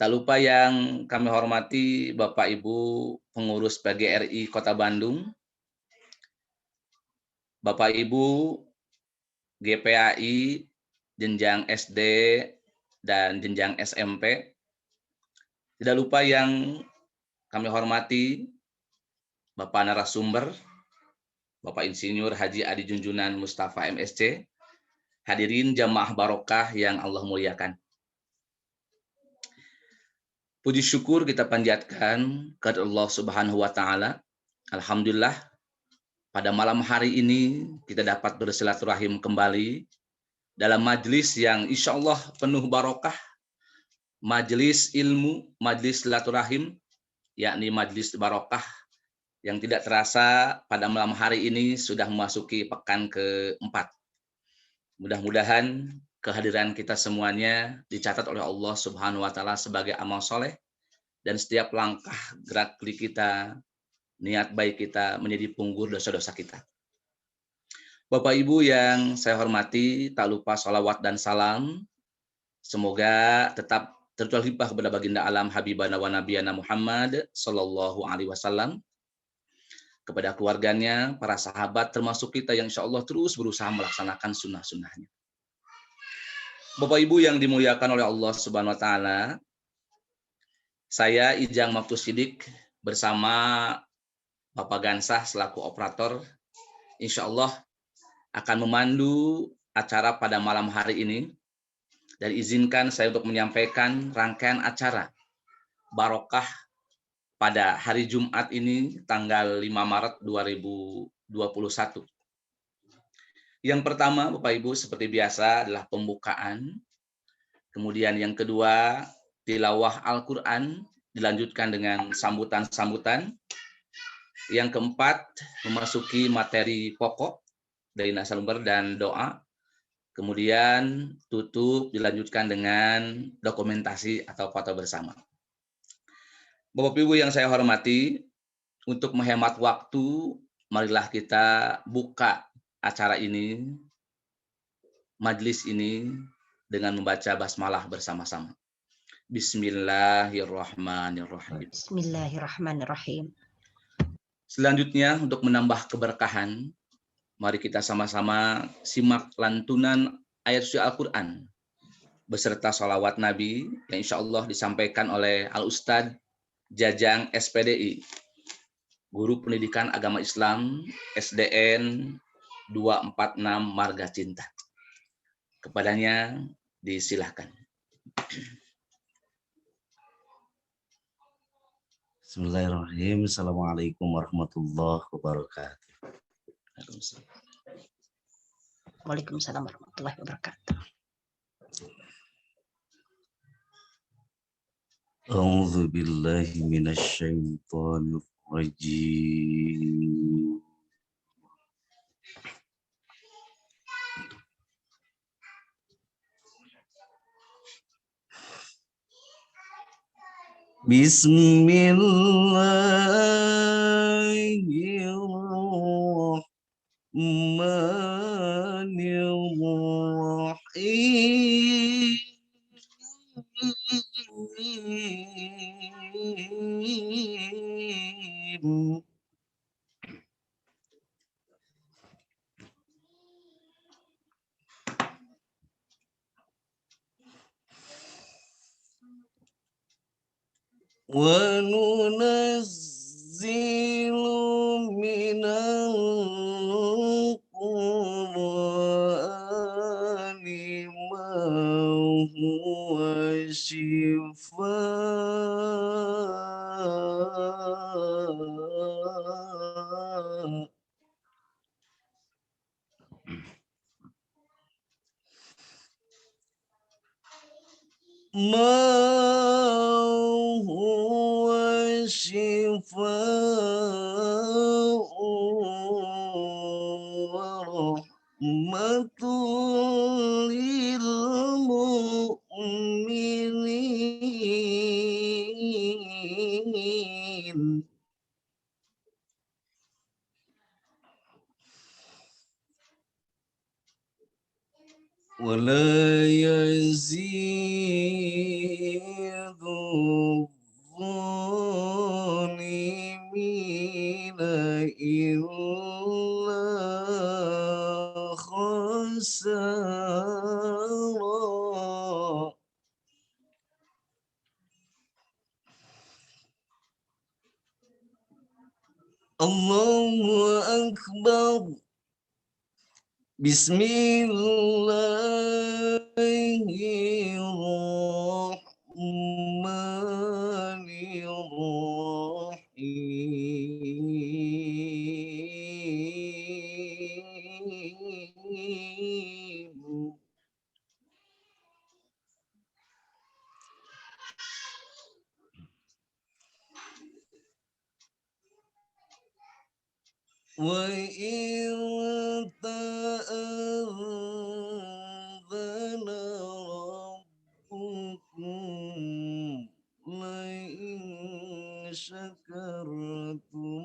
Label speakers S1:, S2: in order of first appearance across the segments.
S1: Tak lupa yang kami hormati Bapak Ibu pengurus PGRI Kota Bandung, Bapak Ibu GPAI jenjang SD dan jenjang SMP. Tidak lupa yang kami hormati Bapak narasumber, Bapak Insinyur Haji Adi Junjunan Mustafa MSC, hadirin jamaah barokah yang Allah muliakan. Puji syukur kita panjatkan kepada Allah Subhanahu wa taala. Alhamdulillah pada malam hari ini kita dapat bersilaturahim kembali dalam majelis yang insya Allah penuh barokah, majelis ilmu, majelis silaturahim, yakni majelis barokah yang tidak terasa pada malam hari ini sudah memasuki pekan keempat. Mudah-mudahan kehadiran kita semuanya dicatat oleh Allah Subhanahu wa taala sebagai amal soleh, dan setiap langkah gerak klik kita, niat baik kita menjadi punggur dosa-dosa kita. Bapak Ibu yang saya hormati, tak lupa salawat dan salam semoga tetap tercurah kepada baginda alam Habibana wa Nabiyana Muhammad Sallallahu Alaihi Wasallam, kepada keluarganya, para sahabat, termasuk kita yang insya Allah terus berusaha melaksanakan sunnah-sunnahnya. Bapak Ibu yang dimuliakan oleh Allah Subhanahu Wa Taala, saya Ijang Maftu Sidik bersama Bapak Gansah selaku operator, insya Allah akan memandu acara pada malam hari ini, dan izinkan saya untuk menyampaikan rangkaian acara barokah pada hari Jumat ini tanggal 5 Maret 2021. Yang pertama Bapak Ibu seperti biasa adalah pembukaan, kemudian yang kedua tilawah Al-Quran dilanjutkan dengan sambutan-sambutan, yang keempat memasuki materi pokok dari narasumber dan doa, kemudian tutup dilanjutkan dengan dokumentasi atau foto bersama. Bapak Ibu yang saya hormati, untuk menghemat waktu, marilah kita buka acara ini, majelis ini dengan membaca basmalah bersama-sama. Bismillahirrahmanirrahim.
S2: Bismillahirrahmanirrahim.
S1: Selanjutnya untuk menambah keberkahan, mari kita sama-sama simak lantunan ayat suci Al-Quran beserta sholawat Nabi yang insya Allah disampaikan oleh Al-Ustadz Jajang SPDI, Guru Pendidikan Agama Islam SDN 246 Marga Cinta. Kepadanya disilahkan.
S3: Bismillahirrahmanirrahim. Assalamualaikum warahmatullahi wabarakatuh.
S2: Waalaikumsalam warahmatullahi wabarakatuh.
S3: A'udzu billahi minasy syaithanir rajim. Bismillahirrahmanirrahim. Wa nunazzilu minal Qur'ani ma huwa shifaa ma huwa shifaa'un wa rahmatun lil mu'minin. ولا يزيد الظالمين إلا خسارا. الله أكبر. بسم الله الرحمن الرحيم. وإذ تأذن ربكم لئن شكرتم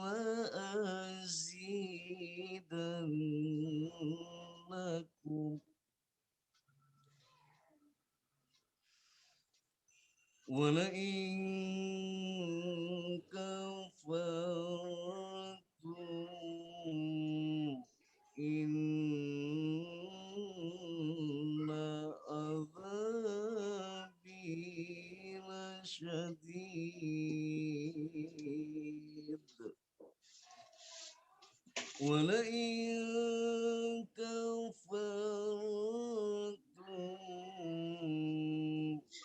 S3: لأزيدنكم ولئن كفرتم إن عذابي لشديد. ولئن كفرتم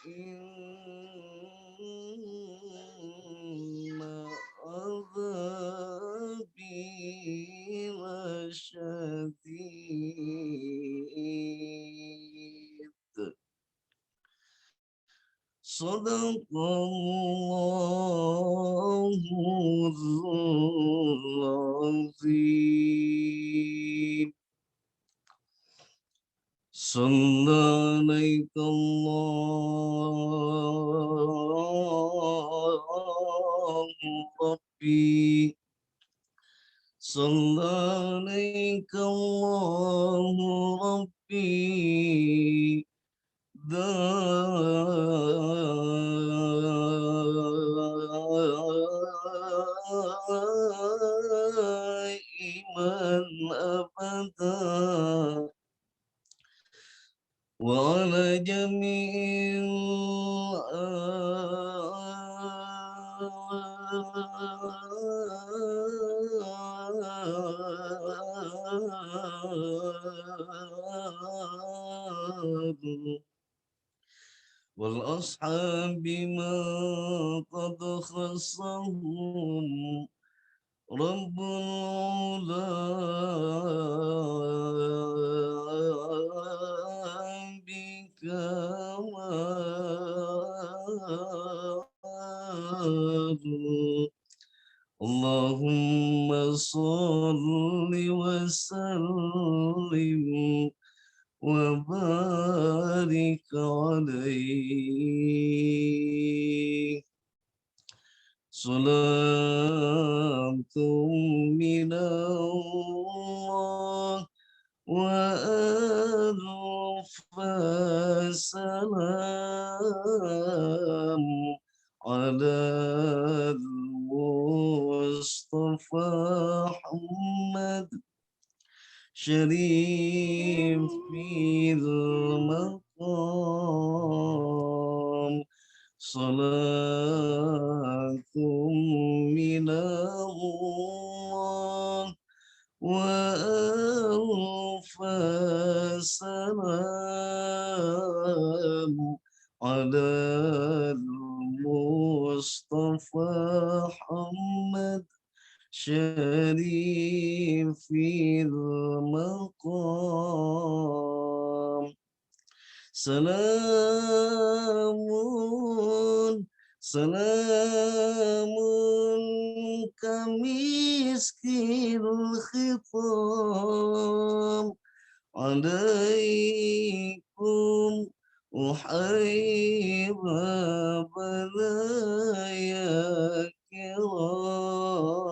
S3: إن عذابي لشديد. صدق الله العظيم. صلى عليك الله ربي. صلى عليك الله ربي دائما أبدا وعلى جميع والأصحاب من قد خصهم رب العلا بكمال. اللهم صل وسلم وبارك عليه. صلاة من الله وألف سلام على المصطفى محمد شريف في المقام. صلاة من الله وألف سلام على المصطفى محمد شريف في المقام. سلام كمسك الخطام عليكم أحيي بلايا كرام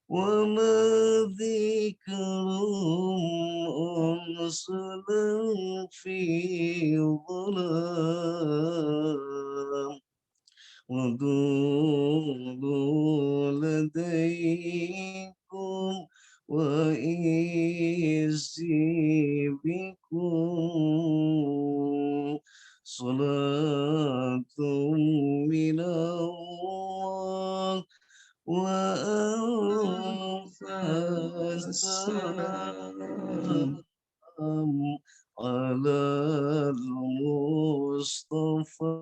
S3: وما ذكر رسلا في ظلام ودود لديكم وإيزي بكم صلاة من الله وأنفى السلام على المصطفى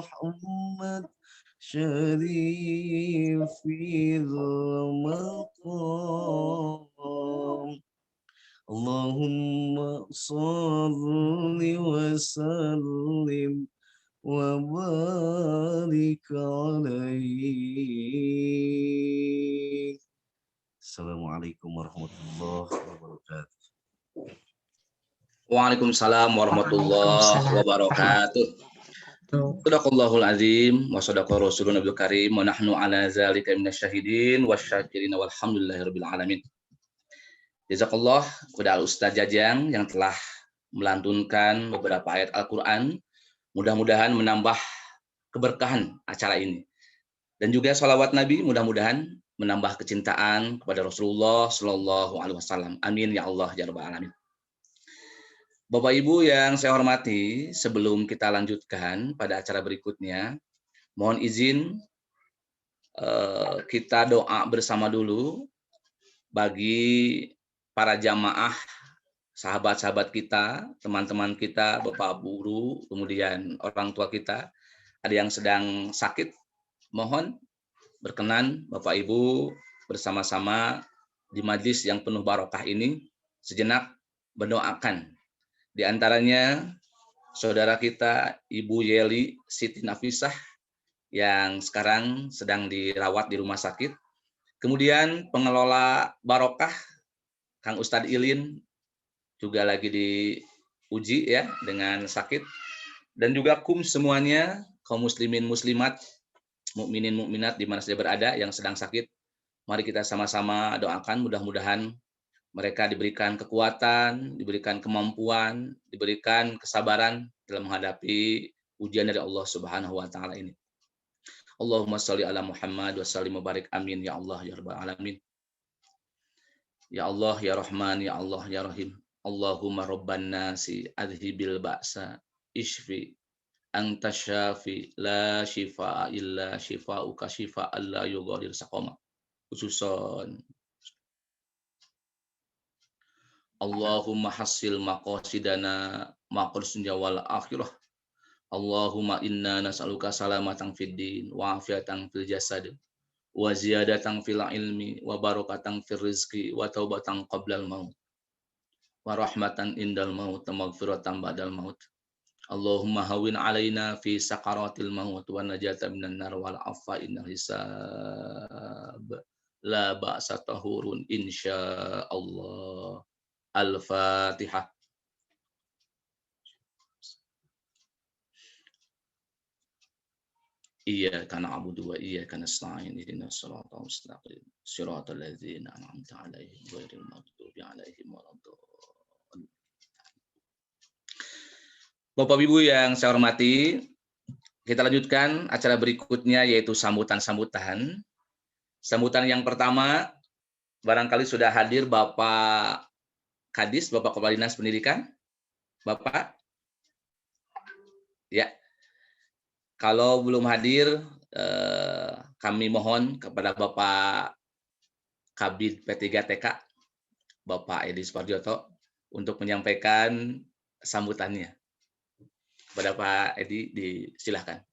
S3: محمد شريف المقام اللهم صل وسلم وبارك عليه. Assalamualaikum warahmatullahi wabarakatuh.
S1: Waalaikumsalam warahmatullahi wabarakatuh. Sadaqallahul azim wa sadaqa rasulun nabiyul karim wa nahnu ala zalika minasyahidin wasyakirin walhamdulillahirabbil alamin. Jazakallah kepada Al-Ustaz Jajang yang telah melantunkan beberapa ayat Al-Qur'an. Mudah-mudahan menambah keberkahan acara ini. Dan juga salawat Nabi mudah-mudahan menambah kecintaan kepada Rasulullah Shallallahu alaihi wasallam. Amin ya Allah ya rabbal alamin. Bapak Ibu yang saya hormati, sebelum kita lanjutkan pada acara berikutnya, mohon izin kita doa bersama dulu bagi para jamaah, sahabat-sahabat kita, teman-teman kita, Bapak Guru, kemudian orang tua kita, ada yang sedang sakit. Mohon berkenan Bapak Ibu bersama-sama di majlis yang penuh barokah ini sejenak mendoakan. Di antaranya saudara kita Ibu Yeli Siti Nafisah yang sekarang sedang dirawat di rumah sakit. Kemudian pengelola barokah Kang Ustadz Ilin juga lagi diuji ya dengan sakit. Dan juga semuanya, kaum muslimin muslimat, mukminin mukminat di mana saja berada yang sedang sakit. Mari kita sama-sama doakan mudah-mudahan mereka diberikan kekuatan, diberikan kemampuan, diberikan kesabaran dalam menghadapi ujian dari Allah Subhanahu wa taala ini. Allahumma shalli ala Muhammad wa sallim wa barik amin ya Allah ya rabbal alamin. Ya Allah ya Rahman ya Allah ya Rahim. Allahumma rabban nasi adhibil ba'sa ishfi anta syafi la shifaa illa shifauka shifaa la yughadiru saqama. Khususon Allahumma hasil maqasidana maqasidana wal akhirah. Allahumma inna nas'aluka salamatan fid din wa afiatan fil jasad wa ziyadatan fil ilmi wa barakatan fil rizqi wa taubatan qablal maut wa rahmatan indal maut wa maghfiratan ba'dal maut. Allahumma hawin alaina fi sakaratil maut wa najatan minan nar wal afwa innal hisab la ba'sa tahurun insyaallah. Al-Fatihah. Iyyaka na'budu wa iyyaka nasta'in ihdinas siratal mustaqim siratal ladzina an'amta 'alaihim ghairil maghdubi 'alaihim waladdallin. Bapak Ibu yang saya hormati, kita lanjutkan acara berikutnya yaitu sambutan-sambutan. Sambutan yang pertama barangkali sudah hadir Bapak Kadis, Bapak Kepala Dinas Pendidikan. Bapak? Ya. Kalau belum hadir, kami mohon kepada Bapak Kabid P3TK, Bapak Edi Suparjoto, untuk menyampaikan sambutannya. Kepada Pak Edi, disilahkan.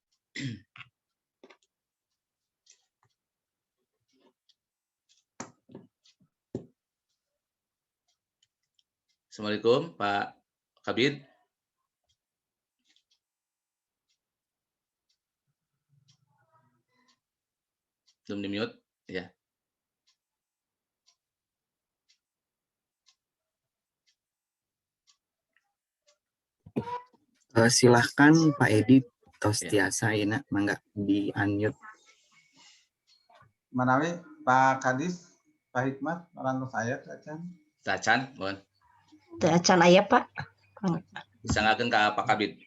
S1: Assalamualaikum, Pak Kabid. Belum di-mute, ya.
S4: Silahkan Pak Edi Tostiasa ya, mangga di-unmute.
S5: Manawi Pak Kadis, Pak Hikmat, orang saya Tacan.
S1: Tacan, mohon.
S2: Acan aya Pak.
S1: Disangakeun ka Pak Kabid.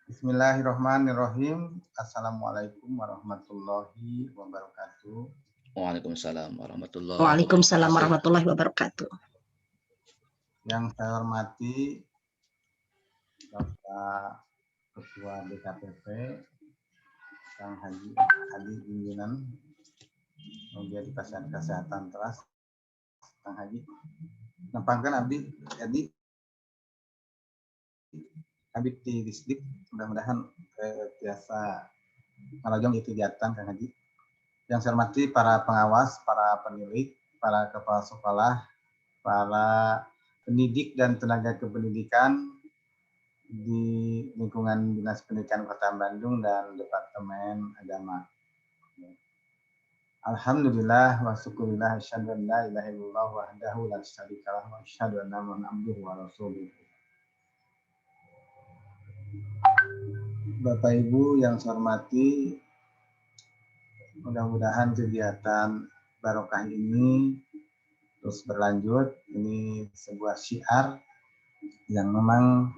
S5: Bismillahirrahmanirrahim. Assalamualaikum warahmatullahi wabarakatuh.
S1: Waalaikumsalam warahmatullahi
S2: Waalaikumsalam
S1: wabarakatuh.
S2: warahmatullahi wabarakatuh.
S5: Yang saya hormati Bapak Ketua DKPP, Kang Haji Adi Pimpinan, kemudian Kesehatan Teras, Kang Haji. Nampangkan Abdi di Disdik, mudah-mudahan biasa ngalajong itu kegiatan Kang Haji. Yang saya hormati para pengawas, para penilik, para kepala sekolah, para pendidik dan tenaga kependidikan di lingkungan Dinas Pendidikan Kota Bandung dan Departemen Agama. Alhamdulillah wa syukurillah asyhadu an la ilaha illallah wahdahu la syarikalah wa asyhadu anna Muhammadan abduhu wa rasuluh. Bapak Ibu yang saya hormati, mudah-mudahan kegiatan barokah ini terus berlanjut. Ini sebuah syiar yang memang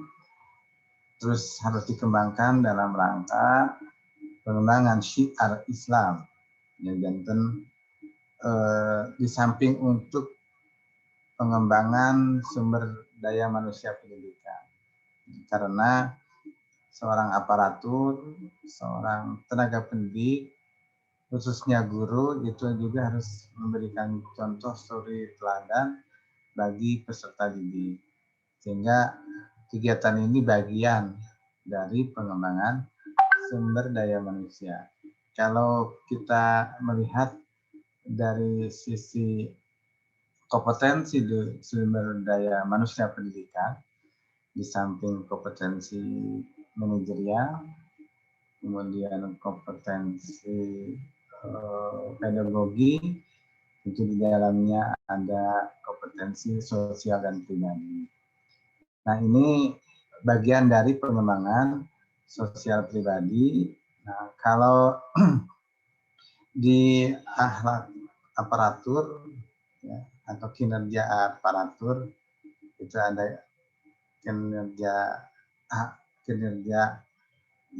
S5: terus harus dikembangkan dalam rangka pengembangan syiar Islam. Ya, janten di samping untuk pengembangan sumber daya manusia pendidikan. Karena seorang aparatur, seorang tenaga pendidik, khususnya guru, itu juga harus memberikan contoh suri teladan bagi peserta didik. Sehingga kegiatan ini bagian dari pengembangan sumber daya manusia. Kalau kita melihat dari sisi kompetensi sumber daya manusia pendidikan, di samping kompetensi manajerial, kemudian kompetensi pedagogi, itu di dalamnya ada kompetensi sosial dan pribadi. Nah, ini bagian dari pengembangan sosial pribadi. Nah, kalau di akhlak aparatur ya, atau kinerja aparatur, itu ada kinerja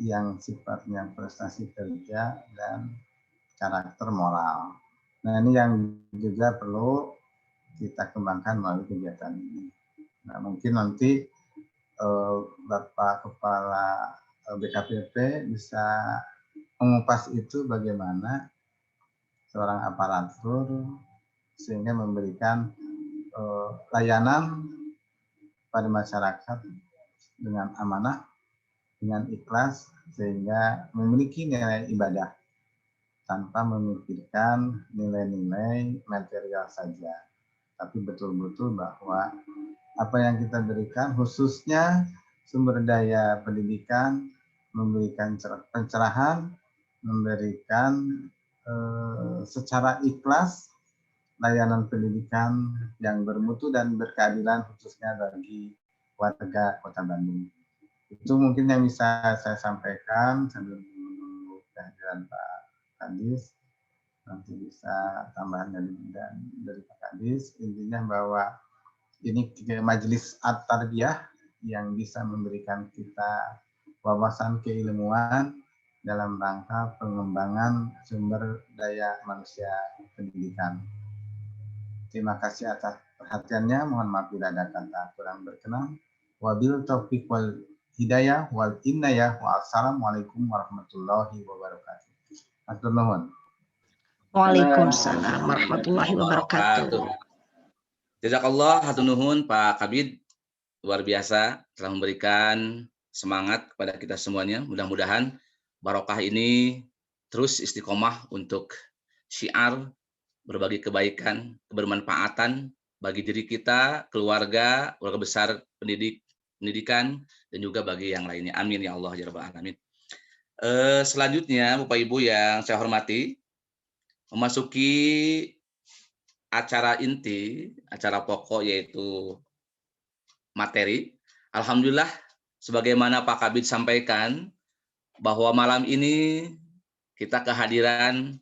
S5: yang sifatnya prestasi kerja dan karakter moral. Nah, ini yang juga perlu kita kembangkan melalui kegiatan ini. Nah, mungkin nanti Bapak Kepala BKPP bisa mengupas itu bagaimana seorang aparatur sehingga memberikan layanan pada masyarakat dengan amanah, dengan ikhlas, sehingga memiliki nilai ibadah tanpa memikirkan nilai-nilai material saja, tapi betul-betul bahwa apa yang kita berikan, khususnya sumber daya pendidikan, memberikan pencerahan, memberikan secara ikhlas layanan pendidikan yang bermutu dan berkeadilan, khususnya bagi warga Kota Bandung. Itu mungkin yang bisa saya sampaikan sambil menunggu kehadiran Pak Kadis. Nanti bisa tambahan dari Pak Kadis. Intinya bahwa ini majelis at-tarbiyah yang bisa memberikan kita wawasan keilmuan dalam rangka pengembangan sumber daya manusia pendidikan. Terima kasih atas perhatiannya. Mohon maaf bila ada kata kurang berkenan. Wabil taufiq wal hidayah wal inayah. Wassalamualaikum warahmatullahi wabarakatuh. Atur nuhun.
S2: Waalaikumsalam warahmatullahi wabarakatuh.
S1: Jazakallah, hatur nuhun Pak Kabid, luar biasa telah memberikan semangat kepada kita semuanya. Mudah-mudahan barokah ini terus istiqomah untuk syiar berbagi kebaikan, kebermanfaatan bagi diri kita, keluarga besar pendidikan, dan juga bagi yang lainnya. Amin ya Allah ya Rabbal alamin. Selanjutnya, Bapak Ibu yang saya hormati, memasuki acara inti, acara pokok yaitu materi. Alhamdulillah, sebagaimana Pak Kabid sampaikan, bahwa malam ini kita kehadiran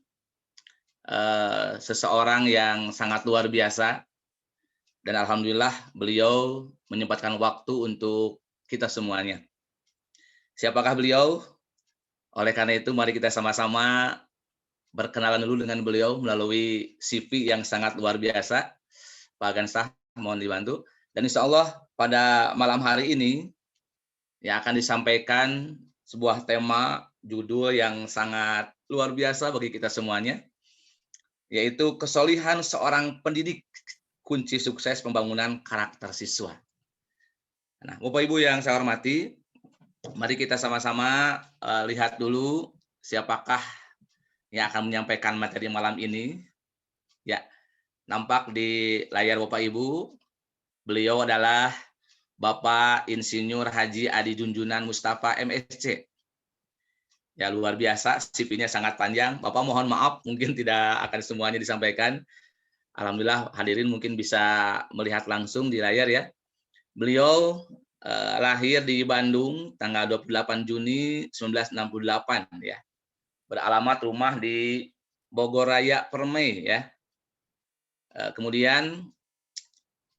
S1: seseorang yang sangat luar biasa, dan alhamdulillah beliau menyempatkan waktu untuk kita semuanya. Siapakah beliau? Oleh karena itu mari kita sama-sama berkenalan dulu dengan beliau melalui CV yang sangat luar biasa. Pak Gansah, mohon dibantu. Dan insya Allah pada malam hari ini yang akan disampaikan sebuah tema judul yang sangat luar biasa bagi kita semuanya, yaitu kesolihan seorang pendidik, kunci sukses pembangunan karakter siswa. Nah, Bapak Ibu yang saya hormati, mari kita sama-sama lihat dulu siapakah yang akan menyampaikan materi malam ini. Ya, nampak di layar Bapak Ibu, beliau adalah Bapak Insinyur Haji Adi Junjunan Mustafa MSc. Ya, luar biasa, CV-nya sangat panjang. Bapak mohon maaf, mungkin tidak akan semuanya disampaikan. Alhamdulillah hadirin mungkin bisa melihat langsung di layar ya. Beliau lahir di Bandung tanggal 28 Juni 1968 ya. Beralamat rumah di Bogor Raya Permai ya. Kemudian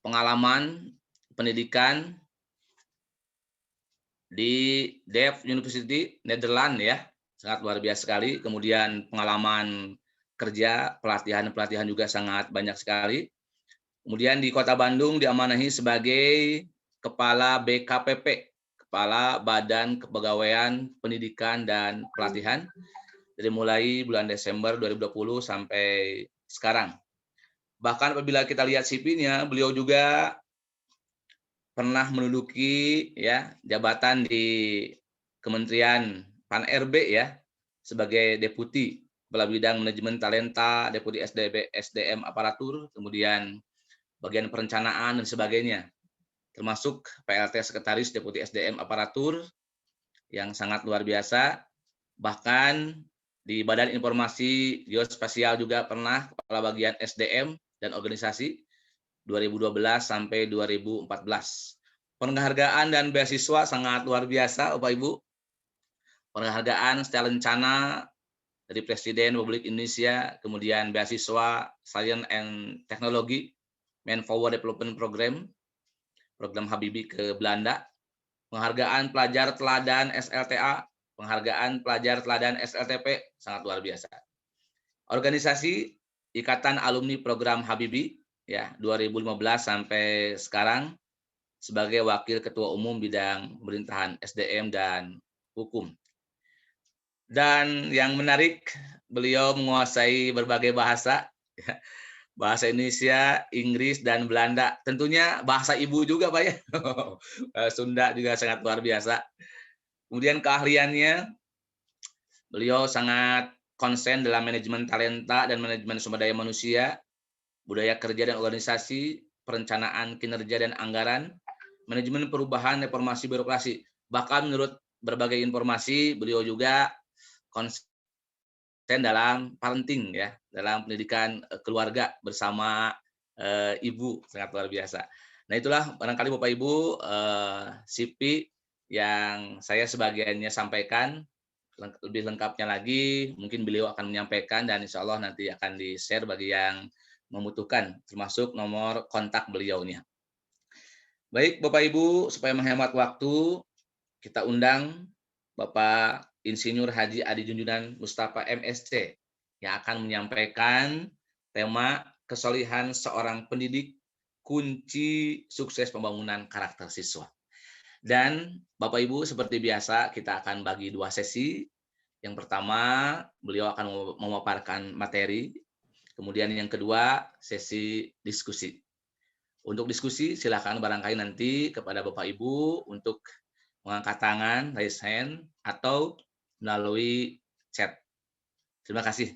S1: pengalaman pendidikan di Delft University Netherlands ya, sangat luar biasa sekali. Kemudian pengalaman kerja, pelatihan juga sangat banyak sekali. Kemudian di Kota Bandung diamanahi sebagai Kepala BKPP, Kepala Badan Kepegawaian Pendidikan dan Pelatihan, dari mulai bulan Desember 2020 sampai sekarang. Bahkan apabila kita lihat CV-nya, beliau juga pernah menduduki ya jabatan di Kementerian Pan-RB ya sebagai deputi kepala bidang manajemen talenta, deputi SDM aparatur, kemudian bagian perencanaan dan sebagainya. Termasuk PLT sekretaris deputi SDM aparatur yang sangat luar biasa. Bahkan di Badan Informasi Geospasial juga pernah kepala bagian SDM dan organisasi 2012 sampai 2014. Penghargaan dan beasiswa sangat luar biasa, Bapak Ibu. Penghargaan secara rencana dari Presiden Republik Indonesia, kemudian beasiswa Science and Technology, Manpower Development Program, program Habibie ke Belanda, penghargaan pelajar teladan SLTA, penghargaan pelajar teladan SLTP, sangat luar biasa. Organisasi Ikatan Alumni Program Habibie ya 2015 sampai sekarang sebagai Wakil Ketua Umum Bidang Pemerintahan SDM dan Hukum. Dan yang menarik, beliau menguasai berbagai bahasa, ya, bahasa Indonesia, Inggris, dan Belanda. Tentunya bahasa ibu juga Pak ya, Sunda juga sangat luar biasa. Kemudian keahliannya, beliau sangat konsen dalam manajemen talenta dan manajemen sumber daya manusia, budaya kerja dan organisasi, perencanaan kinerja dan anggaran, manajemen perubahan reformasi birokrasi. Bahkan menurut berbagai informasi, beliau juga konsen dalam parenting ya, dalam pendidikan keluarga bersama ibu, sangat luar biasa. Nah itulah barangkali Bapak Ibu CV yang saya sebagiannya sampaikan. Lebih lengkapnya lagi mungkin beliau akan menyampaikan dan insya Allah nanti akan di-share bagi yang membutuhkan, termasuk nomor kontak beliaunya. Baik Bapak Ibu, supaya menghemat waktu, kita undang Bapak Insinyur Haji Adi Junjunan Mustafa MSc yang akan menyampaikan tema kesolihan seorang pendidik, kunci sukses pembangunan karakter siswa. Dan Bapak Ibu seperti biasa kita akan bagi dua sesi. Yang pertama beliau akan memaparkan materi. Kemudian yang kedua sesi diskusi. Untuk diskusi silakan barangkali nanti kepada Bapak Ibu untuk mengangkat tangan, raise hand, atau melalui chat. Terima kasih.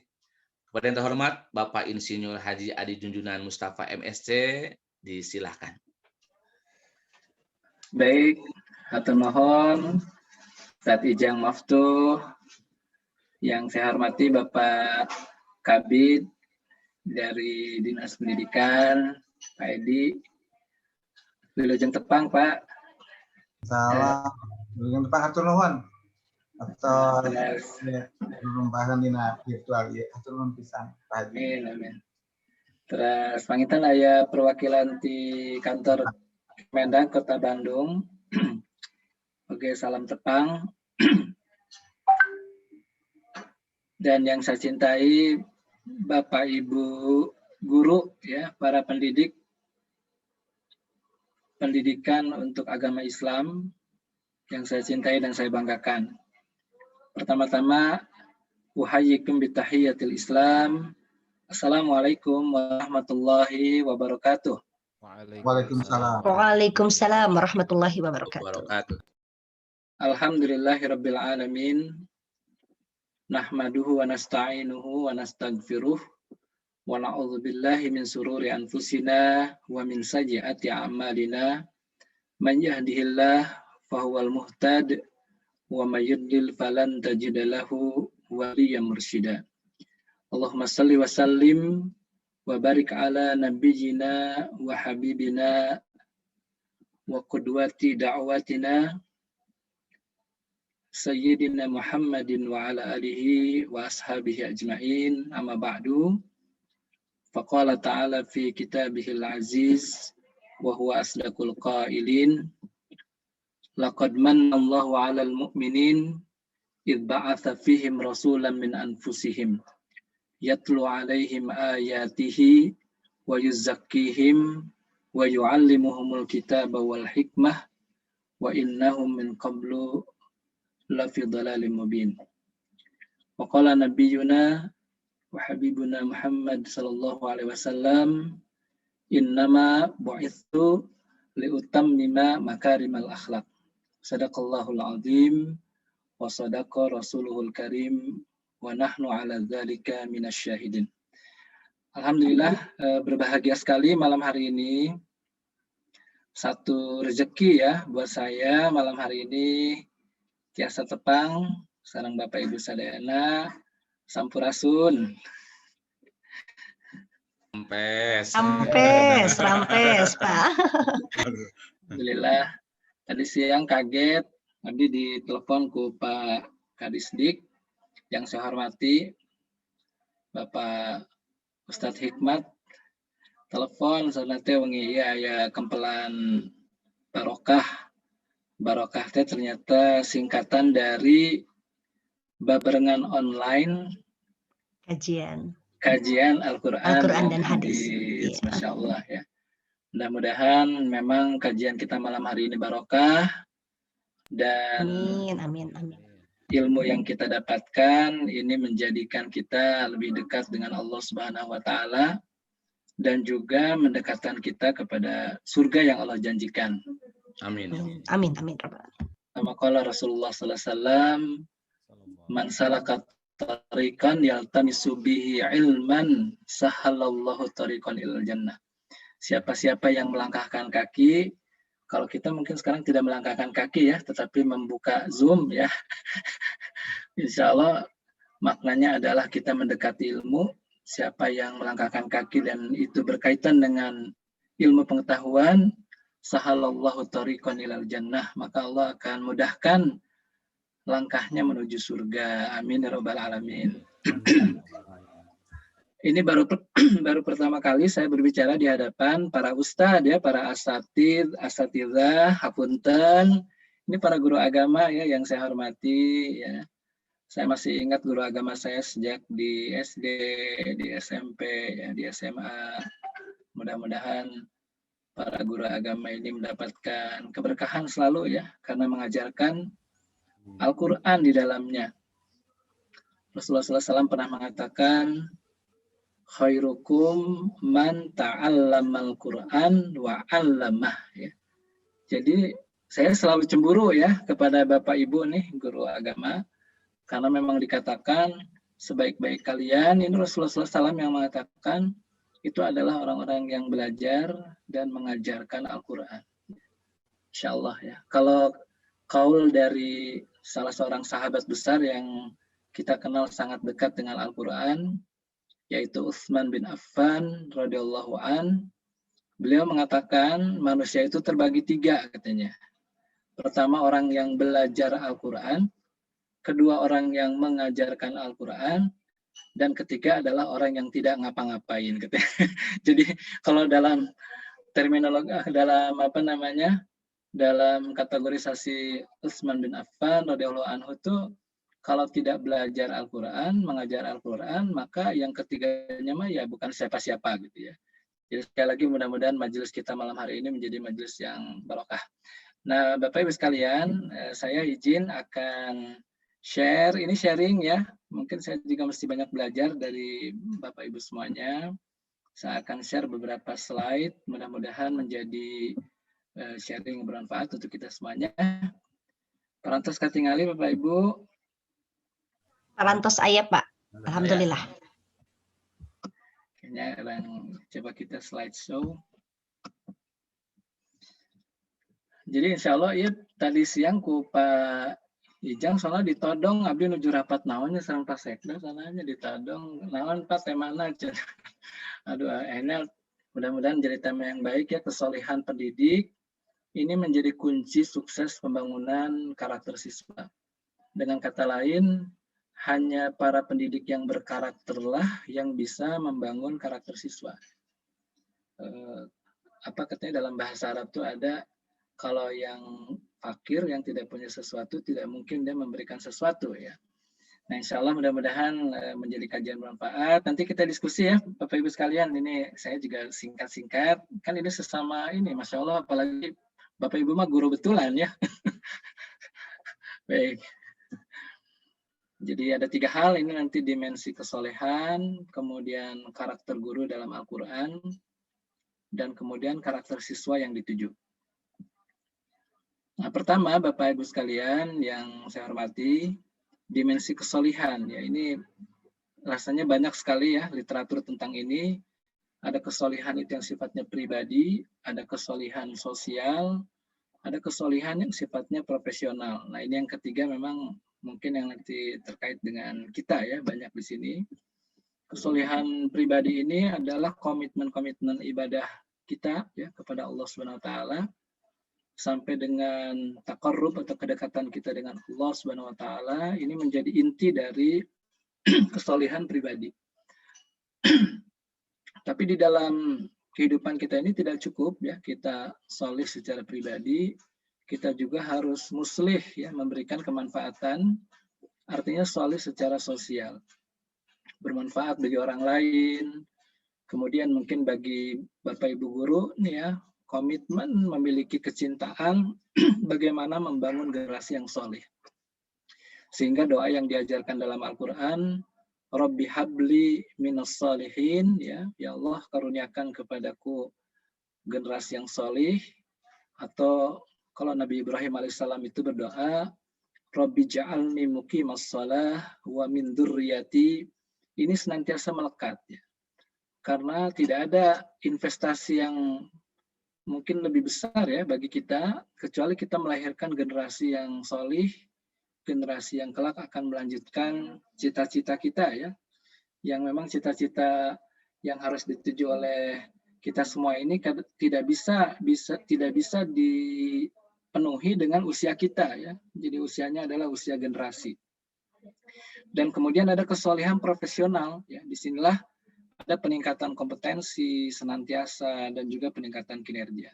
S1: Kepada yang terhormat Bapak Insinyur Haji Adi Junjunan Mustafa MSc, disilahkan.
S6: Baik, hatur nuhun, Ustadz Ijang Maftuh, yang saya hormati Bapak Kabid dari Dinas Pendidikan, Pak Edi, Wilujeng Tepang, Pak.
S5: Salam. Wilujeng Tepang, hatur nuhun. atau
S6: Terus,
S5: berumbahan dina virtual ya atau non pisan Pak Haji.
S6: amin, amin. Terus pangitan aya perwakilan di kantor Kemendag Kota Bandung. Oke, salam tepang. Dan yang saya cintai Bapak Ibu guru ya, para pendidik pendidikan untuk agama Islam yang saya cintai dan saya banggakan. Pertama-tama, uhayyikum bitahiyatil Islam. Assalamualaikum warahmatullahi wabarakatuh.
S5: Waalaikumsalam.
S2: Waalaikumsalam warahmatullahi wabarakatuh.
S6: Alhamdulillahirabbil alamin. Nahmaduhu wa nasta'inuhu wa nastaghfiruh. Wa na'udzu billahi min sururi anfusina wa min sayyiati a'malina. Man yahdihillah fahuwal muhtad wa may yudlil falan tajida lahu waliyyan mursyida. Allahumma shalli wa sallim wa barik ala nabiyyina wa habibina wa qudwati da'watina Sayyidina Muhammadin wa ala alihi wa ashabihi ajma'in, amma ba'du. Faqala ta'ala fi kitabihil aziz wa huwa asdaqul qailin. Laqad manna Allahu 'alal mu'minin idh ba'atha fihim rasulan min anfusihim yatlu 'alaihim ayatihi wa yuzakkihim wa yu'allimuhumul kitaba wal hikmah wa innahum min qablu lafi dhalalim mubin. Wa qala nabiyyuna wa habibuna Muhammad sallallahu alaihi wasallam, innama bu'itsu liutammima makarimal akhlaq. Sadaqallahul azim wa sadaqa rasuluhul karim wa nahnu ala dzalika minasyahidin. Alhamdulillah, berbahagia sekali malam hari ini. Satu rezeki ya buat saya malam hari ini. Tiasa tepang, sareng Bapak Ibu sadayana, sampurasun.
S2: Rampes, Pak.
S6: Alhamdulillah. Tadi siang kaget, abdi ditelepon ku Pak Kadisdik, yang saya hormati, Bapak Ustadz Hikmat, telepon, sanate wengi ya kempelan barokah. Barokah teh ternyata singkatan dari babarengan online kajian Al-Quran
S2: dan hadis.
S6: Masya Allah ya. Mudah-mudahan memang kajian kita malam hari ini barokah dan
S2: amin.
S6: Ilmu yang kita dapatkan ini menjadikan kita lebih dekat dengan Allah Subhanahu wa taala dan juga mendekatkan kita kepada surga yang Allah janjikan.
S1: Amin.
S2: Amin.
S6: Kama qala Rasulullah sallallahu alaihi wasallam, man salaka tariqan yaltamisu bihi ilman sahalallahu tariqan ilal jannah. Siapa-siapa yang melangkahkan kaki, kalau kita mungkin sekarang tidak melangkahkan kaki ya, tetapi membuka Zoom ya. Insya Allah maknanya adalah kita mendekati ilmu. Siapa yang melangkahkan kaki dan itu berkaitan dengan ilmu pengetahuan, sahalallahu tariqan ilal jannah, maka Allah akan mudahkan langkahnya menuju surga. Amin ya rabbal alamin. Ini baru pertama kali saya berbicara di hadapan para ustadz ya, para asatidzah, hapunten. Ini para guru agama ya yang saya hormati ya. Saya masih ingat guru agama saya sejak di SD, di SMP, ya, di SMA. Mudah-mudahan para guru agama ini mendapatkan keberkahan selalu ya, karena mengajarkan Al-Quran di dalamnya. Rasulullah SAW pernah mengatakan, khairukum man ta'allamal Quran wa 'allamah. Ya. Jadi saya selalu cemburu ya kepada Bapak Ibu nih guru agama, karena memang dikatakan sebaik-baik kalian, ini Rasulullah SAW yang mengatakan, itu adalah orang-orang yang belajar dan mengajarkan Al-Quran. Insya Allah ya. Kalau kaul dari salah seorang sahabat besar yang kita kenal sangat dekat dengan Al-Quran, yaitu Utsman bin Affan radhiyallahu an, beliau mengatakan manusia itu terbagi 3 katanya. Pertama orang yang belajar Al-Quran, kedua orang yang mengajarkan Al-Quran, dan ketiga adalah orang yang tidak ngapa-ngapain. Gitu. Jadi kalau dalam terminologi, dalam kategorisasi Utsman bin Affan radhiyallahu anhu itu, kalau tidak belajar Al-Quran, mengajar Al-Quran, maka yang ketiganya mah ya bukan siapa-siapa gitu ya. Jadi sekali lagi mudah-mudahan majelis kita malam hari ini menjadi majelis yang barokah. Nah, Bapak Ibu sekalian, saya izin akan share, ini sharing ya. Mungkin saya juga mesti banyak belajar dari Bapak Ibu semuanya. Saya akan share beberapa slide, mudah-mudahan menjadi sharing bermanfaat untuk kita semuanya. Parantos katingali Bapak Ibu.
S2: Parantos ayah Pak. Alhamdulillah.
S6: Kayaknya coba kita slideshow. Jadi insya Allah ya tadi siang ku Pak Ijang soalnya ditodong abdi nuju rapat naonnya sareng Pak Sekda sananya ditodong naon Pak temana aja. Aduh enak mudah-mudahan jadi tema yang baik ya, kesolehan pendidik ini menjadi kunci sukses pembangunan karakter siswa. Dengan kata lain, hanya para pendidik yang berkarakterlah yang bisa membangun karakter siswa. Apa katanya dalam bahasa Arab itu ada, kalau yang fakir yang tidak punya sesuatu tidak mungkin dia memberikan sesuatu ya. Nah insya Allah mudah-mudahan menjadi kajian bermanfaat. Nanti kita diskusi ya Bapak Ibu sekalian. Ini saya juga singkat-singkat. Kan ini sesama ini Masya Allah, apalagi Bapak Ibu mah guru betulan ya. Baik. Jadi ada 3 hal ini nanti, dimensi kesolehan, kemudian karakter guru dalam Al-Quran, dan kemudian karakter siswa yang dituju. Nah, pertama Bapak Ibu sekalian yang saya hormati, dimensi kesolehan ya, ini rasanya banyak sekali ya literatur tentang ini. Ada kesolehan itu yang sifatnya pribadi, ada kesolehan sosial, ada kesolehan yang sifatnya profesional. Nah, ini yang ketiga memang mungkin yang nanti terkait dengan kita ya, banyak di sini. Kesolehan pribadi ini adalah komitmen-komitmen ibadah kita ya kepada Allah Subhanahu wa taala, sampai dengan taqarrub atau kedekatan kita dengan Allah Subhanahu wa taala, ini menjadi inti dari kesolehan pribadi. Tapi di dalam kehidupan kita ini tidak cukup ya kita soleh secara pribadi, kita juga harus muslih ya, memberikan kemanfaatan, artinya soleh secara sosial, bermanfaat bagi orang lain. Kemudian mungkin bagi Bapak Ibu guru nih ya, komitmen memiliki kecintaan bagaimana membangun generasi yang soleh. Sehingga doa yang diajarkan dalam Al-Quran, Rabbi habli minas salihin, ya Allah karuniakan kepadaku generasi yang soleh. Atau kalau Nabi Ibrahim alaihissalam itu berdoa, Rabbi ja'alni muqimas shalah wa min dzurriyyati, ini senantiasa melekat ya. Karena tidak ada investasi yang mungkin lebih besar ya bagi kita, kecuali kita melahirkan generasi yang solih, generasi yang kelak akan melanjutkan cita-cita kita ya, yang memang cita-cita yang harus dituju oleh kita semua ini tidak bisa dipenuhi dengan usia kita ya. Jadi usianya adalah usia generasi. Dan kemudian ada kesolehan profesional ya. Disinilah ada peningkatan kompetensi senantiasa dan juga peningkatan kinerja.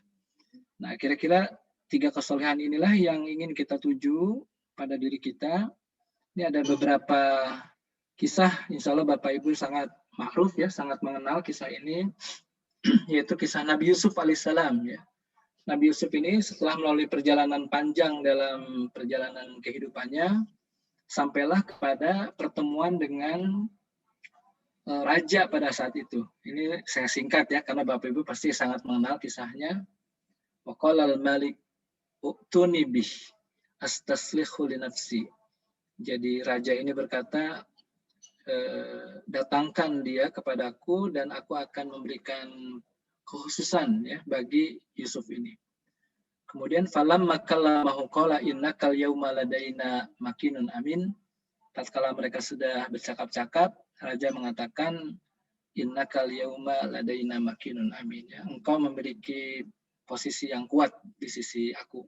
S6: Nah, kira-kira 3 kesolehan inilah yang ingin kita tuju pada diri kita. Ini ada beberapa kisah, insya Allah Bapak Ibu sangat ma'ruf ya, sangat mengenal kisah ini, yaitu kisah Nabi Yusuf alaihissalam ya. Nabi Yusuf ini setelah melalui perjalanan panjang dalam perjalanan kehidupannya, sampailah kepada pertemuan dengan raja pada saat itu. Ini saya singkat ya, karena Bapak Ibu pasti sangat mengenal kisahnya. Waqalal malik u'tuni bih astaslihu li nafsi. Jadi raja ini berkata, datangkan dia kepadaku dan aku akan memberikan kekhususan ya bagi Yusuf ini. Kemudian falamma kallamahu qala innakal yauma ladaina makinun amin. Tatkala mereka sudah bercakap-cakap, raja mengatakan innakal yauma ladaina makinun amin ya. Engkau memiliki posisi yang kuat di sisi aku.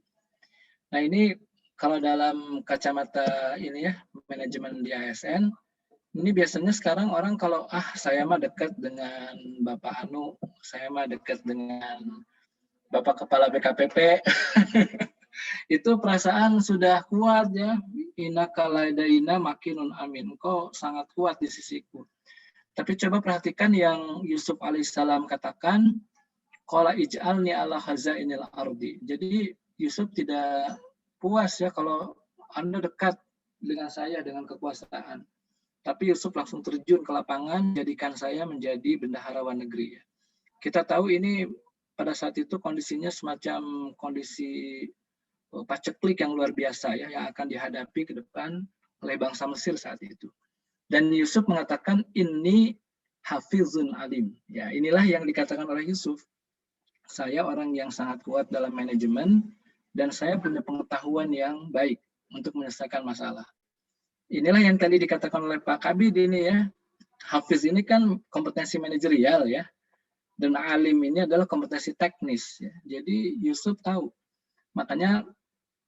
S6: Nah, ini kalau dalam kacamata ini ya, manajemen di ASN, ini biasanya sekarang orang kalau saya mah dekat dengan Bapak Anu, saya mah dekat dengan Bapak Kepala BKPP, itu perasaan sudah kuat ya. Innaka ladaina makinun amin. Engkau sangat kuat di sisiku. Tapi coba perhatikan yang Yusuf alaihissalam katakan, qala ij'alni ala khazainil ardi. Jadi Yusuf tidak puas ya kalau Anda dekat dengan saya dengan kekuasaan. Tapi Yusuf langsung terjun ke lapangan, jadikan saya menjadi bendaharawan negeri. Kita tahu ini pada saat itu kondisinya semacam kondisi paceklik yang luar biasa ya, yang akan dihadapi ke depan oleh bangsa Mesir saat itu. Dan Yusuf mengatakan, ini hafizun alim. Ya, inilah yang dikatakan oleh Yusuf. Saya orang yang sangat kuat dalam manajemen dan saya punya pengetahuan yang baik untuk menyelesaikan masalah. Inilah yang tadi dikatakan oleh Pak Kabid ini ya. Hafiz ini kan kompetensi manajerial ya. Dan alim ini adalah kompetensi teknis ya. Jadi Yusuf tahu. Makanya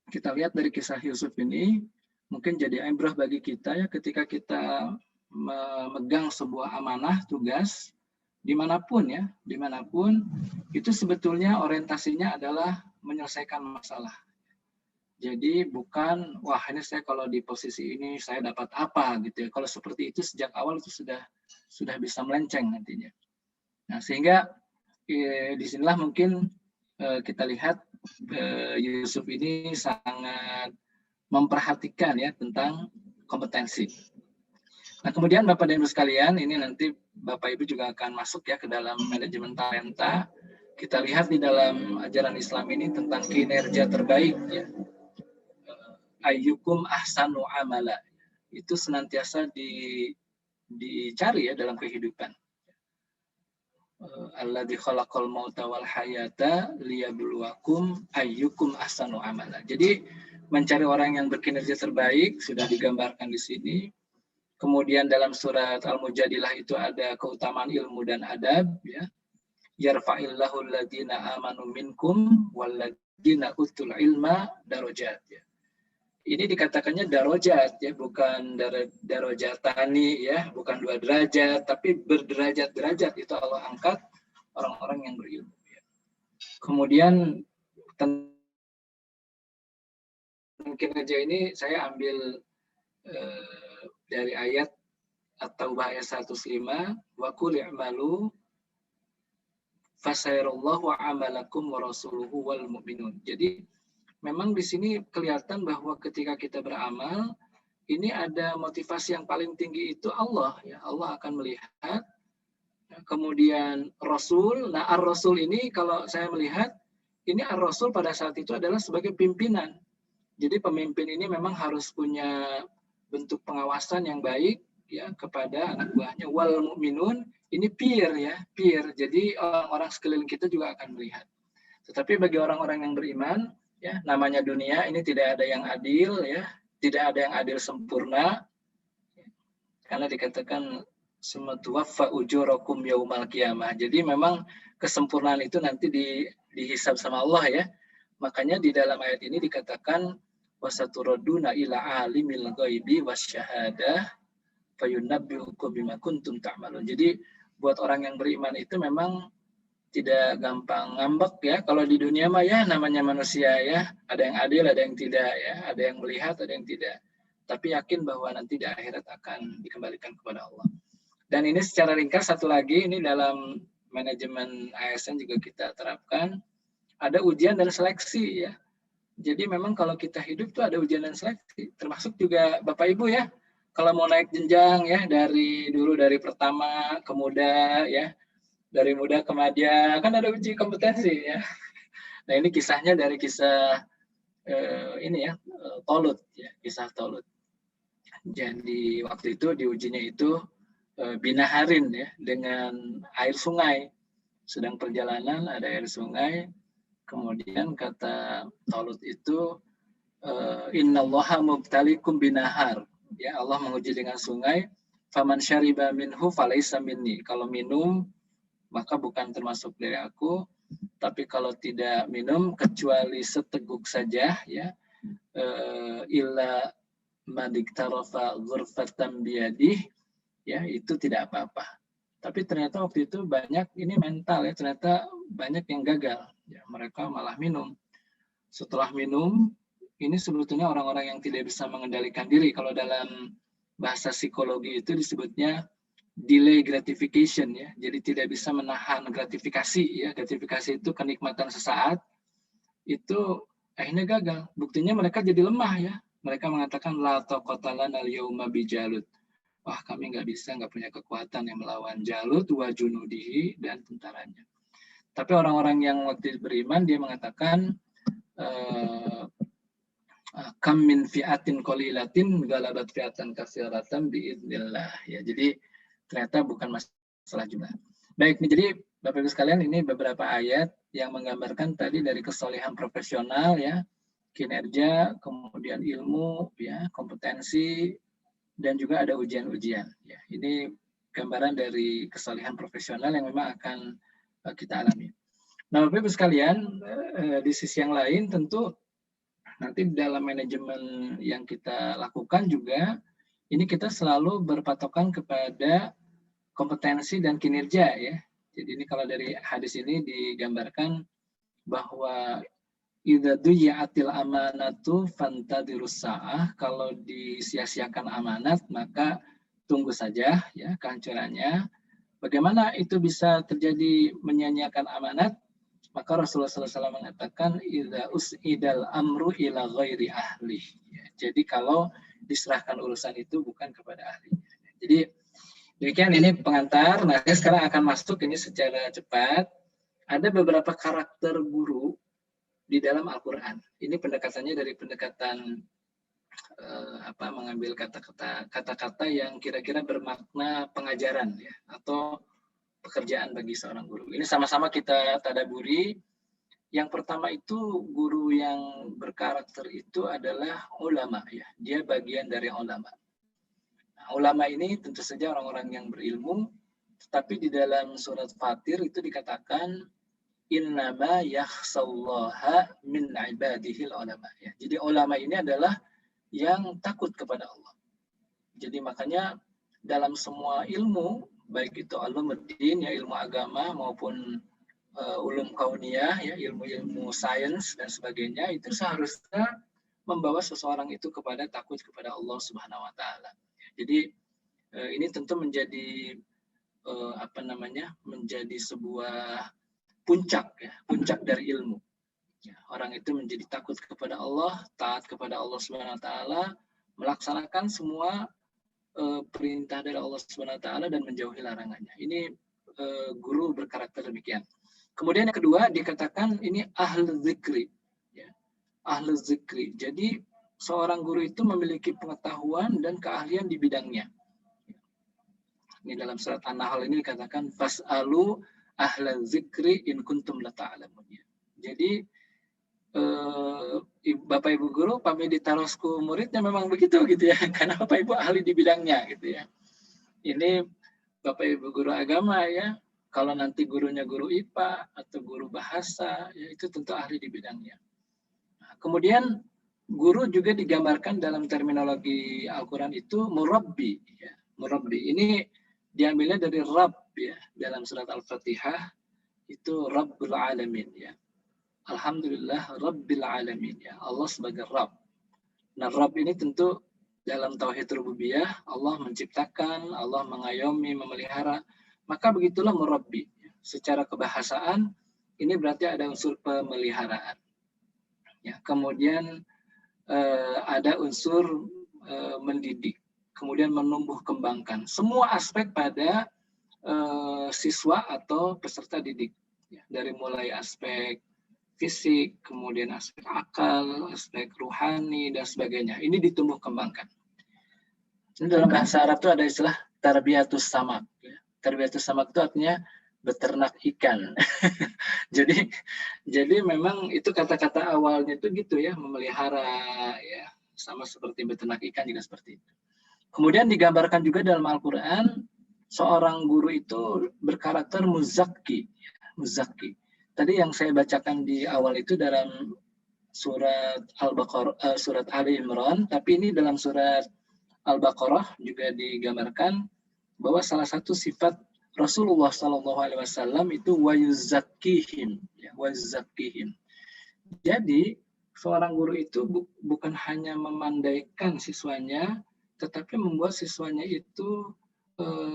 S6: kita lihat dari kisah Yusuf ini mungkin jadi ibrah bagi kita ya, ketika kita memegang sebuah amanah tugas dimanapun ya, dimanapun itu sebetulnya orientasinya adalah menyelesaikan masalah. Jadi bukan wah ini saya kalau di posisi ini saya dapat apa gitu ya. Kalau seperti itu sejak awal itu sudah bisa melenceng nantinya. Nah sehingga disinilah mungkin kita lihat Yusuf ini sangat memperhatikan ya tentang kompetensi. Nah kemudian Bapak dan Ibu sekalian, ini nanti Bapak Ibu juga akan masuk ya ke dalam manajemen talenta. Kita lihat di dalam ajaran Islam ini tentang kinerja terbaik ya. Ayyukum ahsanu amala. Itu senantiasa dicari ya dalam kehidupan. Alladzi khalaqal mauta wal hayata liyabluwakum ayyukum ahsanu amala. Jadi mencari orang yang berkinerja terbaik sudah digambarkan di sini. Kemudian dalam surat Al-Mujadilah itu ada keutamaan ilmu dan adab ya. Yarfa'illahu alladziina amanu minkum walladziina utul ilma darajat ya. Ini dikatakannya darajat ya, bukan darajatani ya, bukan 2 derajat, tapi berderajat-derajat itu Allah angkat orang-orang yang berilmu. Ya. Kemudian mungkin aja ini saya ambil dari ayat At-Taubah ayat 105, wa qul i'malu fasayarallahu amalakum wa rasuluhu wal mu'minun. Jadi memang di sini kelihatan bahwa ketika kita beramal, ini ada motivasi yang paling tinggi itu Allah. Ya, Allah akan melihat. Kemudian Rasul, nah Ar-Rasul ini kalau saya melihat, ini Ar-Rasul pada saat itu adalah sebagai pimpinan. Jadi pemimpin ini memang harus punya bentuk pengawasan yang baik ya kepada anak buahnya. Wal mu'minun, ini peer ya, peer. Jadi orang-orang sekeliling kita juga akan melihat. Tetapi bagi orang-orang yang beriman, ya, namanya dunia ini tidak ada yang adil ya, tidak ada yang adil sempurna. Karena dikatakan sumatuwaffa ujurakum yaumal qiyamah. Jadi memang kesempurnaan itu nanti dihisab sama Allah ya. Makanya di dalam ayat ini dikatakan wasaturaduna ila alimil ghaibi wasyahadah fayunabbiukum bima kuntum ta'malun. Jadi buat orang yang beriman itu memang tidak gampang ngambek ya. Kalau di dunia mah ya namanya manusia ya, ada yang adil, ada yang tidak ya, ada yang melihat, ada yang tidak. Tapi yakin bahwa nanti di akhirat akan dikembalikan kepada Allah. Dan ini secara ringkas satu lagi, ini dalam manajemen ASN juga kita terapkan, ada ujian dan seleksi ya. Jadi memang kalau kita hidup tuh ada ujian dan seleksi, termasuk juga Bapak Ibu ya. Kalau mau naik jenjang ya dari pertama ke muda ya, dari muda ke madya kan ada uji kompetensi ya. Nah ini kisahnya dari kisah ini ya Tolut ya, kisah Tolut. Jadi waktu itu diujinya itu binaharin ya, dengan air sungai. Sedang perjalanan ada air sungai, kemudian kata Tolut itu innallaha mubtalikum binahar. Ya Allah menguji dengan sungai. Faman syariba minhu falaysa minni. Kalau minum maka bukan termasuk dari aku, tapi kalau tidak minum kecuali seteguk saja ya, illa madiktarafa ghurfatan biyadih, ya itu tidak apa-apa. Tapi ternyata waktu itu banyak, ini mental ya, ternyata banyak yang gagal. Ya, mereka malah minum. Setelah minum, ini sebetulnya orang-orang yang tidak bisa mengendalikan diri. Kalau dalam bahasa psikologi itu disebutnya delay gratification ya. Jadi tidak bisa menahan gratifikasi ya. Gratifikasi itu kenikmatan sesaat. Itu akhirnya gagal. Buktinya mereka jadi lemah ya. Mereka mengatakan la taqata lana al-yauma bijalut. Wah, kami nggak bisa, nggak punya kekuatan yang melawan Jalut wa junudihi dan tentaranya. Tapi orang-orang yang waktu beriman dia mengatakan kam min fi'atin qalilatin galabat fi'atan katsiratan biidznillah ya. Jadi ternyata bukan masalah jumlah. Baik, nih, jadi Bapak Ibu sekalian, ini beberapa ayat yang menggambarkan tadi dari kesolehan profesional ya, kinerja, kemudian ilmu ya, kompetensi, dan juga ada ujian-ujian. Ya, ini gambaran dari kesalehan profesional yang memang akan kita alami. Nah, Bapak Ibu sekalian, di sisi yang lain tentu nanti dalam manajemen yang kita lakukan juga, ini kita selalu berpatokan kepada kompetensi dan kinerja ya. Jadi ini kalau dari hadis ini digambarkan bahwa idza duyya'atil amanatu fantadirus sa'ah, kalau disia-siakan amanat maka tunggu saja ya kehancurannya. Bagaimana itu bisa terjadi menyia-nyiakan amanat? Maka Rasulullah SAW mengatakan idza us'idal amru ila ghairi ahli. Ya, jadi kalau diserahkan urusan itu bukan kepada ahli. Jadi demikian ini pengantar. Nah, saya sekarang akan masuk ini secara cepat. Ada beberapa karakter guru di dalam Al-Quran. Ini pendekatannya dari pendekatan mengambil kata-kata yang kira-kira bermakna pengajaran ya, atau pekerjaan bagi seorang guru. Ini sama-sama kita tadaburi. Yang pertama itu guru yang berkarakter itu adalah ulama ya. Dia bagian dari ulama. Nah, ulama ini tentu saja orang-orang yang berilmu, tetapi di dalam surat Fatir itu dikatakan innama yakhsallaha min ibadihil ulama ya. Jadi ulama ini adalah yang takut kepada Allah. Jadi makanya dalam semua ilmu, baik itu ulumuddin ya, ilmu agama, maupun ulum kauniyah ya, ilmu-ilmu sains dan sebagainya, itu seharusnya membawa seseorang itu kepada takut kepada Allah Subhanahu wa taala. Jadi ini tentu menjadi menjadi sebuah puncak ya, puncak dari ilmu. Ya, orang itu menjadi takut kepada Allah, taat kepada Allah Subhanahu wa taala, melaksanakan semua perintah dari Allah Subhanahu wa taala dan menjauhi larangannya. Ini guru berkarakter demikian. Kemudian yang kedua dikatakan ini ahlu zikri. Ya. Ahlu zikri. Jadi seorang guru itu memiliki pengetahuan dan keahlian di bidangnya. Ini dalam surat An-Nahl ini dikatakan fas'alu ahla zikri in kuntum la ta'lamun. Jadi Bapak Ibu guru pamit ditarosku muridnya memang begitu gitu ya, karena Bapak Ibu ahli di bidangnya gitu ya. Ini Bapak Ibu guru agama ya, kalau nanti gurunya guru IPA atau guru bahasa ya, itu tentu ahli di bidangnya. Nah, kemudian guru juga digambarkan dalam terminologi Al-Quran itu murabbi ya. Murabbi ini diambilnya dari Rabb ya, dalam surat Al-Fatihah itu Rabbul Alamin ya. Alhamdulillah Rabbil Alamin ya, Allah sebagai Rabb. Nah, Rabb ini tentu dalam tauhid rububiyah, Allah menciptakan, Allah mengayomi, memelihara. Maka begitulah murabbi. Secara kebahasaan ini berarti ada unsur pemeliharaan. Ya, kemudian ada unsur mendidik, kemudian menumbuh kembangkan. Semua aspek pada siswa atau peserta didik. Ya, dari mulai aspek fisik, kemudian aspek akal, aspek ruhani, dan sebagainya. Ini ditumbuh kembangkan. Ini dalam bahasa Arab itu ada istilah tarbiyatus samak. Ya. Tarbiyatus samak itu artinya beternak ikan. jadi memang itu kata-kata awalnya itu gitu ya, memelihara ya, sama seperti beternak ikan juga seperti itu. Kemudian digambarkan juga dalam Al-Quran, seorang guru itu berkarakter muzakki. Muzakki. Tadi yang saya bacakan di awal itu dalam surat Al-Baqarah, surat Ali Imran, tapi ini dalam surat Al-Baqarah juga digambarkan bahwa salah satu sifat Rasulullah SAW itu wayuzakkihim, ya, wayuzakkihim. Jadi seorang guru itu bukan hanya memandaikan siswanya, tetapi membuat siswanya itu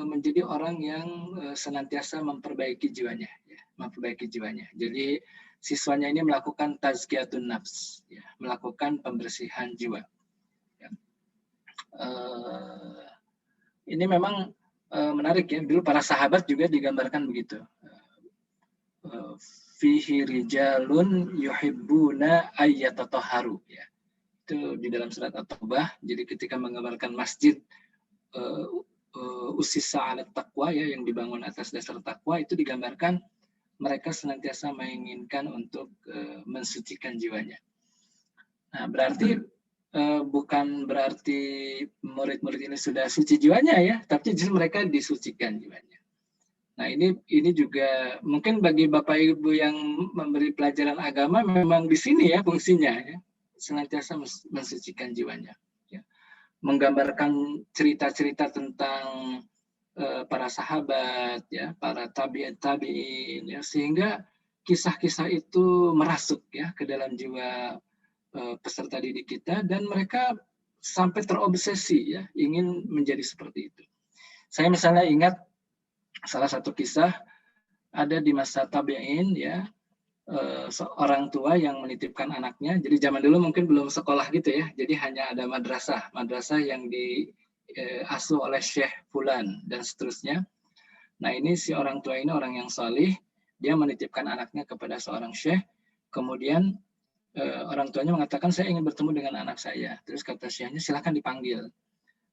S6: menjadi orang yang senantiasa memperbaiki jiwanya, ya, memperbaiki jiwanya. Jadi siswanya ini melakukan tazkiyatun nafs, ya, melakukan pembersihan jiwa. Ya. Ini memang menarik ya. Dulu para sahabat juga digambarkan begitu. Fihi rijalun yuhibbuna ayyatataharu, ya. Itu di dalam surat At-Taubah. Jadi ketika menggambarkan masjid usisa ala taqwa, ya, yang dibangun atas dasar takwa, itu digambarkan mereka senantiasa menginginkan untuk mensucikan jiwanya. Nah, berarti bukan berarti murid-murid ini sudah suci jiwanya, ya, tapi justru mereka disucikan jiwanya. Nah, ini juga mungkin bagi Bapak Ibu yang memberi pelajaran agama memang di sini ya fungsinya, ya, senantiasa mensucikan jiwanya. Menggambarkan cerita-cerita tentang para sahabat, ya, para tabi'in, ya, sehingga kisah-kisah itu merasuk, ya, ke dalam jiwa peserta didik kita, dan mereka sampai terobsesi, ya, ingin menjadi seperti itu. Saya misalnya ingat salah satu kisah ada di masa tabi'in, ya, seorang tua yang menitipkan anaknya. Jadi zaman dulu mungkin belum sekolah gitu ya, jadi hanya ada madrasah yang diasuh oleh Syekh Fulan dan seterusnya. Nah, ini si orang tua ini orang yang salih, dia menitipkan anaknya kepada seorang syekh. Kemudian orang tuanya mengatakan, saya ingin bertemu dengan anak saya. Terus kata syekhnya, silakan dipanggil.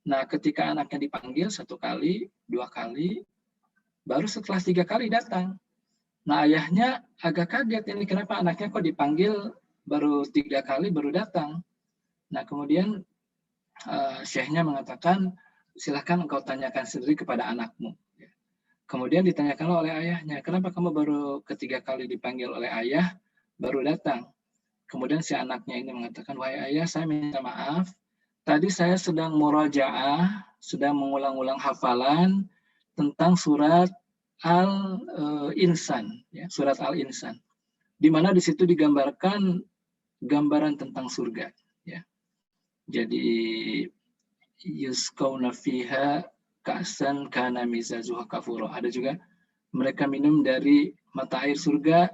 S6: Nah, ketika anaknya dipanggil 1 kali, 2 kali, baru setelah 3 kali datang. Nah, ayahnya agak kaget, ini kenapa anaknya kok dipanggil baru 3 kali baru datang. Nah, kemudian syekhnya mengatakan, silahkan engkau tanyakan sendiri kepada anakmu. Kemudian ditanyakan oleh ayahnya, kenapa kamu baru ketiga kali dipanggil oleh ayah baru datang? Kemudian si anaknya ini mengatakan, wahai ayah, saya minta maaf, tadi saya sedang murajaah, sedang mengulang-ulang hafalan tentang surat Al-Insan, ya, surat Al-Insan, di mana di situ digambarkan gambaran tentang surga, ya. Jadi yusqauna fiha ka'san kana mizajuha kafura. Ada juga mereka minum dari mata air surga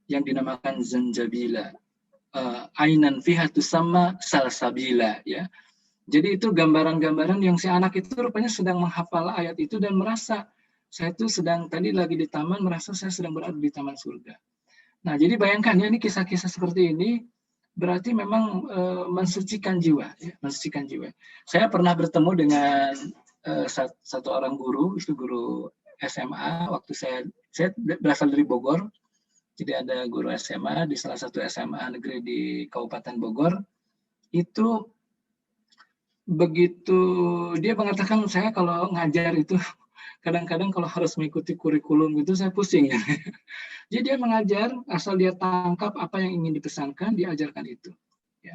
S6: yang dinamakan zanjabila. Ainan fiha tusamma salsabila, ya. Jadi itu gambaran-gambaran yang si anak itu rupanya sedang menghafal ayat itu dan merasa saya itu sedang tadi lagi di taman, merasa saya sedang berada di taman surga. Nah, jadi bayangkan ya, ini kisah-kisah seperti ini berarti memang mensucikan jiwa, ya, mensucikan jiwa. Saya pernah bertemu dengan satu orang guru, itu guru SMA. Waktu saya berasal dari Bogor, jadi ada guru SMA di salah satu SMA negeri di Kabupaten Bogor. Itu begitu dia mengatakan, saya kalau ngajar itu kadang-kadang kalau harus mengikuti kurikulum gitu saya pusing. Jadi dia mengajar asal dia tangkap apa yang ingin dipesankan, diajarkan itu. Ya.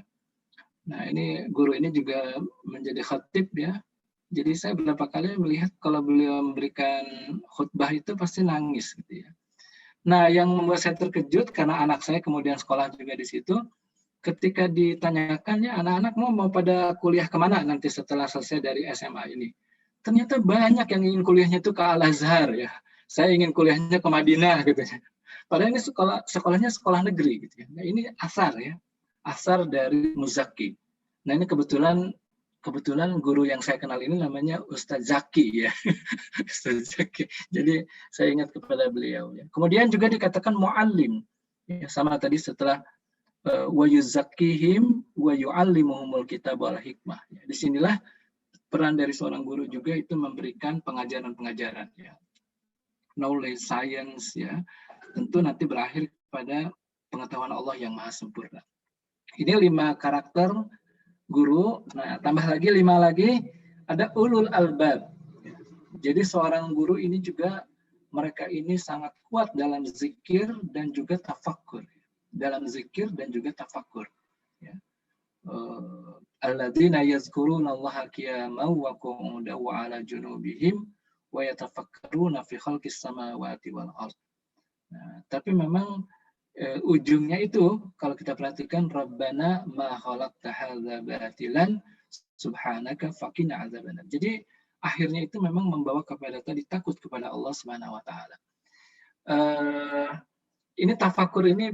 S6: Nah, ini guru ini juga menjadi khatib, ya. Jadi saya beberapa kali melihat kalau beliau memberikan khutbah itu pasti nangis gitu ya. Nah, yang membuat saya terkejut karena anak saya kemudian sekolah juga di situ. Ketika ditanyakan, ya, anak-anak mau pada kuliah kemana nanti setelah selesai dari SMA ini? Ternyata banyak yang ingin kuliahnya itu ke Al-Azhar, ya. Saya ingin kuliahnya ke Madinah gitu ya. Padahal ini sekolahnya sekolah negeri gitu ya. Nah, ini asar, ya. Asar dari Muzaki. Nah, ini kebetulan guru yang saya kenal ini namanya Ustadz Zaki, ya. Ustadz Zaki. Jadi saya ingat kepada beliau, ya. Kemudian juga dikatakan muallim. Ya, sama tadi setelah wa yuzakkihim wa yu'allimuhumul kitab wal hikmah. Ya, disinilah peran dari seorang guru juga itu memberikan pengajaran-pengajaran, ya. Knowledge, science, ya. Tentu nanti berakhir pada pengetahuan Allah yang maha sempurna. Ini 5 karakter guru. Nah, tambah lagi 5 lagi, ada ulul albab. Jadi seorang guru ini juga, mereka ini sangat kuat dalam zikir dan juga tafakkur. Dalam zikir dan juga tafakkur. alladzina yazkuruna Allaha qiyaman wa qu'udan wa 'ala junubihim wa yatafakkaruna fi khalqis samawati wal ard. Nah, tapi memang ujungnya itu kalau kita perhatikan Rabbana ma khalaqta hadza batilan subhanaka faqina adzabannar. Jadi akhirnya itu memang membawa kepada tadi takut kepada Allah Subhanahu wa taala. Ini tafakur ini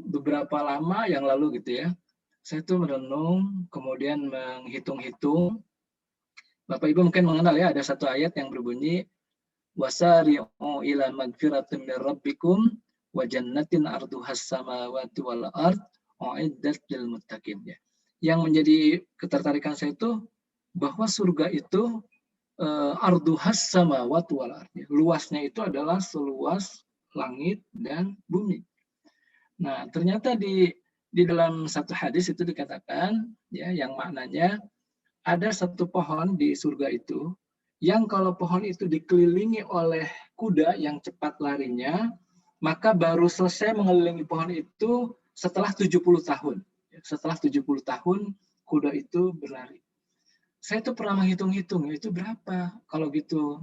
S6: beberapa lama yang lalu gitu ya. Saya tuh merenung, kemudian menghitung-hitung. Bapak Ibu mungkin mengenal ya, ada satu ayat yang berbunyi wasari'u ila magfiratin min rabbikum wa jannatin arduhas samawati wal ard uiddat lil muttaqin ya. Yang menjadi ketertarikan saya itu bahwa surga itu arduhas samawati wal ard. Luasnya itu adalah seluas langit dan bumi. Nah, ternyata di dalam satu hadis itu dikatakan ya yang maknanya ada satu pohon di surga itu yang kalau pohon itu dikelilingi oleh kuda yang cepat larinya, maka baru selesai mengelilingi pohon itu setelah 70 tahun. Setelah 70 tahun kuda itu berlari. Saya tuh pernah menghitung-hitung itu berapa kalau gitu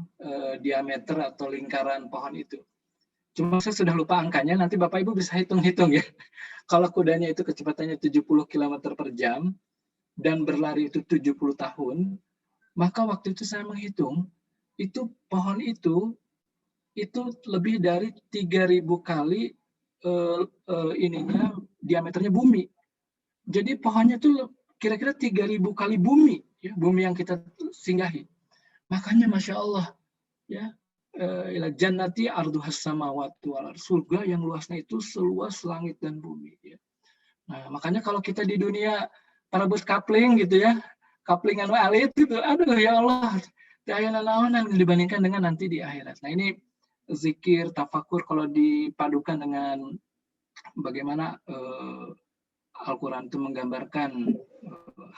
S6: diameter atau lingkaran pohon itu. Cuma saya sudah lupa angkanya, nanti Bapak Ibu bisa hitung-hitung ya. Kalau kudanya itu kecepatannya 70 km per jam dan berlari itu 70 tahun, maka waktu itu saya menghitung, itu pohon itu lebih dari 3.000 kali diameternya bumi. Jadi pohonnya itu kira-kira 3.000 kali bumi, ya, bumi yang kita singgahi. Makanya Masya Allah, ya, ila jannati arduhas samawati wal ardh, surga yang luasnya itu seluas langit dan bumi ya. Nah, makanya kalau kita di dunia para bus kapling gitu ya, kaplingan alit gitu, aduh ya Allah, dayana naonan dibandingkan dengan nanti di akhirat. Nah, ini zikir tafakur kalau dipadukan dengan bagaimana Al-Qur'an itu menggambarkan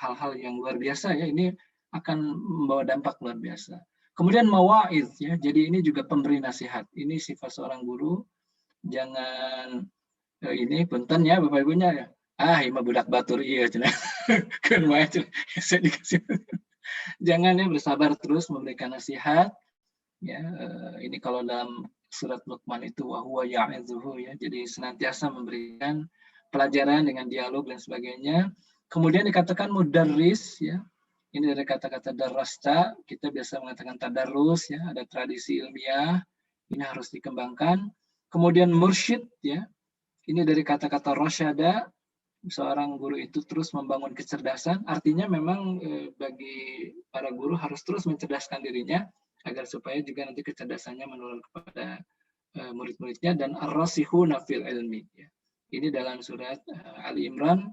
S6: hal-hal yang luar biasa ya, ini akan membawa dampak luar biasa. Kemudian mawaiz ya, jadi ini juga pemberi nasihat. Ini sifat seorang guru. Jangan ini punten ya Bapak Ibunya ya. Ima budak batur iya cenah. Kan wae saya dikasih. Jangan ya, bersabar terus memberikan nasihat. Ya, ini kalau dalam surat Luqman itu wa huwa ya'izuhu ya. Jadi senantiasa memberikan pelajaran dengan dialog dan sebagainya. Kemudian dikatakan mudarris ya. Ini dari kata-kata darasta, kita biasa mengatakan tadarus, ya, ada tradisi ilmiah, ini harus dikembangkan. Kemudian mursyid, ya, ini dari kata-kata rasyada, seorang guru itu terus membangun kecerdasan, artinya memang bagi para guru harus terus mencerdaskan dirinya, agar supaya juga nanti kecerdasannya menular kepada murid-muridnya, dan ar-rasihuna fil ilmi. Ya. Ini dalam surat Ali Imran,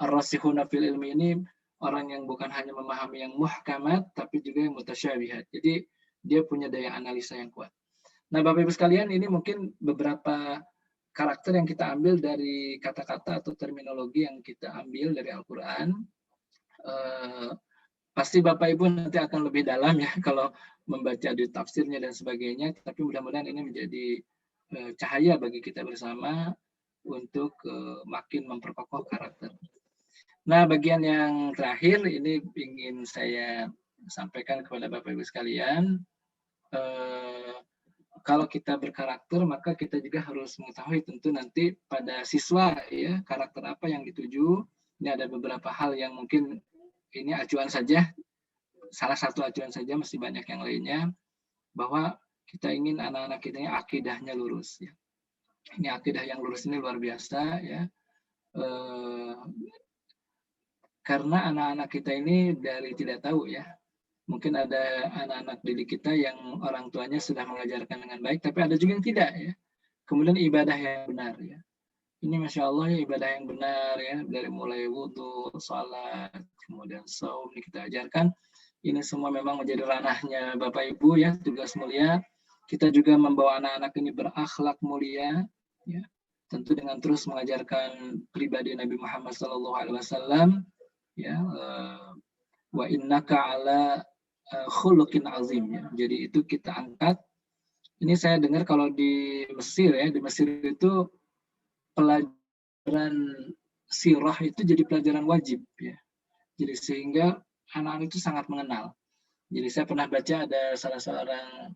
S6: ar-rasihuna fil ilmi ini, orang yang bukan hanya memahami yang muhkamat, tapi juga yang mutasyabihat. Jadi dia punya daya analisa yang kuat. Nah, Bapak Ibu sekalian, ini mungkin beberapa karakter yang kita ambil dari kata-kata atau terminologi yang kita ambil dari Al-Quran. Pasti Bapak Ibu nanti akan lebih dalam ya kalau membaca di tafsirnya dan sebagainya. Tapi mudah-mudahan ini menjadi cahaya bagi kita bersama untuk makin memperkokoh karakter. Nah, bagian yang terakhir ini ingin saya sampaikan kepada Bapak Ibu sekalian. Kalau kita berkarakter, maka kita juga harus mengetahui tentu nanti pada siswa ya karakter apa yang dituju. Ini ada beberapa hal yang mungkin ini acuan saja, salah satu acuan saja, mesti banyak yang lainnya. Bahwa kita ingin anak-anak kita yang akidahnya lurus. Ya. Ini akidah yang lurus ini luar biasa ya. Karena anak-anak kita ini dari tidak tahu ya. Mungkin ada anak-anak didik kita yang orang tuanya sudah mengajarkan dengan baik, tapi ada juga yang tidak ya. Kemudian ibadah yang benar ya. Ini Masya Allah ya, ibadah yang benar ya. Dari mulai wudhu, salat, kemudian saum ini kita ajarkan. Ini semua memang menjadi ranahnya Bapak Ibu ya, tugas mulia. Kita juga membawa anak-anak ini berakhlak mulia ya. Tentu dengan terus mengajarkan pribadi Nabi Muhammad SAW. Ya, wa innaka ala khuluqin azim ya. Jadi itu kita angkat. Ini saya dengar kalau di Mesir ya, di Mesir itu pelajaran sirah itu jadi pelajaran wajib ya. Jadi sehingga anak-anak itu sangat mengenal. Jadi saya pernah baca ada salah seorang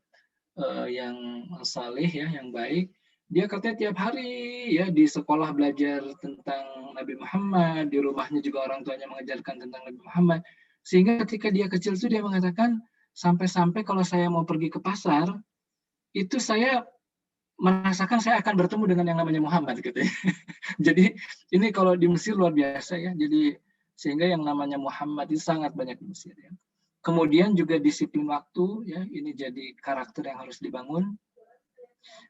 S6: yang saleh ya, yang baik. Dia katanya tiap hari ya di sekolah belajar tentang Nabi Muhammad, di rumahnya juga orang tuanya mengajarkan tentang Nabi Muhammad. Sehingga ketika dia kecil itu dia mengatakan sampai-sampai kalau saya mau pergi ke pasar, itu saya merasakan saya akan bertemu dengan yang namanya Muhammad gitu ya. Jadi ini kalau di Mesir luar biasa ya. Jadi sehingga yang namanya Muhammad itu sangat banyak di Mesir ya. Kemudian juga disiplin waktu ya, ini jadi karakter yang harus dibangun.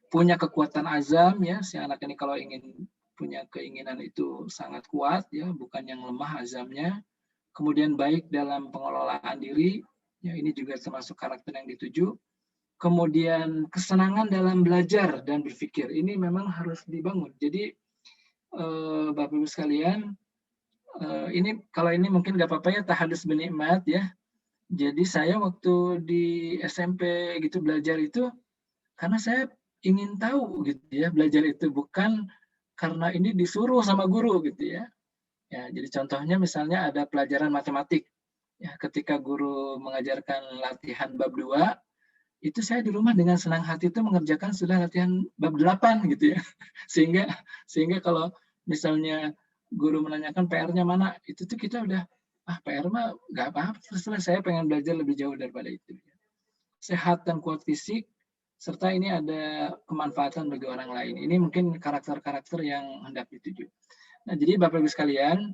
S6: Punya kekuatan azam ya, si anak ini kalau ingin punya keinginan itu sangat kuat ya, bukan yang lemah azamnya. Kemudian baik dalam pengelolaan diri, ya ini juga termasuk karakter yang dituju. Kemudian kesenangan dalam belajar dan berpikir, ini memang harus dibangun. Jadi Bapak Ibu sekalian, ini kalau ini mungkin nggak apa-apa ya, tahadus binikmat ya. Jadi saya waktu di SMP gitu belajar itu karena saya ingin tahu gitu ya, belajar itu bukan karena ini disuruh sama guru gitu ya. Ya, jadi contohnya misalnya ada pelajaran matematik. Ya, ketika guru mengajarkan latihan bab 2, itu saya di rumah dengan senang hati itu mengerjakan sudah latihan bab 8 gitu ya. Sehingga kalau misalnya guru menanyakan PR-nya mana, itu tuh kita udah PR mah nggak apa-apa, terserah saya pengen belajar lebih jauh daripada itu. Sehat dan kuat fisik, serta ini ada kemanfaatan bagi orang lain. Ini mungkin karakter-karakter yang hendak dituju. Nah, jadi Bapak Ibu sekalian,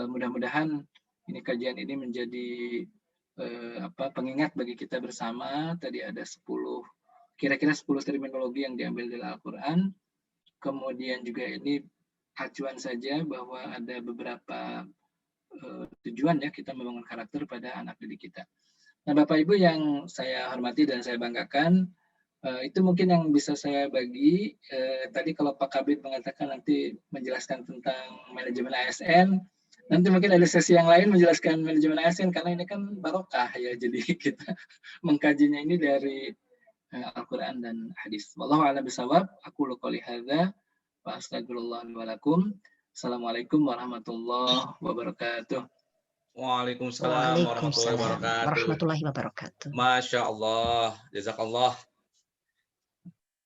S6: mudah-mudahan ini kajian ini menjadi pengingat bagi kita bersama. Tadi ada kira-kira 10 terminologi yang diambil dari Al-Quran. Kemudian juga ini acuan saja bahwa ada beberapa tujuan ya kita membangun karakter pada anak didik kita. Nah, Bapak Ibu yang saya hormati dan saya banggakan, itu mungkin yang bisa saya bagi. Tadi kalau Pak Kabid mengatakan nanti menjelaskan tentang manajemen ASN, nanti mungkin ada sesi yang lain menjelaskan manajemen ASN, karena ini kan barokah ya, jadi kita mengkajinya ini dari Al-Quran dan hadis. Wallahu a'lam bishawab. Aku qouli hadza wa astagfirullah wa lakum. Assalamualaikum warahmatullahi wabarakatuh.
S1: Waalaikumsalam warahmatullahi wabarakatuh.
S2: Warahmatullahi wabarakatuh.
S1: Masya Allah, jazakallah.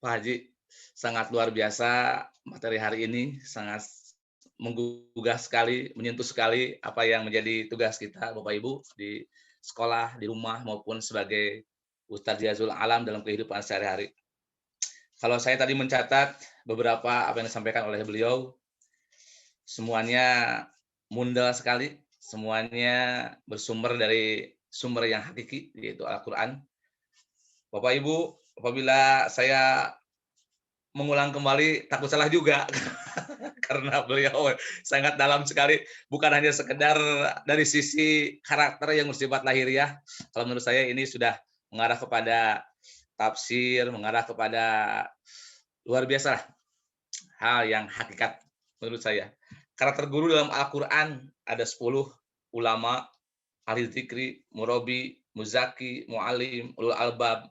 S1: Pak Haji, sangat luar biasa materi hari ini, sangat menggugah sekali, menyentuh sekali apa yang menjadi tugas kita Bapak Ibu di sekolah, di rumah, maupun sebagai Ustadz Jazul Alam dalam kehidupan sehari-hari. Kalau saya tadi mencatat beberapa apa yang disampaikan oleh beliau, semuanya mundal sekali, semuanya bersumber dari sumber yang hakiki, yaitu Al-Quran. Bapak Ibu, apabila saya mengulang kembali, takut salah juga. Karena beliau sangat dalam sekali, bukan hanya sekedar dari sisi karakter yang bersifat lahiriah. Kalau menurut saya ini sudah mengarah kepada tafsir, mengarah kepada luar biasa hal yang hakikat menurut saya. Karakter guru dalam Al-Quran ada 10 ulama, ahli dzikri, murabi, muzaki, mu'alim, ulul albab,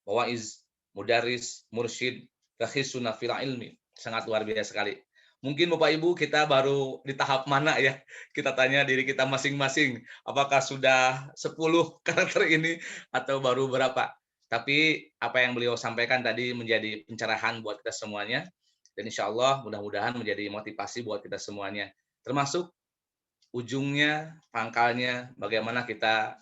S1: waiz, mudaris, mursyid, rakhisuna fil ilmi. Sangat luar biasa sekali. Mungkin Bapak Ibu kita baru di tahap mana ya? Kita tanya diri kita masing-masing, apakah sudah 10 karakter ini atau baru berapa? Tapi apa yang beliau sampaikan tadi menjadi pencerahan buat kita semuanya. Dan insya Allah mudah-mudahan menjadi motivasi buat kita semuanya. Termasuk ujungnya, pangkalnya, bagaimana kita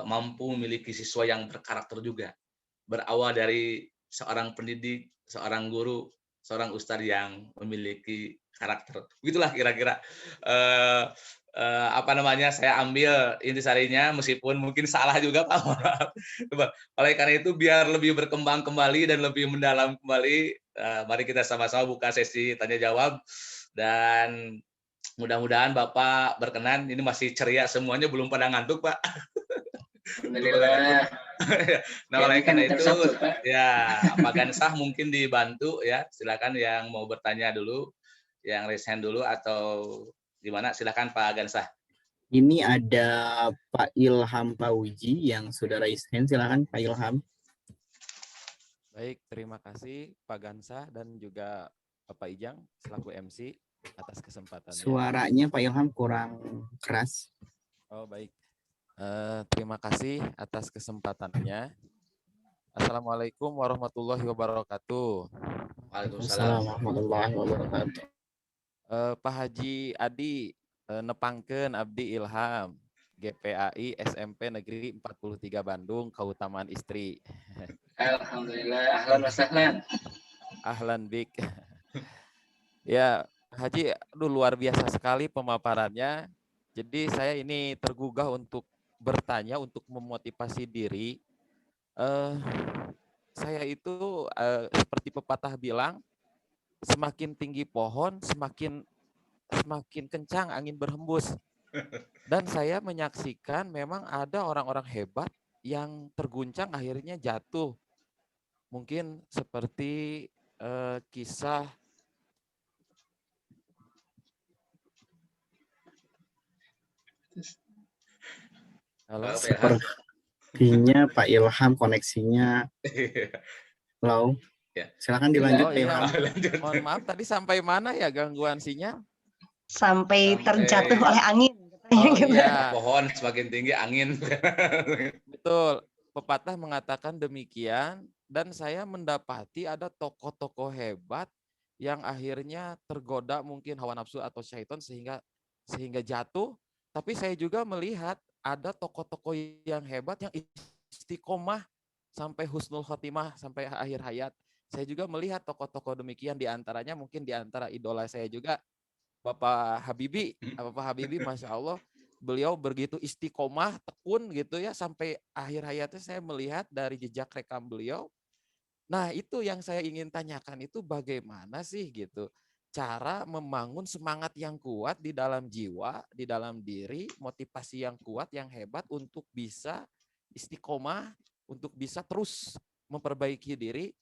S1: mampu memiliki siswa yang berkarakter juga. Berawal dari seorang pendidik, seorang guru, seorang ustadz yang memiliki karakter. Begitulah kira-kira saya ambil intisarinya, meskipun mungkin salah juga Pak. Oleh karena itu biar lebih berkembang kembali dan lebih mendalam kembali, mari kita sama-sama buka sesi tanya jawab, dan mudah-mudahan Bapak berkenan. Ini masih ceria semuanya, belum pada ngantuk Pak.
S6: Alhamdulillah.
S1: Nah, oleh karena itu ya Pak Gansah mungkin dibantu ya, silakan yang mau bertanya dulu, yang raise hand dulu atau gimana, silakan Pak Gansah.
S4: Ini ada Pak Ilham Pauji yang sudah raise hand, silakan Pak Ilham.
S7: Baik, terima kasih Pak Gansah dan juga Bapak Ijang selaku MC. atas kesempatannya.
S4: Suaranya Pak Ilham kurang keras.
S7: Oh baik. Terima kasih atas kesempatannya. Assalamualaikum warahmatullahi wabarakatuh.
S1: Waalaikumsalam.
S4: Warahmatullahi wabarakatuh.
S7: Pak Haji Adi nepangkeun abdi Ilham GPAI SMP Negeri 43 Bandung Keutamaan Istri.
S6: Alhamdulillah, ahlan wa sahlan.
S7: Ahlan bik. Ya, Haji, aduh luar biasa sekali pemaparannya. Jadi saya ini tergugah untuk bertanya, untuk memotivasi diri. Saya itu seperti pepatah bilang, semakin tinggi pohon, semakin kencang angin berhembus. Dan saya menyaksikan memang ada orang-orang hebat yang terguncang akhirnya jatuh. Mungkin seperti kisah halo.
S4: Sepertinya Pak Ilham koneksinya low.
S1: Ya.
S4: Silakan dilanjut Pak
S7: iya.
S4: Ilham.
S7: Mohon maaf tadi sampai mana ya gangguan sinyal?
S2: Sampai terjatuh oleh angin.
S7: Oh
S2: Gitu.
S7: iya,
S1: Pohon semakin tinggi angin.
S7: betul. Pepatah mengatakan demikian dan saya mendapati ada tokoh-tokoh hebat yang akhirnya tergoda mungkin hawa nafsu atau syaitan sehingga jatuh. Tapi saya juga melihat ada tokoh-tokoh yang hebat yang istiqomah sampai husnul khotimah, sampai akhir hayat. Saya juga melihat tokoh-tokoh demikian, diantaranya mungkin diantara idola saya juga Bapak Habibie. Bapak Habibie, Masya Allah, beliau begitu istiqomah, tekun gitu ya, sampai akhir hayatnya saya melihat dari jejak rekam beliau. Nah itu yang saya ingin tanyakan, itu bagaimana sih gitu cara membangun semangat yang kuat di dalam jiwa, di dalam diri, motivasi yang kuat, yang hebat untuk bisa istiqomah, untuk bisa terus memperbaiki diri,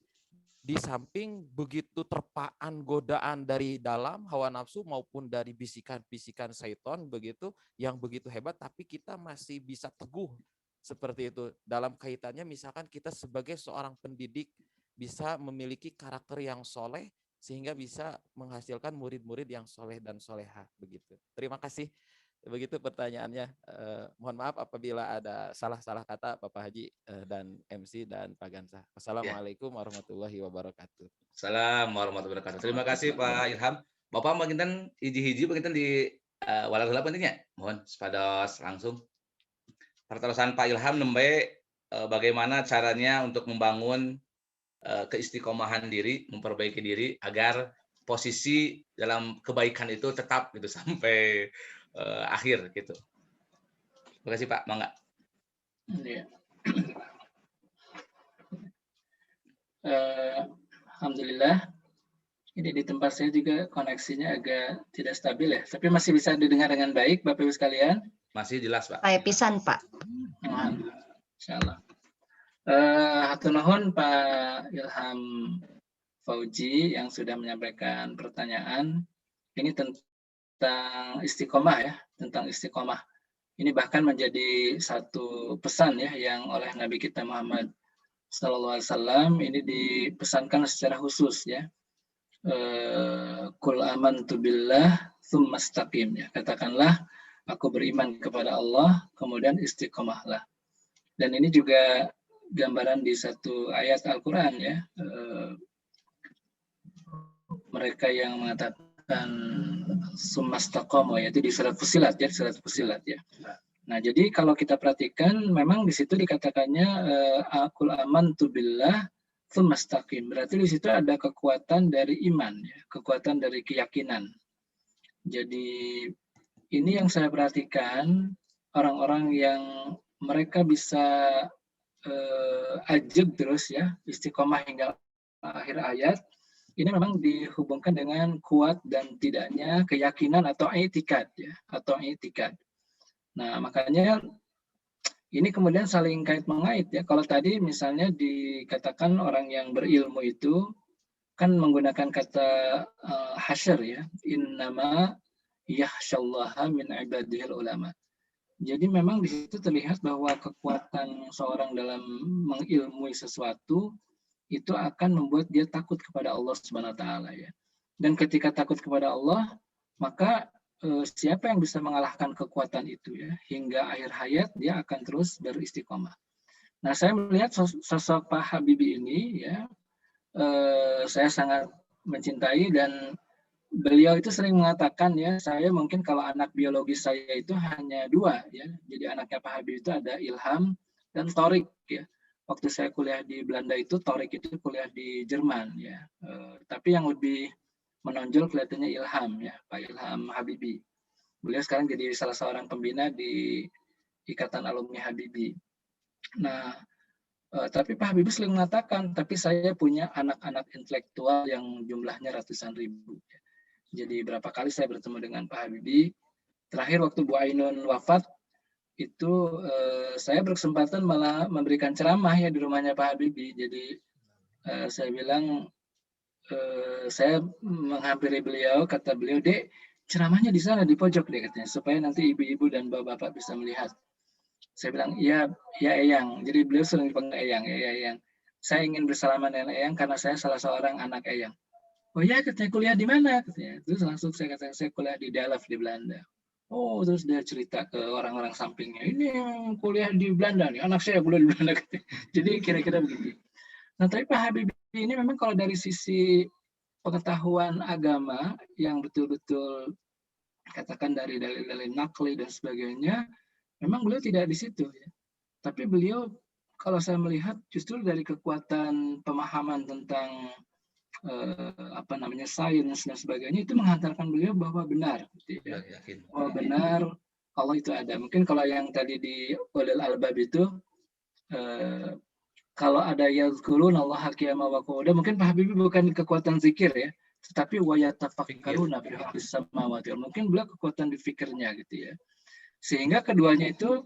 S7: di samping begitu terpaan godaan dari dalam hawa nafsu maupun dari bisikan-bisikan syaitan begitu yang begitu hebat, tapi kita masih bisa teguh seperti itu. Dalam kaitannya misalkan kita sebagai seorang pendidik bisa memiliki karakter yang soleh sehingga bisa menghasilkan murid-murid yang soleh dan soleha begitu. Terima kasih. Begitu pertanyaannya. Mohon maaf apabila ada salah-salah kata Bapak Haji dan MC dan Pak Gansah. Wassalamualaikum warahmatullahi wabarakatuh.
S1: Assalamualaikum warahmatullahi wabarakatuh. Terima kasih Pak Ilham. Bapak makinten hiji-hiji makinten di walau pentingnya. Mohon sepados langsung. Perterusan Pak Ilham nembe bagaimana caranya untuk membangun keistiqomahan diri, memperbaiki diri agar posisi dalam kebaikan itu tetap gitu sampai akhir gitu. Terima kasih Pak, mangga.
S6: Ya. Alhamdulillah. Ini di tempat saya juga koneksinya agak tidak stabil ya, tapi masih bisa didengar dengan baik Bapak Ibu sekalian.
S1: Masih jelas Pak.
S2: Saya pisan Pak.
S6: Insyaallah. Hatur nuhun Pak Ilham Fauji yang sudah menyampaikan pertanyaan. Ini tentang istiqomah ya, tentang istiqomah. Ini bahkan menjadi satu pesan ya yang oleh Nabi kita Muhammad SAW ini dipesankan secara khusus ya. Qul amantu billah tsumma istaqim ya. Katakanlah aku beriman kepada Allah kemudian istiqomahlah. Dan ini juga gambaran di satu ayat Al-Quran ya. Mereka yang mengatakan sumastaqamu yaitu di surat Fussilat ya, Nah, jadi kalau kita perhatikan memang di situ dikatakannya aqul amantu billah tsumastaqim. Berarti di situ ada kekuatan dari iman ya, kekuatan dari keyakinan. Jadi ini yang saya perhatikan orang-orang yang mereka bisa ajeg terus ya, istiqomah hingga akhir ayat, ini memang dihubungkan dengan kuat dan tidaknya keyakinan atau i'tikad ya, atau i'tikad. Nah, makanya ini kemudian saling kait mengait ya. Kalau tadi misalnya dikatakan orang yang berilmu itu kan menggunakan kata hasyr ya, innama yakhsyallaha min ibadihil ulama. Jadi memang di situ terlihat bahwa kekuatan seorang dalam mengilmui sesuatu itu akan membuat dia takut kepada Allah Subhanahu wa taala ya. Dan ketika takut kepada Allah, maka siapa yang bisa mengalahkan kekuatan itu ya hingga akhir hayat dia akan terus beristiqomah. Nah, saya melihat sosok Pak Habibie ini ya saya sangat mencintai, dan beliau itu sering mengatakan ya, saya mungkin kalau anak biologis saya itu hanya 2 ya. Jadi anaknya Pak Habibie itu ada Ilham dan Thorik ya. Waktu saya kuliah di Belanda itu Thorik itu kuliah di Jerman ya. Tapi yang lebih menonjol kelihatannya Ilham ya, Pak Ilham Habibie. Beliau sekarang jadi salah seorang pembina di Ikatan Alumni Habibie. Nah, tapi Pak Habibie sering mengatakan, tapi saya punya anak-anak intelektual yang jumlahnya ratusan ribu. Jadi berapa kali saya bertemu dengan Pak Habibie. Terakhir waktu Bu Ainun wafat, itu saya berkesempatan malah memberikan ceramah ya di rumahnya Pak Habibie. Jadi saya bilang, saya menghampiri beliau, kata beliau, "Dek, ceramahnya di sana di pojok deh," katanya, supaya nanti ibu-ibu dan bapak-bapak bisa melihat. Saya bilang, "Iya, ya Eyang." Jadi beliau sering dipanggil Eyang, ya Eyang. Saya ingin bersalaman dengan Eyang karena saya salah seorang anak Eyang. "Oh ya," katanya, "kuliah di mana?" katanya. Terus langsung saya katakan, "Saya kuliah di Delft di Belanda." Oh, terus dia cerita ke orang-orang sampingnya, "Ini yang kuliah di Belanda nih, anak saya kuliah di Belanda." Jadi kira-kira begitu. Nah, tapi Pak Habibie ini memang kalau dari sisi pengetahuan agama yang betul-betul katakan dari dalil-dalil nakli dan sebagainya, memang beliau tidak di situ ya. Tapi beliau kalau saya melihat justru dari kekuatan pemahaman tentang sains dan sebagainya itu menghantarkan beliau bahwa benar, gitu ya. Bahwa benar Allah itu ada. Mungkin kalau yang tadi di Ulul Albab itu kalau ada yazkurun Allah qiyama wa qu'udan, mungkin Pak Habibie bukan kekuatan zikir ya, tetapi wa yatafakkaruna fi khalqis samawati. Mungkin beliau kekuatan di fikirnya gitu ya. Sehingga keduanya itu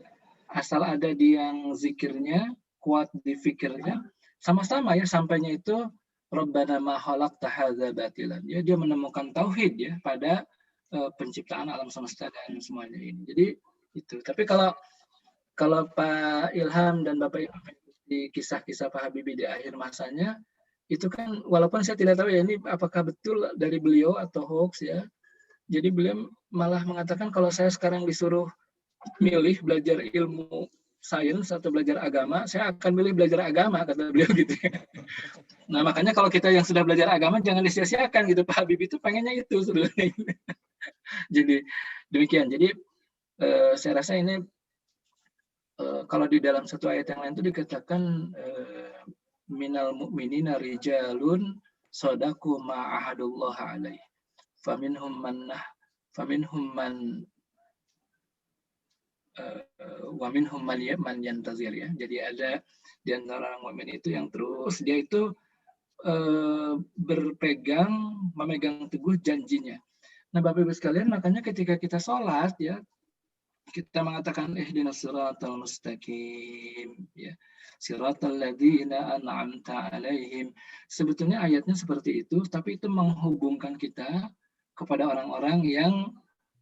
S6: asal ada di yang zikirnya, kuat di fikirnya, sama-sama ya sampainya itu Rabbana ma khalaqta hadza batilan. Ya, dia menemukan tauhid ya pada penciptaan alam semesta dan semuanya ini. Jadi itu. Tapi kalau Pak Ilham dan Bapak Ibu di kisah-kisah Pak Habibie di akhir masanya, itu kan walaupun saya tidak tahu ya ini apakah betul dari beliau atau hoax ya. Jadi beliau malah mengatakan kalau saya sekarang disuruh milih belajar ilmu sains atau belajar agama, saya akan milih belajar agama, kata beliau gitu. Nah, makanya kalau kita yang sudah belajar agama jangan disia-siakan gitu. Pak Habibie itu pengennya itu sebenarnya. Jadi demikian. Jadi saya rasa ini kalau di dalam satu ayat yang lain itu dikatakan minal mu'minina rijalun shadaku ma ahadullah alaih. Faminhum man wa minhum man yantazir ya. Jadi ada di antara orang mukmin itu yang terus dia itu memegang teguh janjinya. Nah, Bapak Ibu sekalian, makanya ketika kita sholat ya, kita mengatakan ihdinas siratal mustaqim ya. Siratal ladzina an'amta alaihim. Sebetulnya ayatnya seperti itu, tapi itu menghubungkan kita kepada orang-orang yang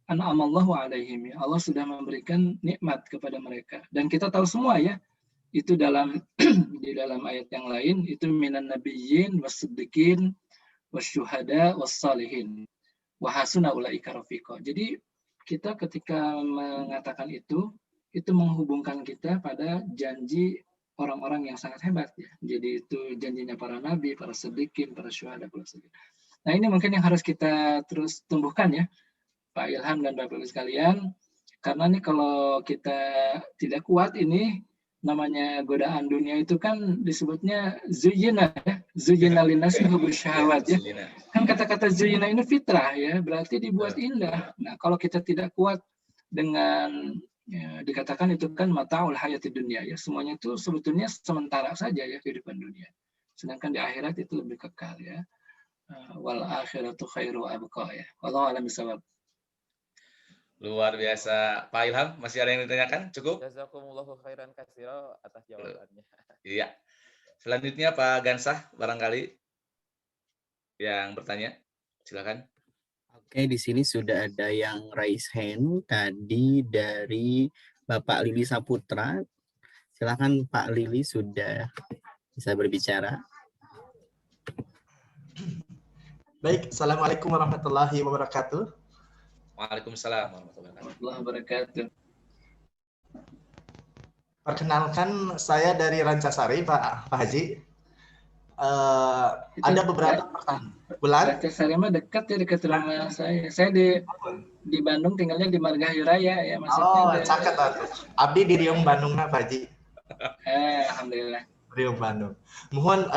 S6: an'amallahu alaihim ya. Allah sudah memberikan nikmat kepada mereka. Dan kita tahu semua ya, itu dalam di dalam ayat yang lain itu minan nabiyyin wasiddiqin wasyuhada wassalihin wa hasuna ulaika rafiqa. Jadi kita ketika mengatakan itu menghubungkan kita pada janji orang-orang yang sangat hebat ya. Jadi itu janjinya para nabi, para siddiqin, para syuhada, para siddiqin. Nah, ini mungkin yang harus kita terus tumbuhkan ya, Pak Ilham dan Bapak Ibu sekalian. Karena nih kalau kita tidak kuat ini namanya godaan dunia itu kan disebutnya zuyina ya, zuyina linasi hubbus syahawat ya. Kan kata-kata zuyina ini fitrah ya, berarti dibuat indah. Nah, kalau kita tidak kuat dengan ya, dikatakan itu kan mataul hayati dunia ya, semuanya itu sebetulnya sementara saja ya kehidupan dunia. Sedangkan di akhirat itu lebih kekal ya. Wal akhiratu khairu abqa ya. Wallahu a'lam bishawab.
S1: Luar biasa. Pak Ilham, masih ada yang ditanyakan? Cukup?
S7: Jazakumullahu khairan katsira atas jawabannya.
S1: Iya. Selanjutnya Pak Gansah barangkali yang bertanya. Silakan.
S4: Oke, di sini sudah ada yang raise hand tadi dari Bapak Lili Saputra. Silakan Pak Lili, sudah bisa berbicara.
S8: Baik, Assalamualaikum warahmatullahi wabarakatuh.
S1: Waalaikumsalam warahmatullahi
S6: warahmatullahi wabarakatuh.
S8: Perkenalkan, saya dari Rancasari, Pak Haji. Ada beberapa pertanyaan. Bulan?
S6: Rancasari mah dekat ya, dekat rumah saya. Saya di Bandung, tinggalnya di Margahayu Raya ya, maksudnya.
S8: Caket atuh. Abdi di Riung Bandung, Pak Haji.
S6: Alhamdulillah.
S8: Riung Bandung. Mohon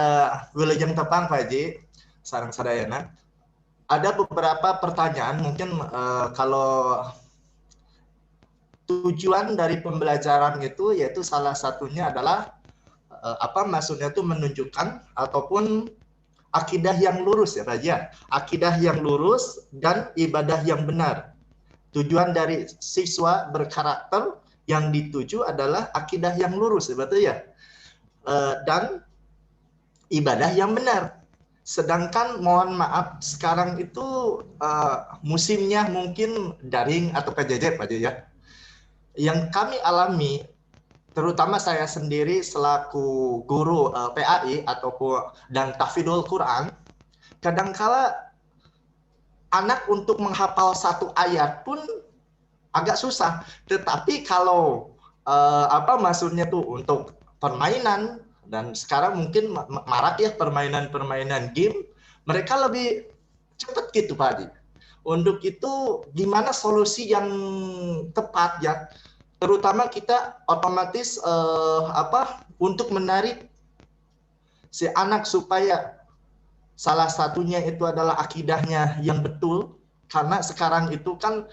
S8: wilujeng tepang, Pak Haji, sareng sadayana. Ada beberapa pertanyaan, mungkin kalau tujuan dari pembelajaran itu, yaitu salah satunya adalah maksudnya itu menunjukkan ataupun akidah yang lurus ya Pak ya, akidah yang lurus dan ibadah yang benar. Tujuan dari siswa berkarakter yang dituju adalah akidah yang lurus ya betul ya, dan ibadah yang benar. Sedangkan mohon maaf sekarang itu musimnya mungkin daring atau PJJ Pak ya. Yang kami alami, terutama saya sendiri selaku guru PAI ataupun dan tahfidzul Quran, kadangkala anak untuk menghafal satu ayat pun agak susah. Tetapi kalau maksudnya tuh untuk permainan, dan sekarang mungkin marak ya permainan game, mereka lebih cepat gitu Pak Adi. Untuk itu gimana solusi yang tepat ya? Terutama kita otomatis untuk menarik si anak supaya salah satunya itu adalah akidahnya yang betul, karena sekarang itu kan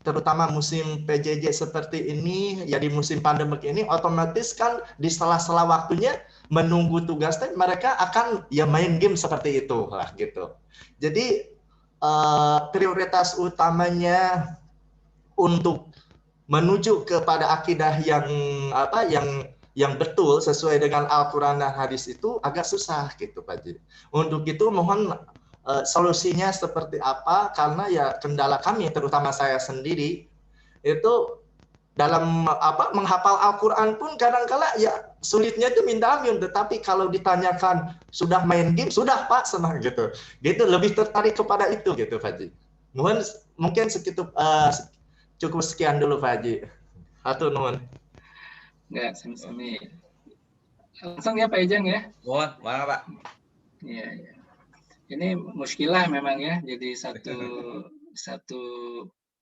S8: terutama musim PJJ seperti ini ya, di musim pandemik ini otomatis kan di sela-sela waktunya menunggu tugas mereka akan ya main game seperti itu lah gitu. Jadi prioritas utamanya untuk menuju kepada akidah yang betul sesuai dengan Al-Quran dan hadis itu agak susah gitu Pak Ji. Untuk itu mohon solusinya seperti apa, karena ya kendala kami terutama saya sendiri itu dalam menghafal Al-Quran pun kadang-kala ya sulitnya itu minta amin, tetapi kalau ditanyakan sudah main game, sudah Pak senang gitu lebih tertarik kepada itu gitu Pak Ji. Mohon mungkin segitu, cukup sekian dulu Pak Haji. Hatur nuhun.
S6: Enggak, sami-sami. Langsung ya Pak Ijeng ya.
S1: Mohon, mana Pak?
S6: Iya. Ini muskilah memang ya. Jadi satu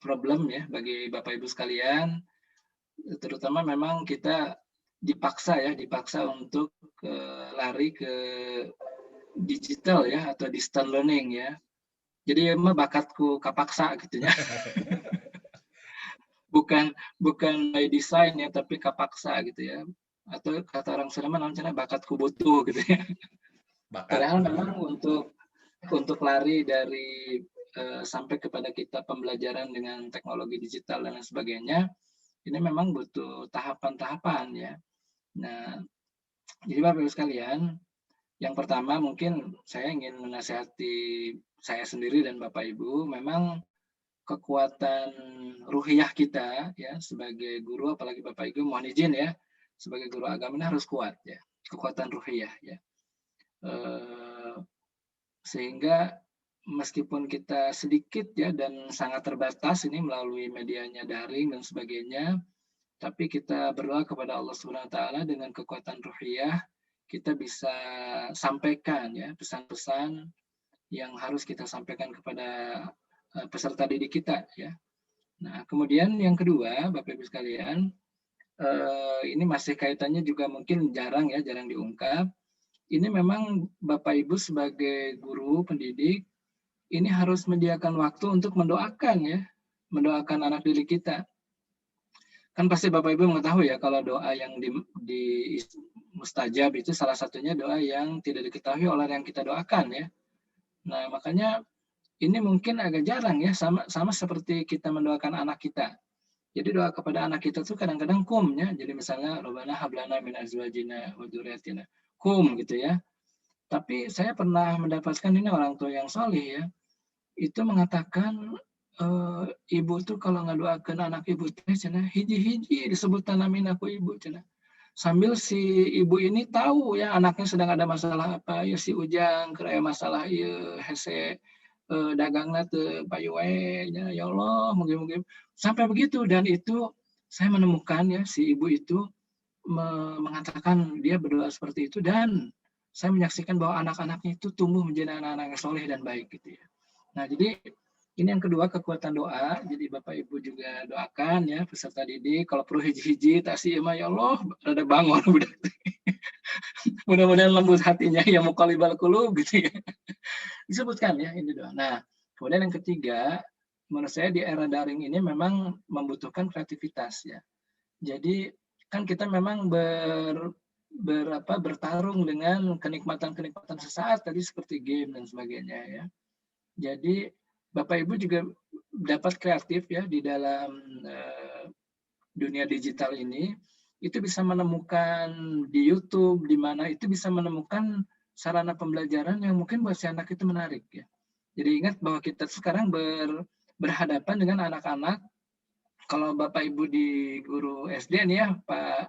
S6: problem ya bagi Bapak Ibu sekalian. Terutama memang kita dipaksa untuk lari ke digital ya, atau distance learning ya. Jadi emang bakatku kapaksa gitu ya. bukan by design ya, tapi kapaksa gitu ya, atau kata orang Sunda namanya bakatku butuh gitu ya. Padahal memang untuk lari dari sampai kepada kita pembelajaran dengan teknologi digital dan lain sebagainya, ini memang butuh tahapan-tahapan ya. Nah, jadi Bapak Ibu sekalian, yang pertama mungkin saya ingin menasihati saya sendiri dan Bapak Ibu, memang kekuatan ruhiyah kita ya sebagai guru, apalagi Bapak Ibu mohon izin ya, sebagai guru agama ini harus kuat ya, kekuatan ruhiyah ya, sehingga meskipun kita sedikit ya dan sangat terbatas ini melalui medianya daring dan sebagainya, tapi kita berdoa kepada Allah Subhanahu wa taala dengan kekuatan ruhiyah kita bisa sampaikan ya pesan-pesan yang harus kita sampaikan kepada peserta didik kita ya. Nah, kemudian yang kedua, Bapak Ibu sekalian, ini masih kaitannya juga mungkin jarang diungkap. Ini memang Bapak Ibu sebagai guru pendidik ini harus menyediakan waktu untuk mendoakan anak didik kita. Kan pasti Bapak Ibu mengetahui ya, kalau doa yang di mustajab itu salah satunya doa yang tidak diketahui oleh yang kita doakan ya. Nah, makanya ini mungkin agak jarang ya, sama seperti kita mendoakan anak kita. Jadi doa kepada anak kita tuh kadang-kadang kum ya. Jadi misalnya Rabbana hablana min azwajina wa dzurriyyatina, kum gitu ya. Tapi saya pernah mendapatkan ini orang tua yang soleh ya, itu mengatakan ibu tuh kalau ngadoakeun anak ibu teh cenah hiji-hiji disebut tanamin aku ibu cenah. Sambil si ibu ini tahu ya anaknya sedang ada masalah apa ya, si Ujang kira masalah ya hese dagangna teu payu wae nya, ya Allah mugi-mugi sampai begitu. Dan itu saya menemukan ya si ibu itu mengatakan dia berdoa seperti itu, dan saya menyaksikan bahwa anak-anaknya itu tumbuh menjadi anak-anak yang soleh dan baik gitu ya. Nah, jadi ini yang kedua, kekuatan doa. Jadi Bapak Ibu juga doakan ya peserta didik, kalau perlu hiji-hiji tasih emang ya Allah rada bangun budak. Mudah-mudahan lembut hatinya ya muqallibal qulub gitu ya. Disebutkan ya ini doa. Nah, kemudian yang ketiga, menurut saya di era daring ini memang membutuhkan kreativitas ya. Jadi kan kita memang bertarung dengan kenikmatan-kenikmatan sesaat tadi seperti game dan sebagainya ya. Jadi Bapak Ibu juga dapat kreatif ya di dalam dunia digital ini, itu bisa menemukan di YouTube di mana itu bisa menemukan sarana pembelajaran yang mungkin buat si anak itu menarik ya. Jadi ingat bahwa kita sekarang berhadapan dengan anak-anak. Kalau Bapak Ibu di guru SD nih ya, Pak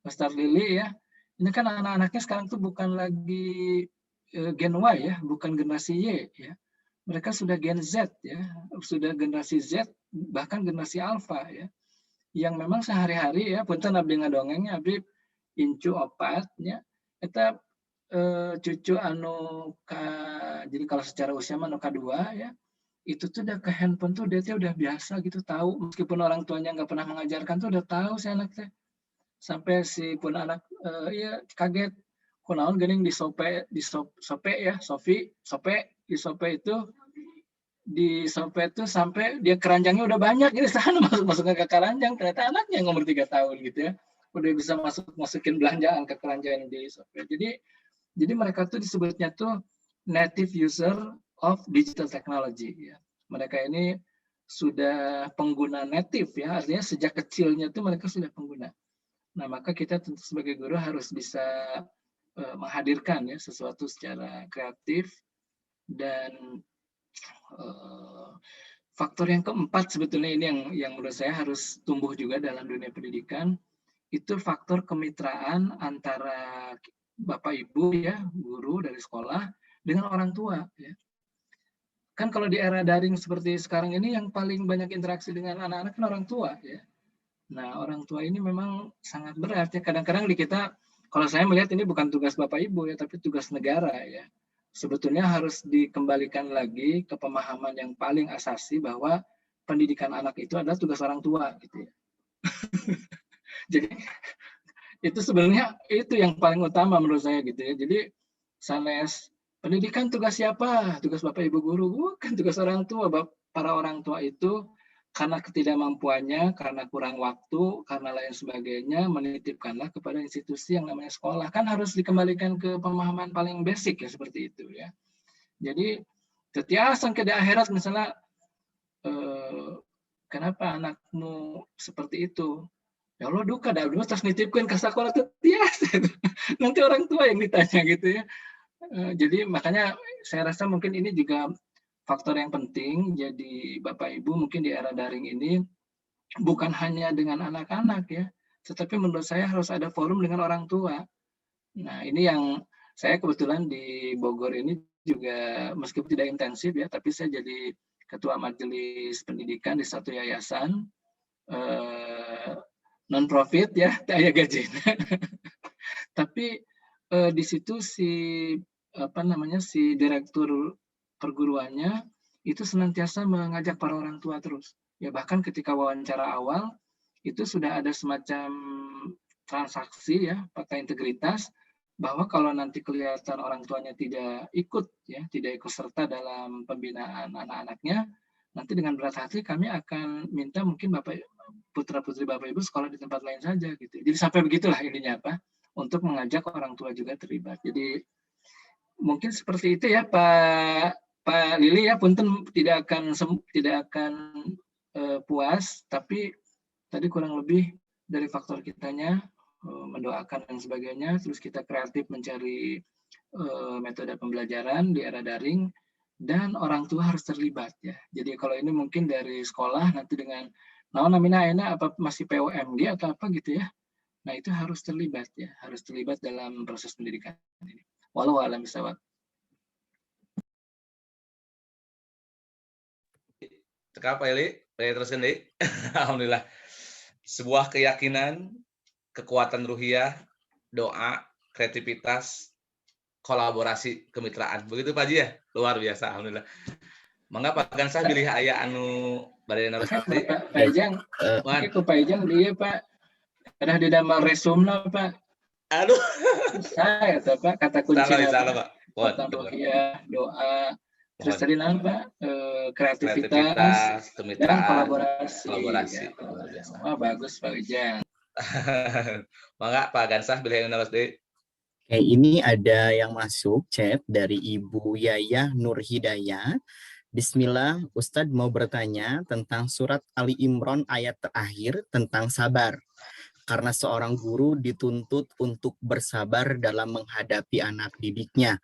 S6: Ustadz Lili ya, ini kan anak-anaknya sekarang tuh bukan lagi Gen Y ya, bukan generasi Y ya. Mereka sudah Gen Z ya, sudah generasi Z, bahkan generasi Alpha ya. Yang memang sehari-hari ya, punten abdi ngadongengnya, abdi incu opat ya, kita cucu anu jadi kalau secara usia anu K2 ya, itu tuh udah ke handphone tuh dia udah biasa gitu, tahu meskipun orang tuanya nggak pernah mengajarkan tuh udah tahu si anak teh. Sampai si pun anak ya kaget kunaon geuning di sope ya, sope itu sampai dia keranjangnya udah banyak, jadi sana masuk ke keranjang, ternyata anaknya yang umur 3 tahun gitu ya udah bisa masukin belanjaan ke keranjang di sope. Jadi mereka tuh disebutnya tuh native user of digital technology ya. Mereka ini sudah pengguna native ya, artinya sejak kecilnya tuh mereka sudah pengguna. Nah, maka kita tentu sebagai guru harus bisa menghadirkan ya sesuatu secara kreatif. Dan faktor yang keempat sebetulnya ini yang menurut saya harus tumbuh juga dalam dunia pendidikan, itu faktor kemitraan antara Bapak Ibu ya, guru dari sekolah dengan orang tua ya. Kan kalau di era daring seperti sekarang ini yang paling banyak interaksi dengan anak-anak kan orang tua ya. Nah, orang tua ini memang sangat berat ya. Kadang-kadang di kita, kalau saya melihat ini bukan tugas Bapak Ibu ya, tapi tugas negara ya. Sebetulnya harus dikembalikan lagi ke pemahaman yang paling asasi bahwa pendidikan anak itu adalah tugas orang tua gitu ya. Jadi itu sebenarnya itu yang paling utama menurut saya gitu ya. Jadi sanes pendidikan tugas siapa? Tugas Bapak Ibu guru, bukan tugas orang tua. Para orang tua itu karena ketidakmampuannya, karena kurang waktu, karena lain sebagainya, menitipkanlah kepada institusi yang namanya sekolah. Kan harus dikembalikan ke pemahaman paling basic ya seperti itu ya. Jadi tetiasan ke di akhirat misalnya, kenapa anakmu seperti itu? Ya Allah duka, dah dulu terus nitipkan ke sekolah tetiasan. Nanti orang tua yang ditanya gitu ya. Jadi makanya saya rasa mungkin ini juga faktor yang penting. Jadi Bapak Ibu mungkin di era daring ini bukan hanya dengan anak-anak ya, tetapi menurut saya harus ada forum dengan orang tua. Nah ini yang saya kebetulan di Bogor ini juga meskipun tidak intensif ya, tapi saya jadi ketua majelis pendidikan di satu yayasan non profit ya, daya gajinya. Tapi di situ si direktur perguruannya itu senantiasa mengajak para orang tua terus. Ya bahkan ketika wawancara awal itu sudah ada semacam transaksi ya, fakta integritas, bahwa kalau nanti kelihatan orang tuanya tidak ikut serta dalam pembinaan anak-anaknya, nanti dengan berat hati kami akan minta mungkin putra-putri Bapak Ibu sekolah di tempat lain saja gitu. Jadi sampai begitulah intinya untuk mengajak orang tua juga terlibat. Jadi mungkin seperti itu ya Pak Lili ya, punten tidak akan puas, tapi tadi kurang lebih dari faktor kitanya mendoakan dan sebagainya, terus kita kreatif mencari metode pembelajaran di era daring, dan orang tua harus terlibat ya. Jadi kalau ini mungkin dari sekolah nanti dengan namina apa masih POMG atau apa gitu ya. Nah itu harus terlibat ya, harus terlibat dalam proses pendidikan ini. Walau alam bisawab.
S1: Cekap Pak Ili, terus ini. Alhamdulillah. Sebuah keyakinan, kekuatan ruhiyah, doa, kreativitas, kolaborasi, kemitraan. Begitu Pak Haji ya? Luar biasa, alhamdulillah. Mangga Pak Gansah pilih aya anu bade naroskeun.
S6: Pak Ijang,
S1: Wan.
S6: itu Pak Ijang dia Pak, ada di dalam resumna Pak.
S1: Aduh.
S6: Saya atau Pak kata kuncinya
S1: Salah
S6: Pak.
S1: Pak. Wan.
S6: Ruhiyah, doa, terus
S1: Mohon.
S6: tadi nama Pak, kreativitas, dan
S1: kemitraan,
S6: kolaborasi.
S1: kolaborasi.
S6: Ya,
S1: Luar biasa.
S6: wah bagus Pak Ijang.
S1: Mangga Pak Gansah pilih anu naroskeun.
S4: Oke, ini ada yang masuk chat dari Ibu Yayah Nur Hidayah. Bismillah, Ustadz mau bertanya tentang surat Ali Imran ayat terakhir tentang sabar. Karena seorang guru dituntut untuk bersabar dalam menghadapi anak didiknya.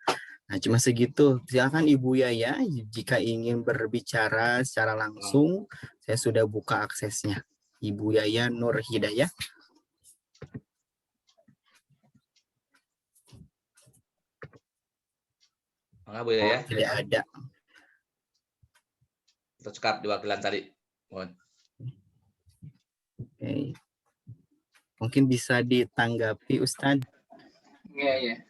S4: Nah, cuma segitu. Silakan Ibu Yayah, jika ingin berbicara secara langsung, saya sudah buka aksesnya. Ibu Yayah Nur Hidayah.
S1: Mangga Bu ya.
S4: Tidak ada.
S1: Kita cekap di wakilan tadi. Mohon.
S4: Oke. Mungkin bisa ditanggapi Ustadz.
S6: Iya.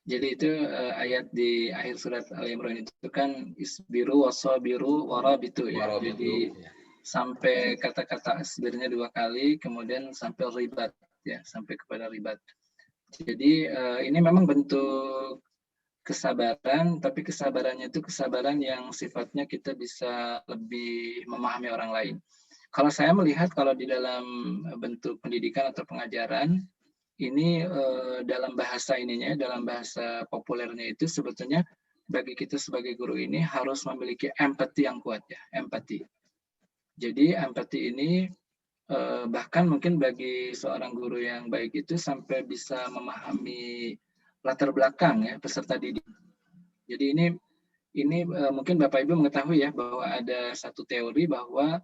S6: Jadi itu ayat di akhir surat Al-Imran itu kan isbiru wasabiru warabitu ya. Jadi sampai kata-kata asbirnya 2 kali, kemudian sampai ribat ya, sampai kepada ribat. Jadi ini memang bentuk kesabaran, tapi kesabarannya itu kesabaran yang sifatnya kita bisa lebih memahami orang lain. Kalau saya melihat kalau di dalam bentuk pendidikan atau pengajaran, ini dalam bahasa ininya, dalam bahasa populernya itu sebetulnya bagi kita sebagai guru ini harus memiliki empati yang kuat ya, empati. Jadi empati ini bahkan mungkin bagi seorang guru yang baik itu sampai bisa memahami latar belakang ya peserta didik. Jadi ini mungkin Bapak Ibu mengetahui ya bahwa ada satu teori bahwa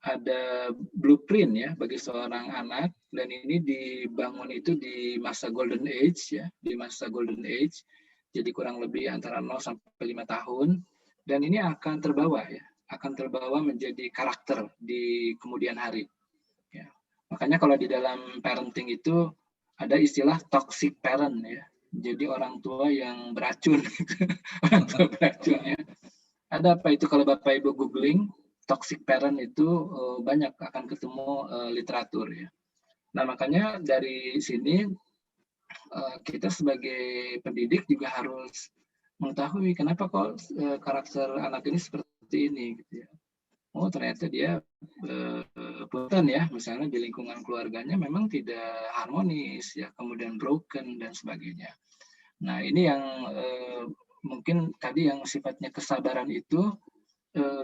S6: ada blueprint ya bagi seorang anak, dan ini dibangun itu di masa golden age ya, di masa golden age. Jadi kurang lebih antara 0 sampai 5 tahun, dan ini akan terbawa ya, akan terbawa menjadi karakter di kemudian hari. Ya. Makanya kalau di dalam parenting itu ada istilah toxic parent ya. Jadi orang tua yang beracun, orang tua beracun ya. Ada apa itu kalau Bapak Ibu googling toxic parent itu banyak akan ketemu literatur ya. Nah makanya dari sini kita sebagai pendidik juga harus mengetahui kenapa kok karakter anak ini seperti ini gitu ya. Oh ternyata dia punten ya, misalnya di lingkungan keluarganya memang tidak harmonis ya, kemudian broken dan sebagainya. Nah ini yang mungkin tadi yang sifatnya kesabaran itu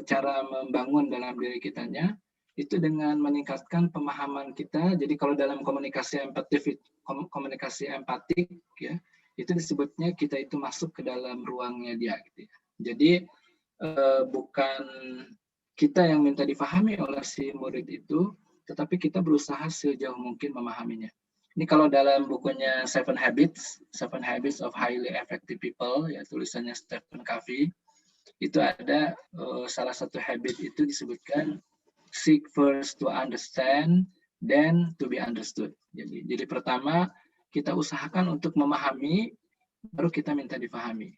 S6: cara membangun dalam diri kitanya itu dengan meningkatkan pemahaman kita. Jadi kalau dalam komunikasi empatik ya, itu disebutnya kita itu masuk ke dalam ruangnya dia gitu ya. Jadi bukan kita yang minta difahami oleh si murid itu, tetapi kita berusaha sejauh mungkin memahaminya. Ini kalau dalam bukunya Seven Habits of Highly Effective People, ya tulisannya Stephen Covey, itu ada salah satu habit itu disebutkan seek first to understand, then to be understood. Jadi pertama kita usahakan untuk memahami, baru kita minta difahami.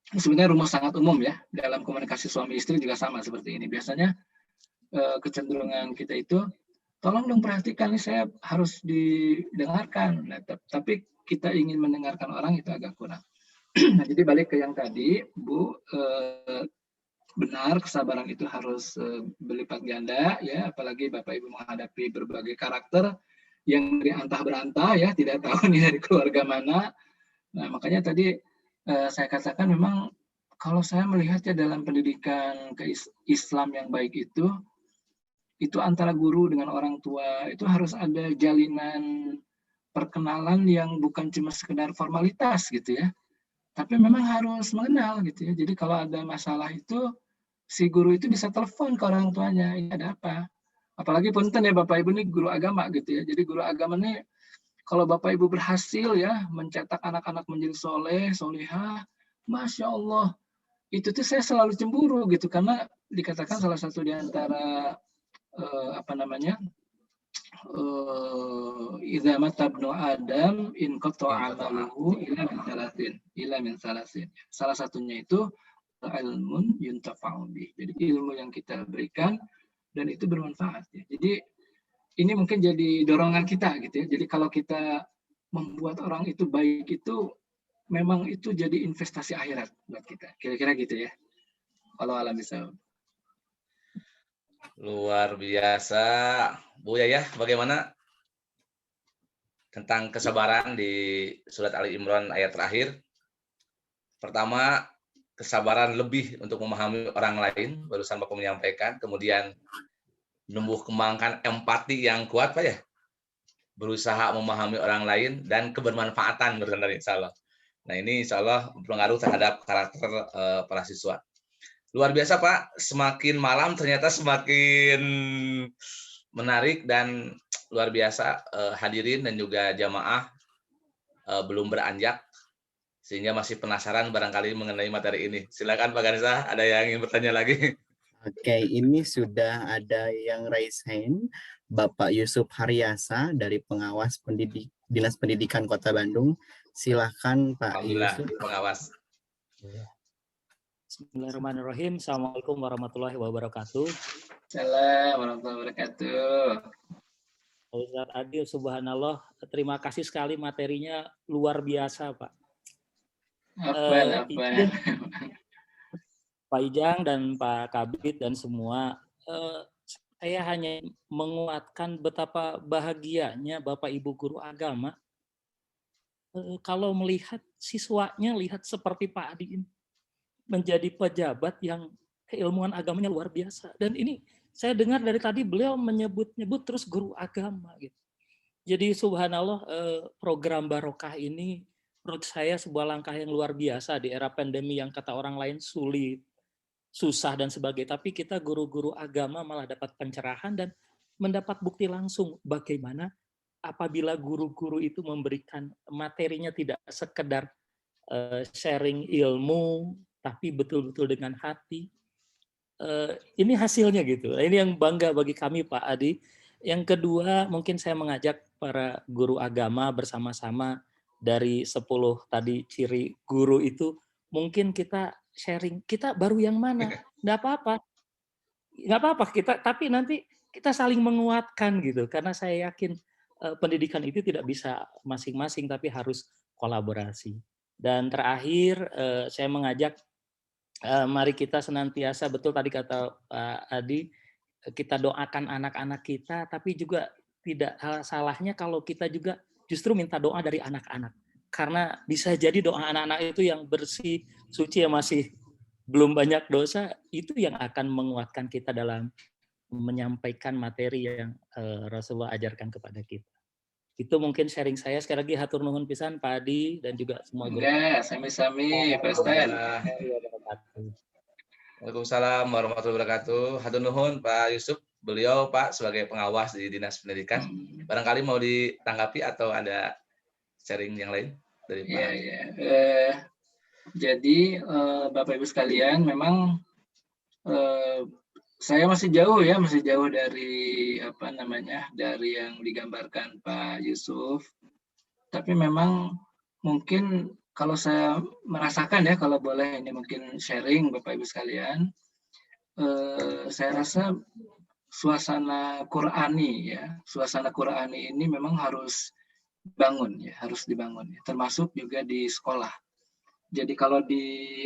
S6: Sebenarnya rumus sangat umum ya, dalam komunikasi suami istri juga sama seperti ini. Biasanya kecenderungan kita itu, tolong dong perhatikan, ini saya harus didengarkan. Nah, tapi kita ingin mendengarkan orang itu agak kurang. Nah, jadi balik ke yang tadi, Bu, benar kesabaran itu harus berlipat ganda ya, apalagi Bapak Ibu menghadapi berbagai karakter yang dari antah berantah ya, tidak tahu nih dari keluarga mana. Nah, makanya tadi saya katakan memang kalau saya melihatnya dalam pendidikan ke Islam yang baik itu antara guru dengan orang tua itu harus ada jalinan perkenalan yang bukan cuma sekedar formalitas gitu ya, tapi memang harus mengenal gitu ya. Jadi kalau ada masalah itu si guru itu bisa telepon ke orang tuanya, ini ada apa? Apalagi punten ya Bapak Ibu nih guru agama gitu ya. Jadi guru agama nih kalau Bapak Ibu berhasil ya mencetak anak-anak menjadi soleh, solehah, Masya Allah, itu tuh saya selalu cemburu gitu, karena dikatakan salah satu di antara idza mata ibnu Adam in qata'a amaluhu ila min salasin. Salah satunya itu ilmun yuntafa'u bih. Jadi ilmu yang kita berikan dan itu bermanfaat ya. Jadi ini mungkin jadi dorongan kita gitu ya. Jadi kalau kita membuat orang itu baik itu memang itu jadi investasi akhirat buat kita. Kira-kira gitu ya. Kalau alam bisa.
S1: Luar biasa. Bu Yayah, bagaimana tentang kesabaran di surat Ali Imran ayat terakhir? Pertama, kesabaran lebih untuk memahami orang lain, barusan Bapak menyampaikan. Kemudian, menumbuh kembangkan empati yang kuat, Pak ya? Berusaha memahami orang lain dan kebermanfaatan barusan dari insya Allah. Nah, ini insya Allah berpengaruh terhadap karakter para siswa. Luar biasa, Pak. Semakin malam ternyata semakin menarik dan luar biasa hadirin dan juga jamaah belum beranjak sehingga masih penasaran barangkali mengenai materi ini. Silakan Pak Ganesha, ada yang ingin bertanya lagi?
S4: Oke, ini sudah ada yang raise hand, Bapak Yusuf Haryasa dari pengawas Dinas Pendidikan Kota Bandung. Silakan Pak Yusuf.
S1: Pengawas.
S9: Bismillahirrahmanirrahim. Assalamualaikum warahmatullahi wabarakatuh.
S6: Assalamualaikum warahmatullahi wabarakatuh.
S9: Ustaz Adil, subhanallah, terima kasih sekali, materinya luar biasa, Pak. Pak Ijang dan Pak Kabid dan semua, saya hanya menguatkan betapa bahagianya Bapak Ibu guru agama kalau melihat siswanya lihat seperti Pak Adi ini menjadi pejabat yang keilmuan agamanya luar biasa. Dan ini saya dengar dari tadi beliau menyebut-nyebut terus guru agama gitu. Jadi subhanallah, program Barokah ini menurut saya sebuah langkah yang luar biasa di era pandemi yang kata orang lain sulit, susah dan sebagainya. Tapi kita guru-guru agama malah dapat pencerahan dan mendapat bukti langsung bagaimana apabila guru-guru itu memberikan materinya tidak sekedar sharing ilmu, tapi betul-betul dengan hati. Ini hasilnya gitu. Ini yang bangga bagi kami Pak Adi. Yang kedua, mungkin saya mengajak para guru agama bersama-sama dari 10 tadi ciri guru itu, mungkin kita sharing, kita baru yang mana? Nggak apa-apa. Nggak apa-apa, tapi nanti kita saling menguatkan gitu. Karena saya yakin pendidikan itu tidak bisa masing-masing, tapi harus kolaborasi. Dan terakhir, saya mengajak mari kita senantiasa, betul tadi kata Pak Adi, kita doakan anak-anak kita, tapi juga tidak salahnya kalau kita juga justru minta doa dari anak-anak. Karena bisa jadi doa anak-anak itu yang bersih, suci, yang masih belum banyak dosa, itu yang akan menguatkan kita dalam menyampaikan materi yang Rasulullah ajarkan kepada kita. Itu mungkin sharing saya. Sekali lagi hatur nuhun pisan Pak Adi dan juga semua guru.
S6: Sami-sami Pak Ustaz.
S1: Waalaikumsalam warahmatullahi wabarakatuh. Hatur nuhun Pak Yusuf. Beliau Pak sebagai pengawas di Dinas Pendidikan. Barangkali mau ditanggapi atau ada sharing yang lain dari Pak?
S6: Iya. Jadi Bapak Ibu sekalian, memang saya masih jauh dari dari yang digambarkan Pak Yusuf. Tapi memang mungkin kalau saya merasakan ya, kalau boleh ini mungkin sharing Bapak Ibu sekalian, saya rasa suasana Qur'ani ini memang harus dibangun ya, termasuk juga di sekolah. Jadi kalau di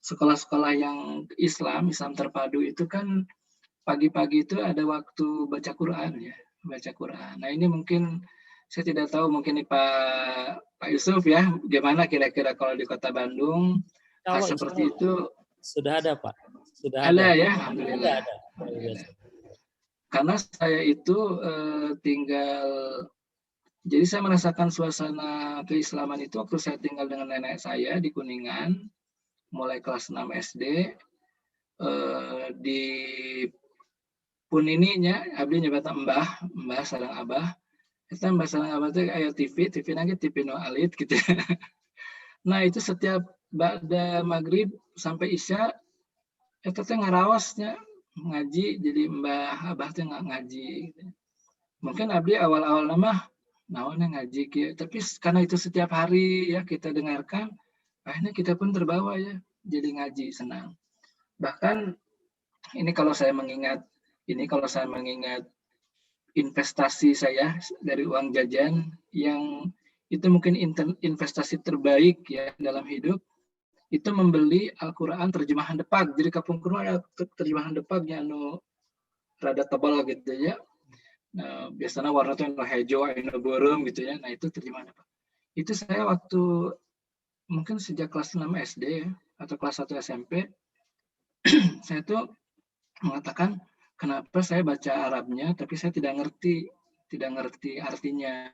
S6: sekolah-sekolah yang Islam terpadu itu kan pagi-pagi itu ada waktu baca Quran ya, baca Quran. Nah ini mungkin saya tidak tahu, mungkin nih Pak Yusuf ya, gimana kira-kira kalau di Kota Bandung seperti itu?
S9: Sudah ada Pak, sudah
S6: ada ya, alhamdulillah. Ada. Karena saya itu jadi saya merasakan suasana keislaman itu waktu saya tinggal dengan nenek saya di Kuningan, mulai kelas 6 SD, di Punininya, abdi nyebata mbah sareng abah, kita mbah sareng abah itu ayat TV nangge TV no alit gitu. Nah itu setiap ba'da maghrib sampai isya eta teh ngarawasnya ngaji, jadi Mbah Abah teh nggak ngaji gitu. Mungkin abdi awal-awal nama naonnya ngaji kieu, tapi karena itu setiap hari ya kita dengarkan, akhirnya kita pun terbawa ya jadi ngaji senang. Bahkan ini kalau saya mengingat investasi saya dari uang jajan yang itu mungkin investasi terbaik ya dalam hidup, itu membeli Al-Quran terjemahan Depag. Jadi kapungkur ada terjemahan Depagnya anu rada tebal gitu ya. Nah, biasanya warna tuh anu hijau, anu beureum gitu ya. Nah, itu terjemahan Depag. Itu saya waktu mungkin sejak kelas 6 SD ya, atau kelas 1 SMP, saya tuh mengatakan, kenapa saya baca Arabnya tapi saya tidak ngerti artinya.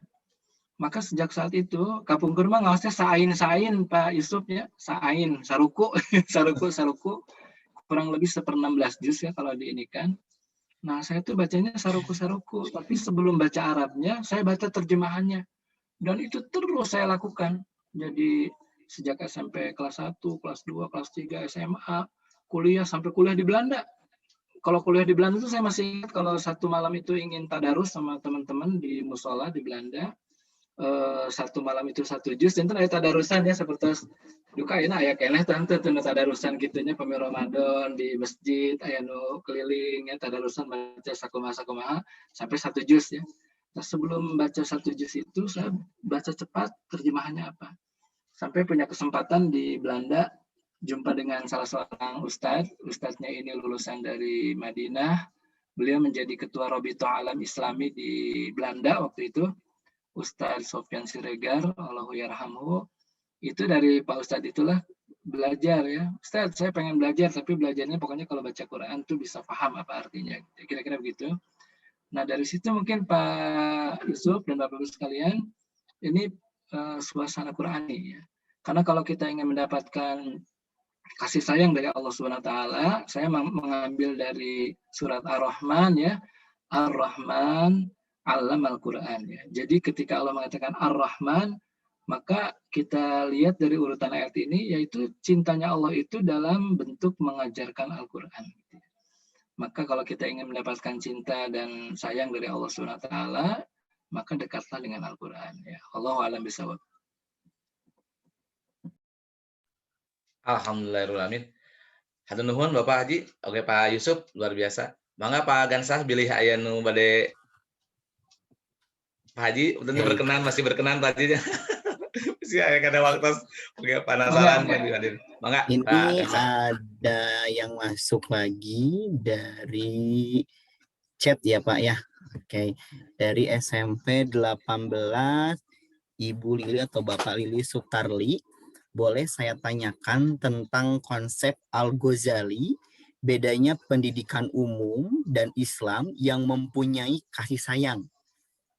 S6: Maka sejak saat itu kapungkur mah ngaosnya sain Pak Yusuf ya, sain, saruku, saruku kurang lebih 1/16 juz ya kalau diinikan. Nah, saya tuh bacanya saruku, tapi sebelum baca Arabnya saya baca terjemahannya. Dan itu terus saya lakukan. Jadi sejak SMP kelas 1, kelas 2, kelas 3, SMA, kuliah sampai kuliah di Belanda. Kalau kuliah di Belanda itu saya masih ingat kalau satu malam itu ingin tadarus sama teman-teman di musola di Belanda. Satu malam itu 1 juz, dan ada tadarusan ya seperti duka ini aya keneh tante teu tadarusan gitunya pemi Ramadan di masjid aya nu keliling ya tadarusan baca sakumaha sampai 1 juz ya. Nah, sebelum baca 1 juz itu saya baca cepat terjemahannya apa. Sampai punya kesempatan di Belanda jumpa dengan salah seorang ustadznya ini lulusan dari Madinah. Beliau menjadi ketua Rabithah Alam Islami di Belanda waktu itu. Ustadz Sofyan Siregar, Allahu yarhamhu, itu dari Pak Ustadz itulah belajar ya. Ustadz, saya pengen belajar, tapi belajarnya pokoknya kalau baca Quran tuh bisa paham apa artinya. Kira-kira begitu. Nah, dari situ mungkin Pak Yusuf dan Bapak-Ibu sekalian, ini suasana Qurani ya. Karena kalau kita ingin mendapatkan kasih sayang dari Allah Subhanahu wa taala, saya mengambil dari surat Ar-Rahman ya. Ar-Rahman Alam Al-Quran ya. Jadi ketika Allah mengatakan Ar-Rahman, maka kita lihat dari urutan ayat ini, yaitu cintanya Allah itu dalam bentuk mengajarkan Al-Quran. Maka kalau kita ingin mendapatkan cinta dan sayang dari Allah SWT, maka dekatlah dengan Al-Quran. Ya. Allahu a'lam bishawab.
S1: Alhamdulillahirrahmanirrahim. Hatur nuhun Bapak Haji. Oke Pak Yusuf, luar biasa. Mangga Pak Gansah bilih aya nu bade Pak Haji, tentu berkenan, masih berkenan Pak Haji. Masih ada waktu, oke penasaran. Mangga.
S4: Ini ada yang masuk lagi dari chat ya Pak ya. Oke, dari SMP 18, Ibu Lili atau Bapak Lili Sutarli. Boleh saya tanyakan tentang konsep Al-Ghazali, bedanya pendidikan umum dan Islam yang mempunyai kasih sayang.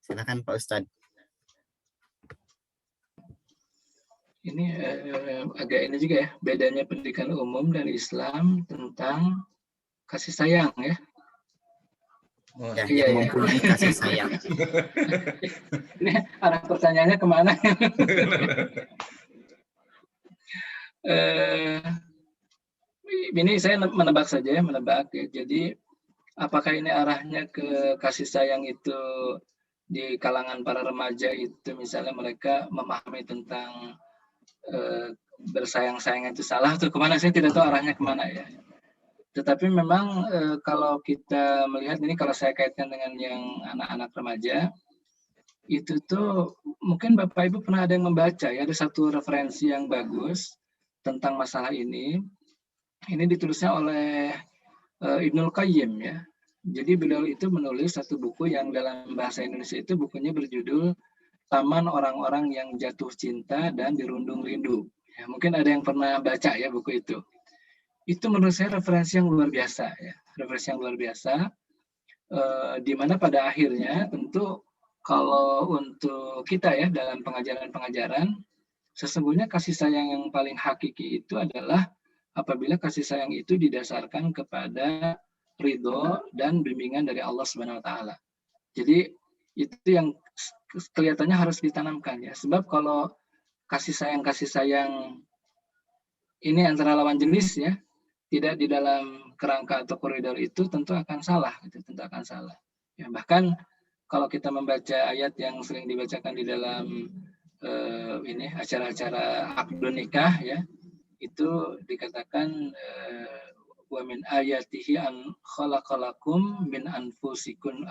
S4: Silakan Pak Ustadz.
S6: Ini agak ini juga ya, bedanya pendidikan umum dan Islam tentang kasih sayang ya.
S4: Oh, ya, yang mempunyai kasih sayang.
S6: Ini arah pertanyaannya kemana? Ini saya menebak saja ya, Jadi apakah ini arahnya ke kasih sayang itu di kalangan para remaja itu misalnya mereka memahami tentang bersayang-sayang itu salah atau kemana, saya tidak tahu arahnya kemana ya. Tetapi memang kalau kita melihat ini, kalau saya kaitkan dengan yang anak-anak remaja, itu tuh mungkin Bapak Ibu pernah ada yang membaca ya, ada satu referensi yang bagus tentang masalah ini. Ini ditulisnya oleh Ibnul Qayyim ya. Jadi beliau itu menulis satu buku yang dalam bahasa Indonesia itu bukunya berjudul Taman Orang-Orang yang Jatuh Cinta dan Dirundung Rindu. Ya, mungkin ada yang pernah baca ya buku itu. Itu menurut saya referensi yang luar biasa ya. Referensi yang luar biasa. Di mana pada akhirnya tentu kalau untuk kita ya dalam pengajaran-pengajaran, sesungguhnya kasih sayang yang paling hakiki itu adalah apabila kasih sayang itu didasarkan kepada ridho dan bimbingan dari Allah Subhanahu wa taala. Jadi itu yang kelihatannya harus ditanamkan ya. Sebab kalau kasih sayang ini antara lawan jenis ya, tidak di dalam kerangka atau koridor itu tentu akan salah, gitu, tentu akan salah. Ya, bahkan kalau kita membaca ayat yang sering dibacakan di dalam ini acara-acara akad nikah ya, itu dikatakan wa min ayatihi an khalaqalakum min anfusikum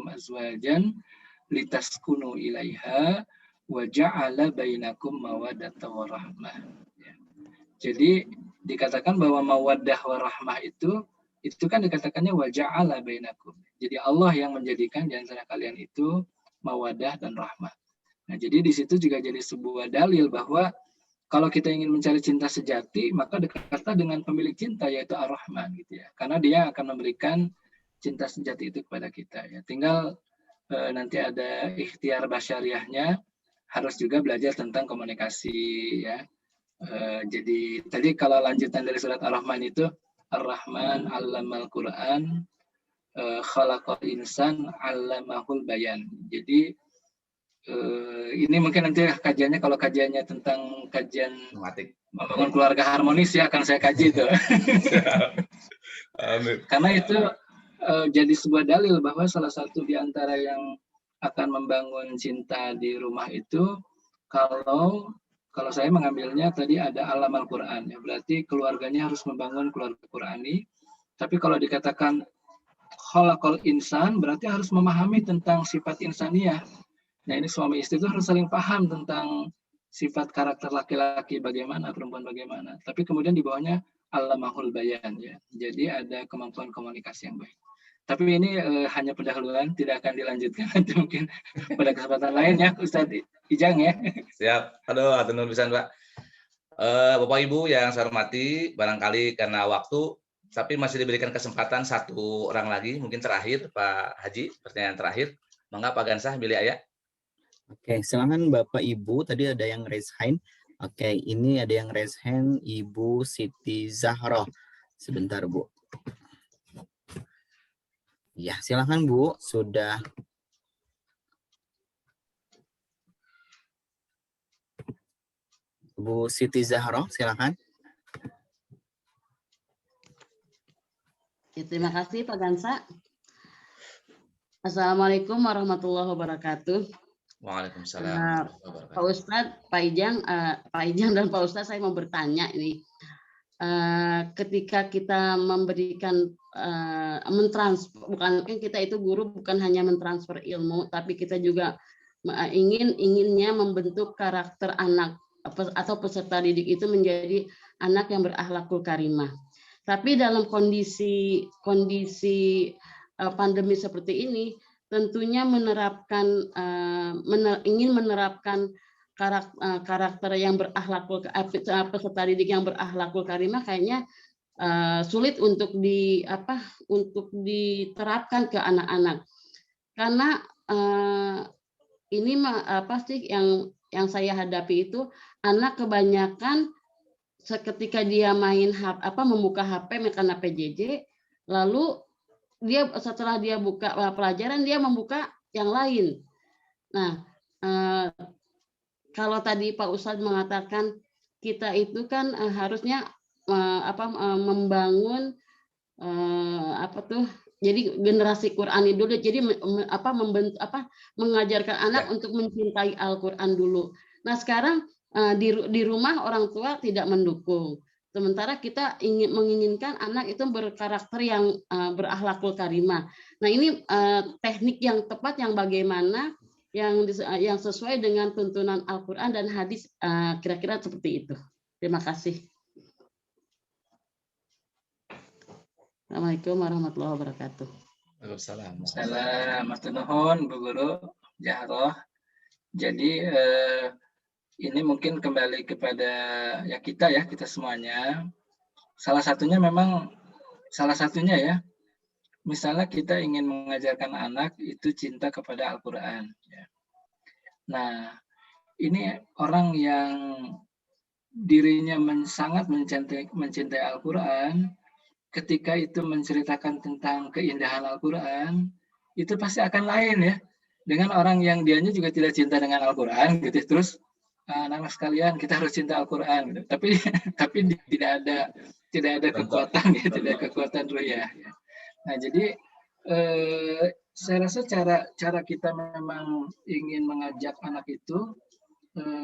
S6: azwajan litaskunu ilaiha wa ja'ala bainakum mawaddatan wa rahmah. Ya. Jadi dikatakan bahwa mawaddah wa rahmah itu kan dikatakannya wa ja'ala bainakum. Jadi Allah yang menjadikan di antara kalian itu mawaddah dan rahmah. Nah, jadi di situ juga jadi sebuah dalil bahwa kalau kita ingin mencari cinta sejati, maka dekatlah dengan pemilik cinta, yaitu Ar-Rahman, gitu ya. Karena dia akan memberikan cinta sejati itu kepada kita. Ya. Tinggal nanti ada ikhtiar basyariahnya, harus juga belajar tentang komunikasi. Ya. Jadi tadi kalau lanjutan dari surat Ar-Rahman itu, Ar-Rahman 'allamal Qur'an, khalaqal insan 'allamahul bayan. Jadi ini mungkin nanti kajiannya, kalau kajiannya tentang kajian membangun keluarga harmonis ya akan saya kaji itu. Karena itu jadi sebuah dalil bahwa salah satu di antara yang akan membangun cinta di rumah itu kalau saya mengambilnya tadi ada alam Al-Qur'an ya, berarti keluarganya harus membangun keluarga Qur'ani. Tapi kalau dikatakan khalaqal insan berarti harus memahami tentang sifat insaniyah. Nah, ini suami istri itu harus saling paham tentang sifat karakter laki-laki bagaimana, perempuan bagaimana. Tapi kemudian di bawahnya allamahul bayan ya. Jadi ada kemampuan komunikasi yang baik. Tapi ini hanya pendahuluan, tidak akan dilanjutkan nanti mungkin pada kesempatan lain ya, Ustadz Ijang ya.
S1: Siap. Aduh, atur nuhun pisan, Pak. Bapak Ibu yang saya hormati, barangkali karena waktu, tapi masih diberikan kesempatan satu orang lagi, mungkin terakhir Pak Haji, pertanyaan terakhir. Mangga Pak Gansah, milih ayat.
S4: Oke, silakan Bapak Ibu. Tadi ada yang raise hand. Oke, ini ada yang raise hand Ibu Siti Zahra. Sebentar, Bu. Ya, silakan Bu. Sudah. Bu Siti Zahra, silakan.
S10: Ya, terima kasih Pak Gansa. Assalamualaikum warahmatullahi wabarakatuh.
S1: Waalaikumsalam.
S10: Pak Ustadz, Pak Ijang dan Pak Ustadz, saya mau bertanya ini. Ketika kita memberikan bukan kita itu guru bukan hanya mentransfer ilmu, tapi kita juga inginnya membentuk karakter anak atau peserta didik itu menjadi anak yang berakhlakul karimah. Tapi dalam kondisi pandemi seperti ini, tentunya ingin menerapkan karakter yang berakhlakul, peserta didik yang berakhlakul karimah kayaknya sulit untuk diterapkan ke anak-anak. Karena ini yang saya hadapi itu anak kebanyakan ketika dia membuka HP karena PJJ, lalu setelah dia buka pelajaran dia membuka yang lain. Nah, kalau tadi Pak Ustadz mengatakan kita itu kan harusnya membangun jadi generasi Qur'ani dulu. Jadi mengajarkan anak untuk mencintai Al-Qur'an dulu. Nah, sekarang di rumah orang tua tidak mendukung. Sementara kita menginginkan anak itu berkarakter yang berakhlakul karimah. Nah, ini teknik yang tepat yang bagaimana yang sesuai dengan tuntunan Al-Qur'an dan hadis, kira-kira seperti itu. Terima kasih. Assalamualaikum warahmatullahi wabarakatuh.
S6: Waalaikumsalam. Bu Guru Zahra. Jadi ini mungkin kembali kepada kita semuanya. Salah satunya ya, misalnya kita ingin mengajarkan anak itu cinta kepada Al-Qur'an. Ya. Nah, ini orang yang dirinya sangat mencintai Al-Qur'an, ketika itu menceritakan tentang keindahan Al-Qur'an, itu pasti akan lain ya, dengan orang yang dianya juga tidak cinta dengan Al-Qur'an, gitu. Terus anak-anak sekalian kita harus cinta Al-Qur'an gitu. Tapi tidak ada kekuatan ya, tidak ada kekuatan ru'yah ya. Nah, jadi saya rasa cara kita memang ingin mengajak anak itu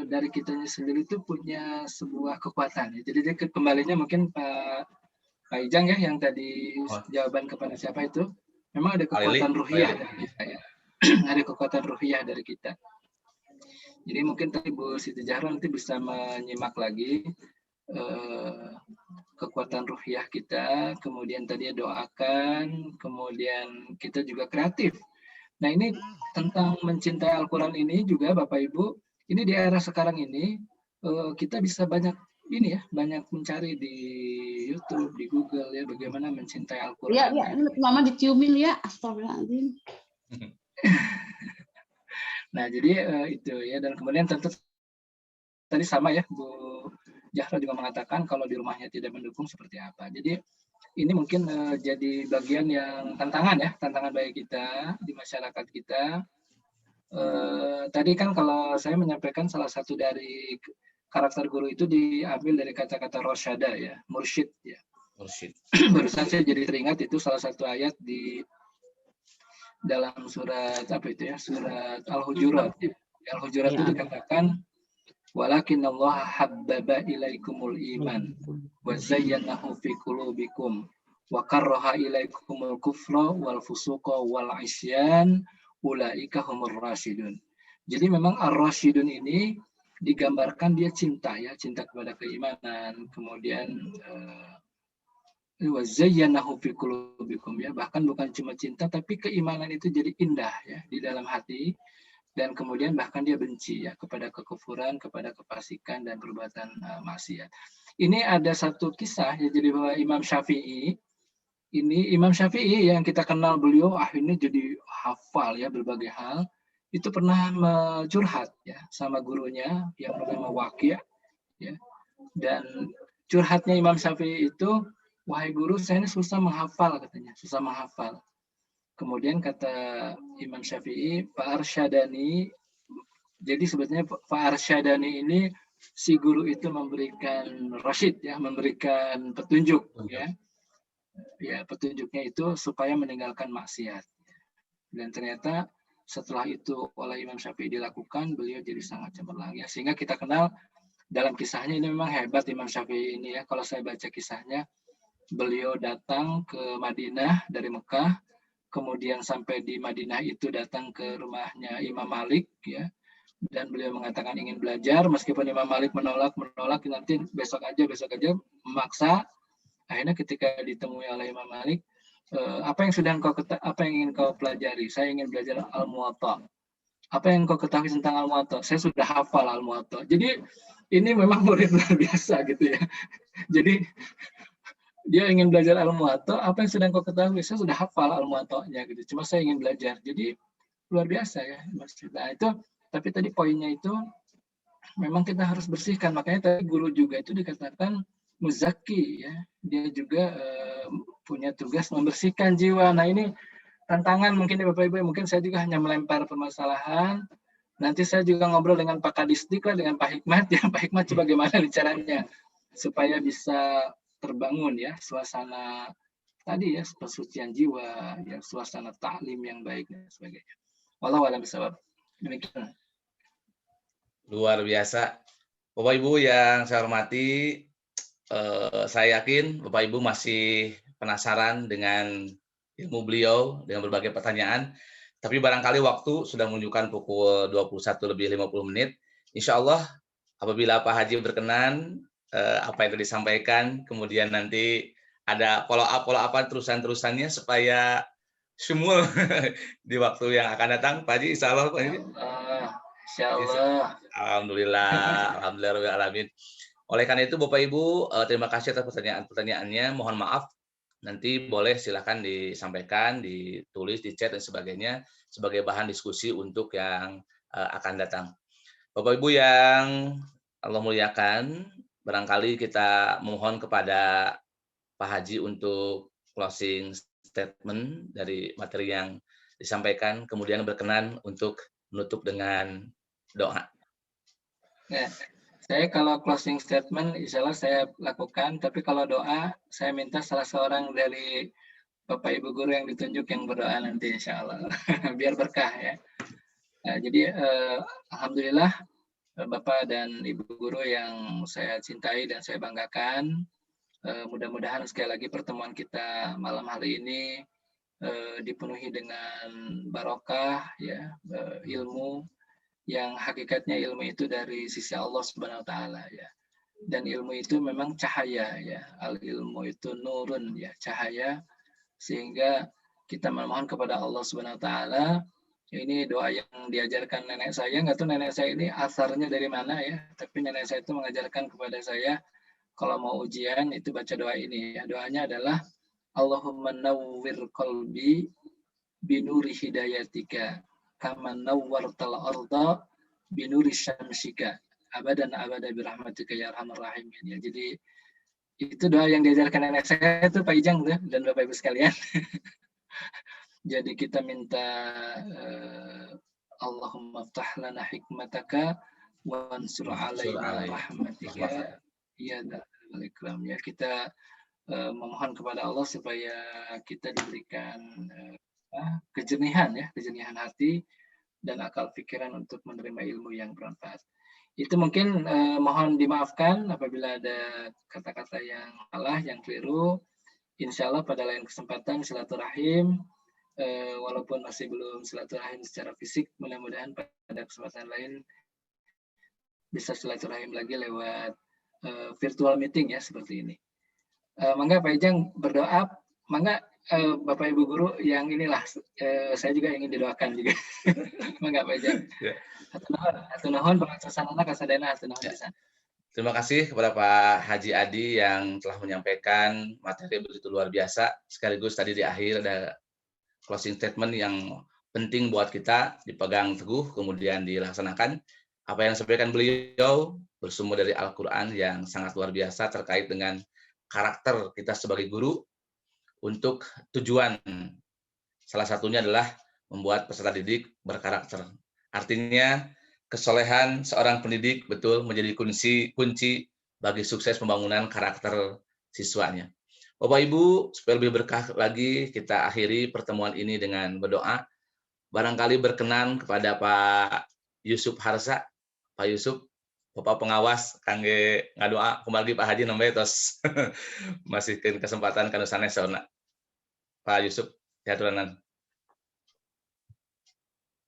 S6: dari kitanya sendiri itu punya sebuah kekuatan. Ya. Jadi dia kembalinya mungkin Pak Ijang ya yang tadi jawaban kepada siapa itu, memang ada kekuatan ruhiyah dari kita ya. Ada kekuatan ruhiyah dari kita. Jadi mungkin tadi Bu Siti Zahra nanti bisa menyimak lagi kekuatan ruhiyah kita, kemudian tadi doakan, kemudian kita juga kreatif. Nah ini tentang mencintai Al-Quran ini juga Bapak Ibu, ini di era sekarang ini kita bisa banyak mencari di YouTube, di Google ya bagaimana mencintai Al-Quran.
S10: Iya, mama diciumin ya, astagfirullahaladzim.
S6: Nah jadi itu ya, dan kemudian tentu tadi sama ya Bu Zahra juga mengatakan kalau di rumahnya tidak mendukung seperti apa. Jadi ini mungkin jadi bagian yang tantangan bagi kita di masyarakat kita. Tadi kan kalau saya menyampaikan salah satu dari karakter guru itu diambil dari kata-kata rosyada ya, mursyid ya.
S1: Mursyid.
S6: Barusan saya jadi teringat itu salah satu ayat di dalam surat apa itu ya, surat Al-Hujurat. Al-Hujurat itu dikatakan walakin Allah habbaba ilaikumul iman wa zayyanahu fi qulubikum wa karraha ilaikumul kufra wal fusuqa wal isyan ulaika humur rasyidun. Jadi memang ar-rasyidun ini digambarkan dia cinta kepada keimanan, kemudian wa zayyanahu fi qulubikum ya, bahkan bukan cuma cinta tapi keimanan itu jadi indah ya di dalam hati. Dan kemudian bahkan dia benci ya kepada kekufuran, kepada kefasikan dan perbuatan maksiat. Ini ada satu kisah ya, jadi bahwa Imam Syafi'i yang kita kenal beliau akhirnya jadi hafal ya berbagai hal. Itu pernah curhat ya sama gurunya yang bernama Waqi' ya. Dan curhatnya Imam Syafi'i itu, wahai guru saya ini susah menghafal katanya, susah menghafal. Kemudian kata Imam Syafi'i, Fa'arsyadani, jadi sebetulnya Fa'arsyadani ini si guru itu memberikan rasyid ya, memberikan petunjuk ya. Ya, petunjuknya itu supaya meninggalkan maksiat. Dan ternyata setelah itu oleh Imam Syafi'i dilakukan, beliau jadi sangat cemerlang ya. Sehingga kita kenal dalam kisahnya ini memang hebat Imam Syafi'i ini ya. Kalau saya baca kisahnya, beliau datang ke Madinah dari Mekah, kemudian sampai di Madinah itu datang ke rumahnya Imam Malik ya, dan beliau mengatakan ingin belajar, meskipun Imam Malik menolak nanti besok aja memaksa. Akhirnya ketika ditemui oleh Imam Malik, apa yang ingin kau pelajari? Saya ingin belajar Al-Muwatta. Apa yang kau ketahui tentang Al-Muwatta? Saya sudah hafal Al-Muwatta. Jadi ini memang murid luar biasa gitu ya. Jadi dia ingin belajar Al-Muwatta, apa yang sedang kau ketahui? Saya sudah hafal Al-Muwatta-nya gitu. Cuma saya ingin belajar. Jadi luar biasa ya. Nah, itu tapi tadi poinnya itu memang kita harus bersihkan. Makanya tadi guru juga itu dikatakan muzaki ya. Dia juga punya tugas membersihkan jiwa. Nah, ini tantangan mungkin ya Bapak Ibu, mungkin saya juga hanya melempar permasalahan. Nanti saya juga ngobrol dengan Pak Kadisdik lah, dengan Pak Hikmat ya. Pak Hikmat coba bagaimana caranya supaya bisa terbangun ya suasana tadi ya, persucian jiwa ya, suasana taklim yang baik dan sebagainya. Wallahu a'lam bishawab. Demikian.
S1: Luar biasa. Bapak Ibu yang saya hormati, saya yakin Bapak Ibu masih penasaran dengan ilmu beliau dengan berbagai pertanyaan. Tapi barangkali waktu sudah menunjukkan pukul 21:50. Insya Allah apabila Pak Haji berkenan, apa yang tadi disampaikan, kemudian nanti ada follow-up terusannya supaya semua di waktu yang akan datang. Pak Haji, insya Allah. Pak Haji.
S6: Insya Allah.
S1: Alhamdulillah. Oleh karena itu Bapak Ibu, terima kasih atas pertanyaannya. Mohon maaf, nanti boleh silakan disampaikan, ditulis, di chat dan sebagainya sebagai bahan diskusi untuk yang akan datang. Bapak Ibu yang Allah muliakan, barangkali kita mohon kepada Pak Haji untuk closing statement dari materi yang disampaikan, kemudian berkenan untuk menutup dengan doa.
S6: Nah, saya kalau closing statement insya Allah saya lakukan, tapi kalau doa saya minta salah seorang dari Bapak Ibu guru yang ditunjuk yang berdoa nanti insya Allah biar berkah ya. Nah, jadi alhamdulillah Bapak dan Ibu guru yang saya cintai dan saya banggakan. Mudah-mudahan sekali lagi pertemuan kita malam hari ini dipenuhi dengan barokah ya, ilmu yang hakikatnya ilmu itu dari sisi Allah Subhanahu wa taala ya. Dan ilmu itu memang cahaya ya. Al ilmu itu nurun ya, cahaya, sehingga kita memohon kepada Allah Subhanahu wa taala. Ini doa yang diajarkan nenek saya, nggak tahu nenek saya ini asarnya dari mana ya, tapi nenek saya itu mengajarkan kepada saya kalau mau ujian itu baca doa ini ya. Doanya adalah Allahumma nawwir qalbi binuri hidayatika kama nawwartal arda binuri syamsika abadan abada birahmatika ya arhamar rahimin ya. Jadi itu doa yang diajarkan nenek saya itu Pak Ijang dan Bapak Ibu sekalian. Jadi kita minta Allahumma ftah lana hikmataka wansur alaina rahmatika ya dzal ikram ya. Kita memohon kepada Allah supaya kita diberikan kejernihan ya, kejernihan hati dan akal pikiran untuk menerima ilmu yang bermanfaat. Itu mungkin mohon dimaafkan apabila ada kata-kata yang salah, yang keliru. Insya Allah pada lain kesempatan silaturahim, walaupun masih belum silaturahim secara fisik, mudah-mudahan pada kesempatan lain bisa silaturahim lagi lewat virtual meeting ya seperti ini. Mangga Pak Ijang berdoa, mangga Bapak Ibu guru yang inilah saya juga ingin didoakan juga. Mangga Pak Ijang. Hatur nuhun pangasasanana kasadayana hatur nuhun pisan.
S1: Terima kasih kepada Pak Haji Adi yang telah menyampaikan materi begitu luar biasa. Sekaligus tadi di akhir ada closing statement yang penting buat kita dipegang teguh kemudian dilaksanakan. Apa yang disampaikan beliau bersumber dari Al-Quran yang sangat luar biasa terkait dengan karakter kita sebagai guru untuk tujuan salah satunya adalah membuat peserta didik berkarakter. Artinya kesolehan seorang pendidik betul menjadi kunci bagi sukses pembangunan karakter siswanya. Bapak Ibu, supaya lebih berkah lagi kita akhiri pertemuan ini dengan berdoa. Barangkali berkenan kepada Pak Yusuf Harsa. Pak Yusuf, Bapak pengawas kangge ngadoa kembali Pak Haji namanya tos masihkeun kesempatan kana sanesona. Pak Yusuf, diaturanan.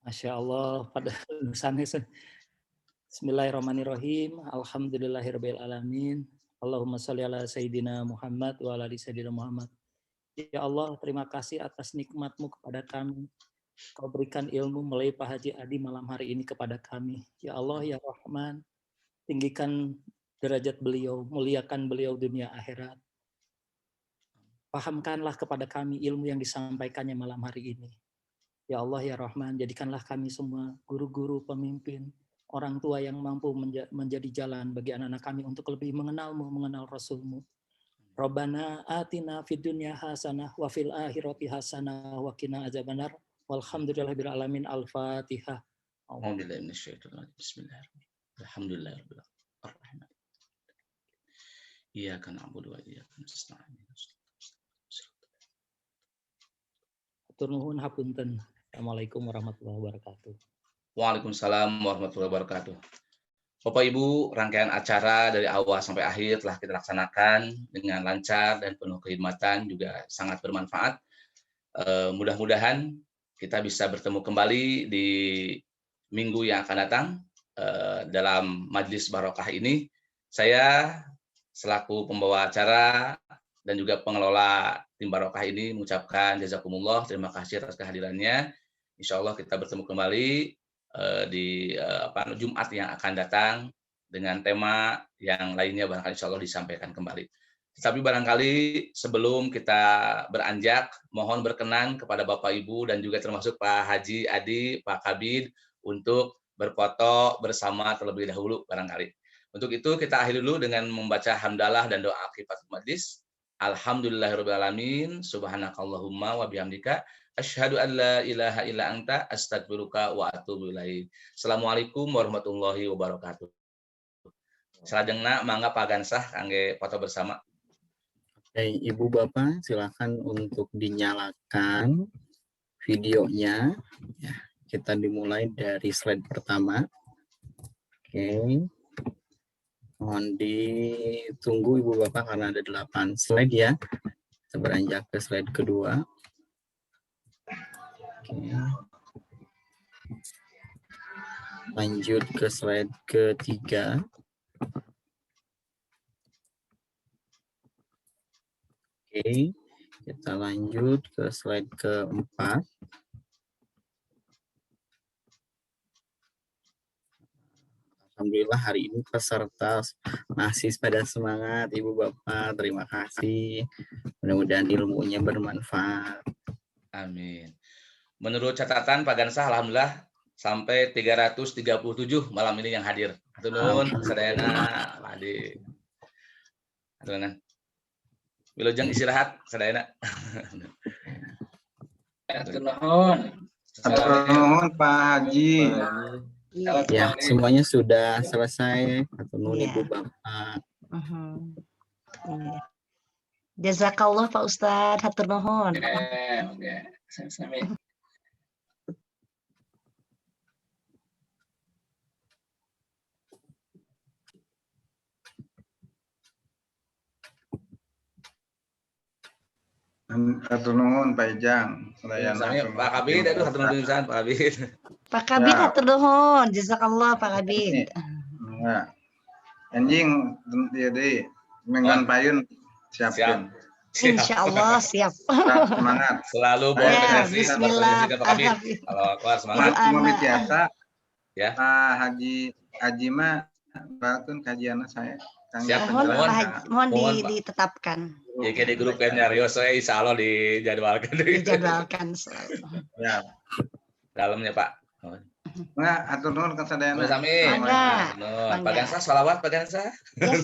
S9: Masya Allah pada sanes. Bismillahirrahmanirrahim. Alhamdulillahirabbil alamin. Allahumma shalli ala sayyidina Muhammad wa ala ali sayyidina Muhammad. Ya Allah, terima kasih atas nikmat-Mu kepada kami. Kau berikan ilmu melalui Pak Haji Adi malam hari ini kepada kami. Ya Allah, ya Rahman, tinggikan derajat beliau, muliakan beliau dunia akhirat. Pahamkanlah kepada kami ilmu yang disampaikannya malam hari ini. Ya Allah, ya Rahman, jadikanlah kami semua guru-guru, pemimpin, orang tua yang mampu menjadi jalan bagi anak-anak kami untuk lebih mengenal-Mu, mengenal Rasul-Mu. Rabbana atina fid dunya hasanah wa fil akhirati hasanah wa qina adzabannar. Walhamdulillahirabbil alamin. Al-Fatihah.
S1: Alhamdulillah minasyaitonir bismillahirrahmanirrahim. Alhamdulillahirabbil alamin. Iyyaka na'budu wa iyyaka nasta'in.
S9: Hatur nuhun hapunten. Assalamualaikum warahmatullahi wabarakatuh.
S1: Waalaikumsalam warahmatullahi wabarakatuh. Bapak Ibu, rangkaian acara dari awal sampai akhir telah kita laksanakan dengan lancar dan penuh kehormatan, juga sangat bermanfaat. Mudah-mudahan kita bisa bertemu kembali di minggu yang akan datang dalam Majelis Barokah ini. Saya selaku pembawa acara dan juga pengelola tim Barokah ini mengucapkan jazakumullah, terima kasih atas kehadirannya. Insya Allah kita bertemu kembali di Jumat yang akan datang dengan tema yang lainnya barangkali insya Allah disampaikan kembali. Tapi barangkali sebelum kita beranjak, mohon berkenan kepada Bapak Ibu dan juga termasuk Pak Haji Adi, Pak Kabid untuk berfoto bersama terlebih dahulu barangkali. Untuk itu kita akhiri dulu dengan membaca hamdalah dan doa kifayah majlis. Alhamdulillahirabbil alamin, subhanakallahumma wa bihamdika asyhadu an la ilaha illa anta astaghfiruka wa atubu ilaik. Assalamualaikum warahmatullahi wabarakatuh. Salajengna mangga Pak Gansah kangge foto bersama.
S4: Oke, Ibu Bapak silakan untuk dinyalakan videonya. Ya, kita dimulai dari slide pertama. Oke. Mohon ditunggu Ibu Bapak karena ada 8 slide ya. Kita beranjak ke slide kedua. Oke. Lanjut ke slide ketiga. Oke, kita lanjut ke slide keempat. Alhamdulillah hari ini peserta masih pada semangat Ibu Bapak. Terima kasih. Mudah-mudahan ilmunya bermanfaat.
S1: Amin. Menurut catatan Pak Gansah, alhamdulillah sampai 337 malam ini yang hadir. Atur nuhun sadayana hadir. Atur nuhun. Wilujeng istirahat sadayana.
S6: Atur nuhun.
S5: Atur nuhun Pak Haji.
S4: Ya, semuanya sudah selesai. Atur nuhun Ibu Bapak.
S2: Iya. Jazakallah Pak Ustadz, hatur nuhun.
S6: Oke. Sami-sami.
S5: Hatur nuhun Pak Ijang. Sadayana.
S1: Pak Kabid, aduh hatur nuhun pisan Pak Kabid.
S2: Pak Kabid hatur nuhun, jazakallah Pak Kabid.
S5: Enggak. Anjing jadi menggan payun siapin.
S2: Insya Allah siap.
S5: Semangat.
S1: Selalu
S2: boleh ya, bismillah.
S1: Kalau keluar semangat.
S5: Cuma biasa.
S1: Ya.
S5: Pak Haji mah baratun kajian saya.
S1: Siap.
S2: Mohon ditetapkan.
S1: Ya kayak di grup kayaknya Rio saya insya Allah dijadwalkan.
S2: Dijadwalkan selalu.
S5: Ya.
S1: Dalamnya Pak.
S5: Enggak, atur nuhun ke sadayana.
S1: Sami. Pak Gansah, salawat Pak Gansah.
S2: Ya,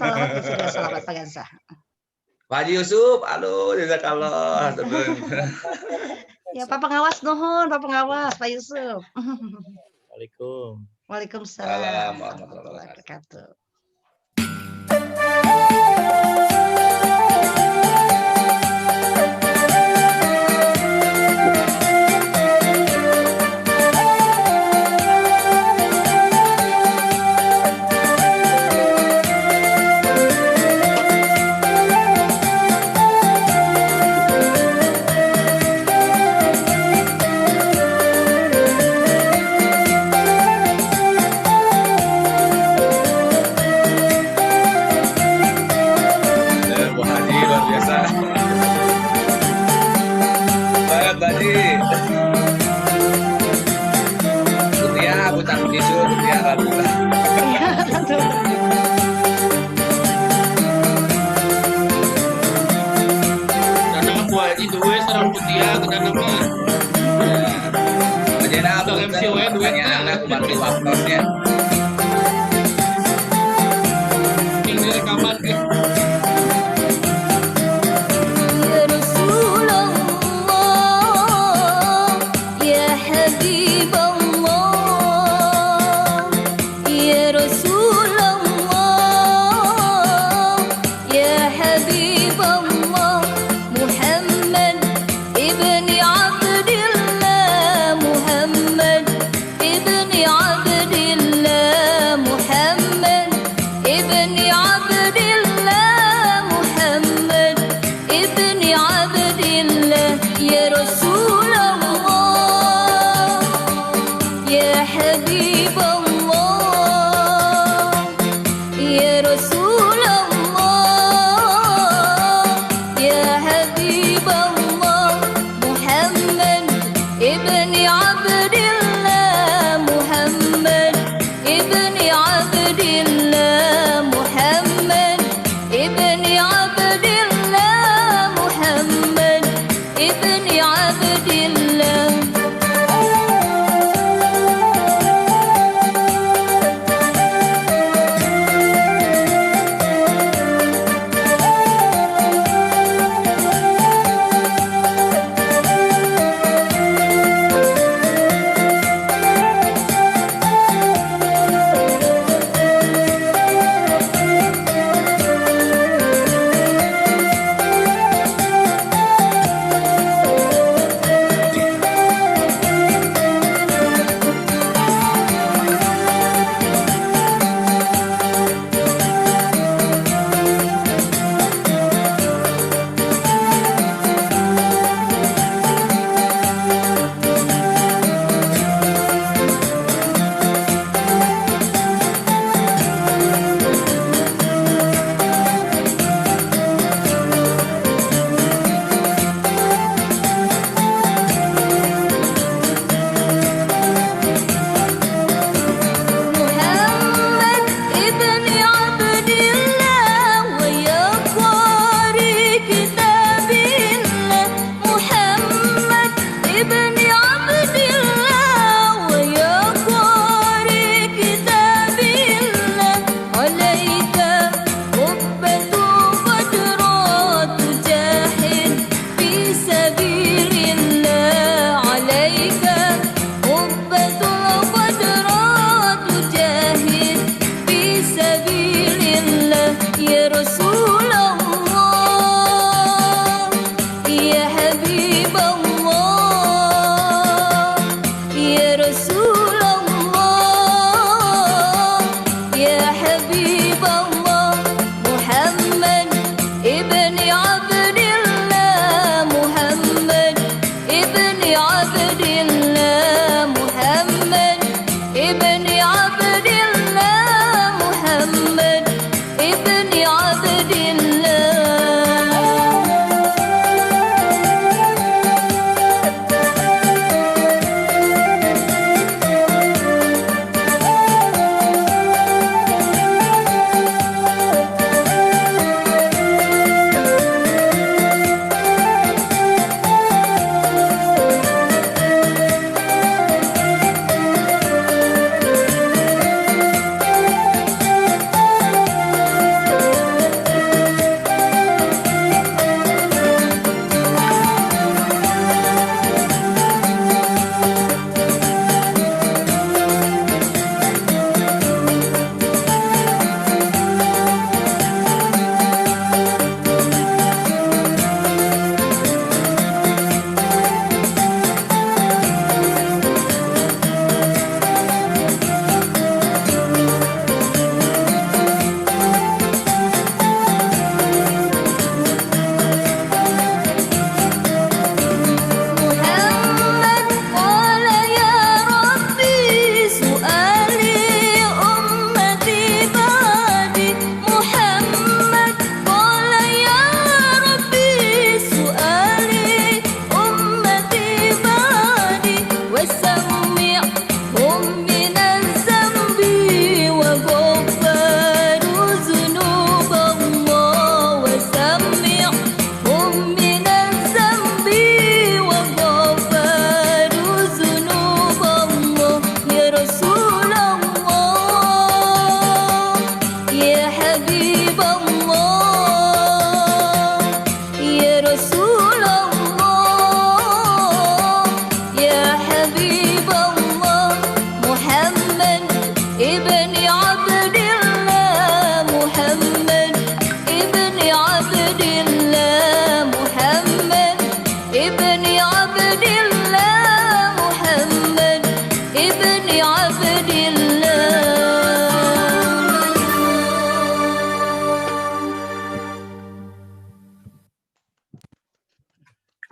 S2: salawat Pak Gansah.
S1: Pak Haji Yusuf, aduh, jazakallah.
S2: Ya, Pak Pengawas nuhun, Pak Pengawas, Pak Yusuf. Waalaikumsalam warahmatullahi wabarakatuh.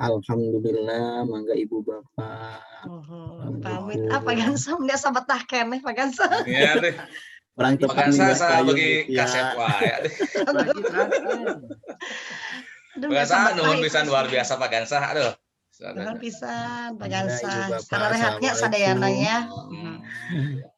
S4: Alhamdulillah, mangga Ibu Bapak.
S2: Pamit. Apa Gansam dia sama tah keneh Pak Gansam.
S1: Iya deh.
S4: Orang tepat
S1: Pagansa bagi kaset wae.
S2: Aduh,
S1: Pagansa nuhun pisan luar biasa Pagansa. Aduh.
S2: Nuhun pisan Pak
S4: Mangga, Ibu
S2: Gansam.
S4: Bapak.
S2: Karena rehatnya sadayana ya.
S4: Assalamualaikum.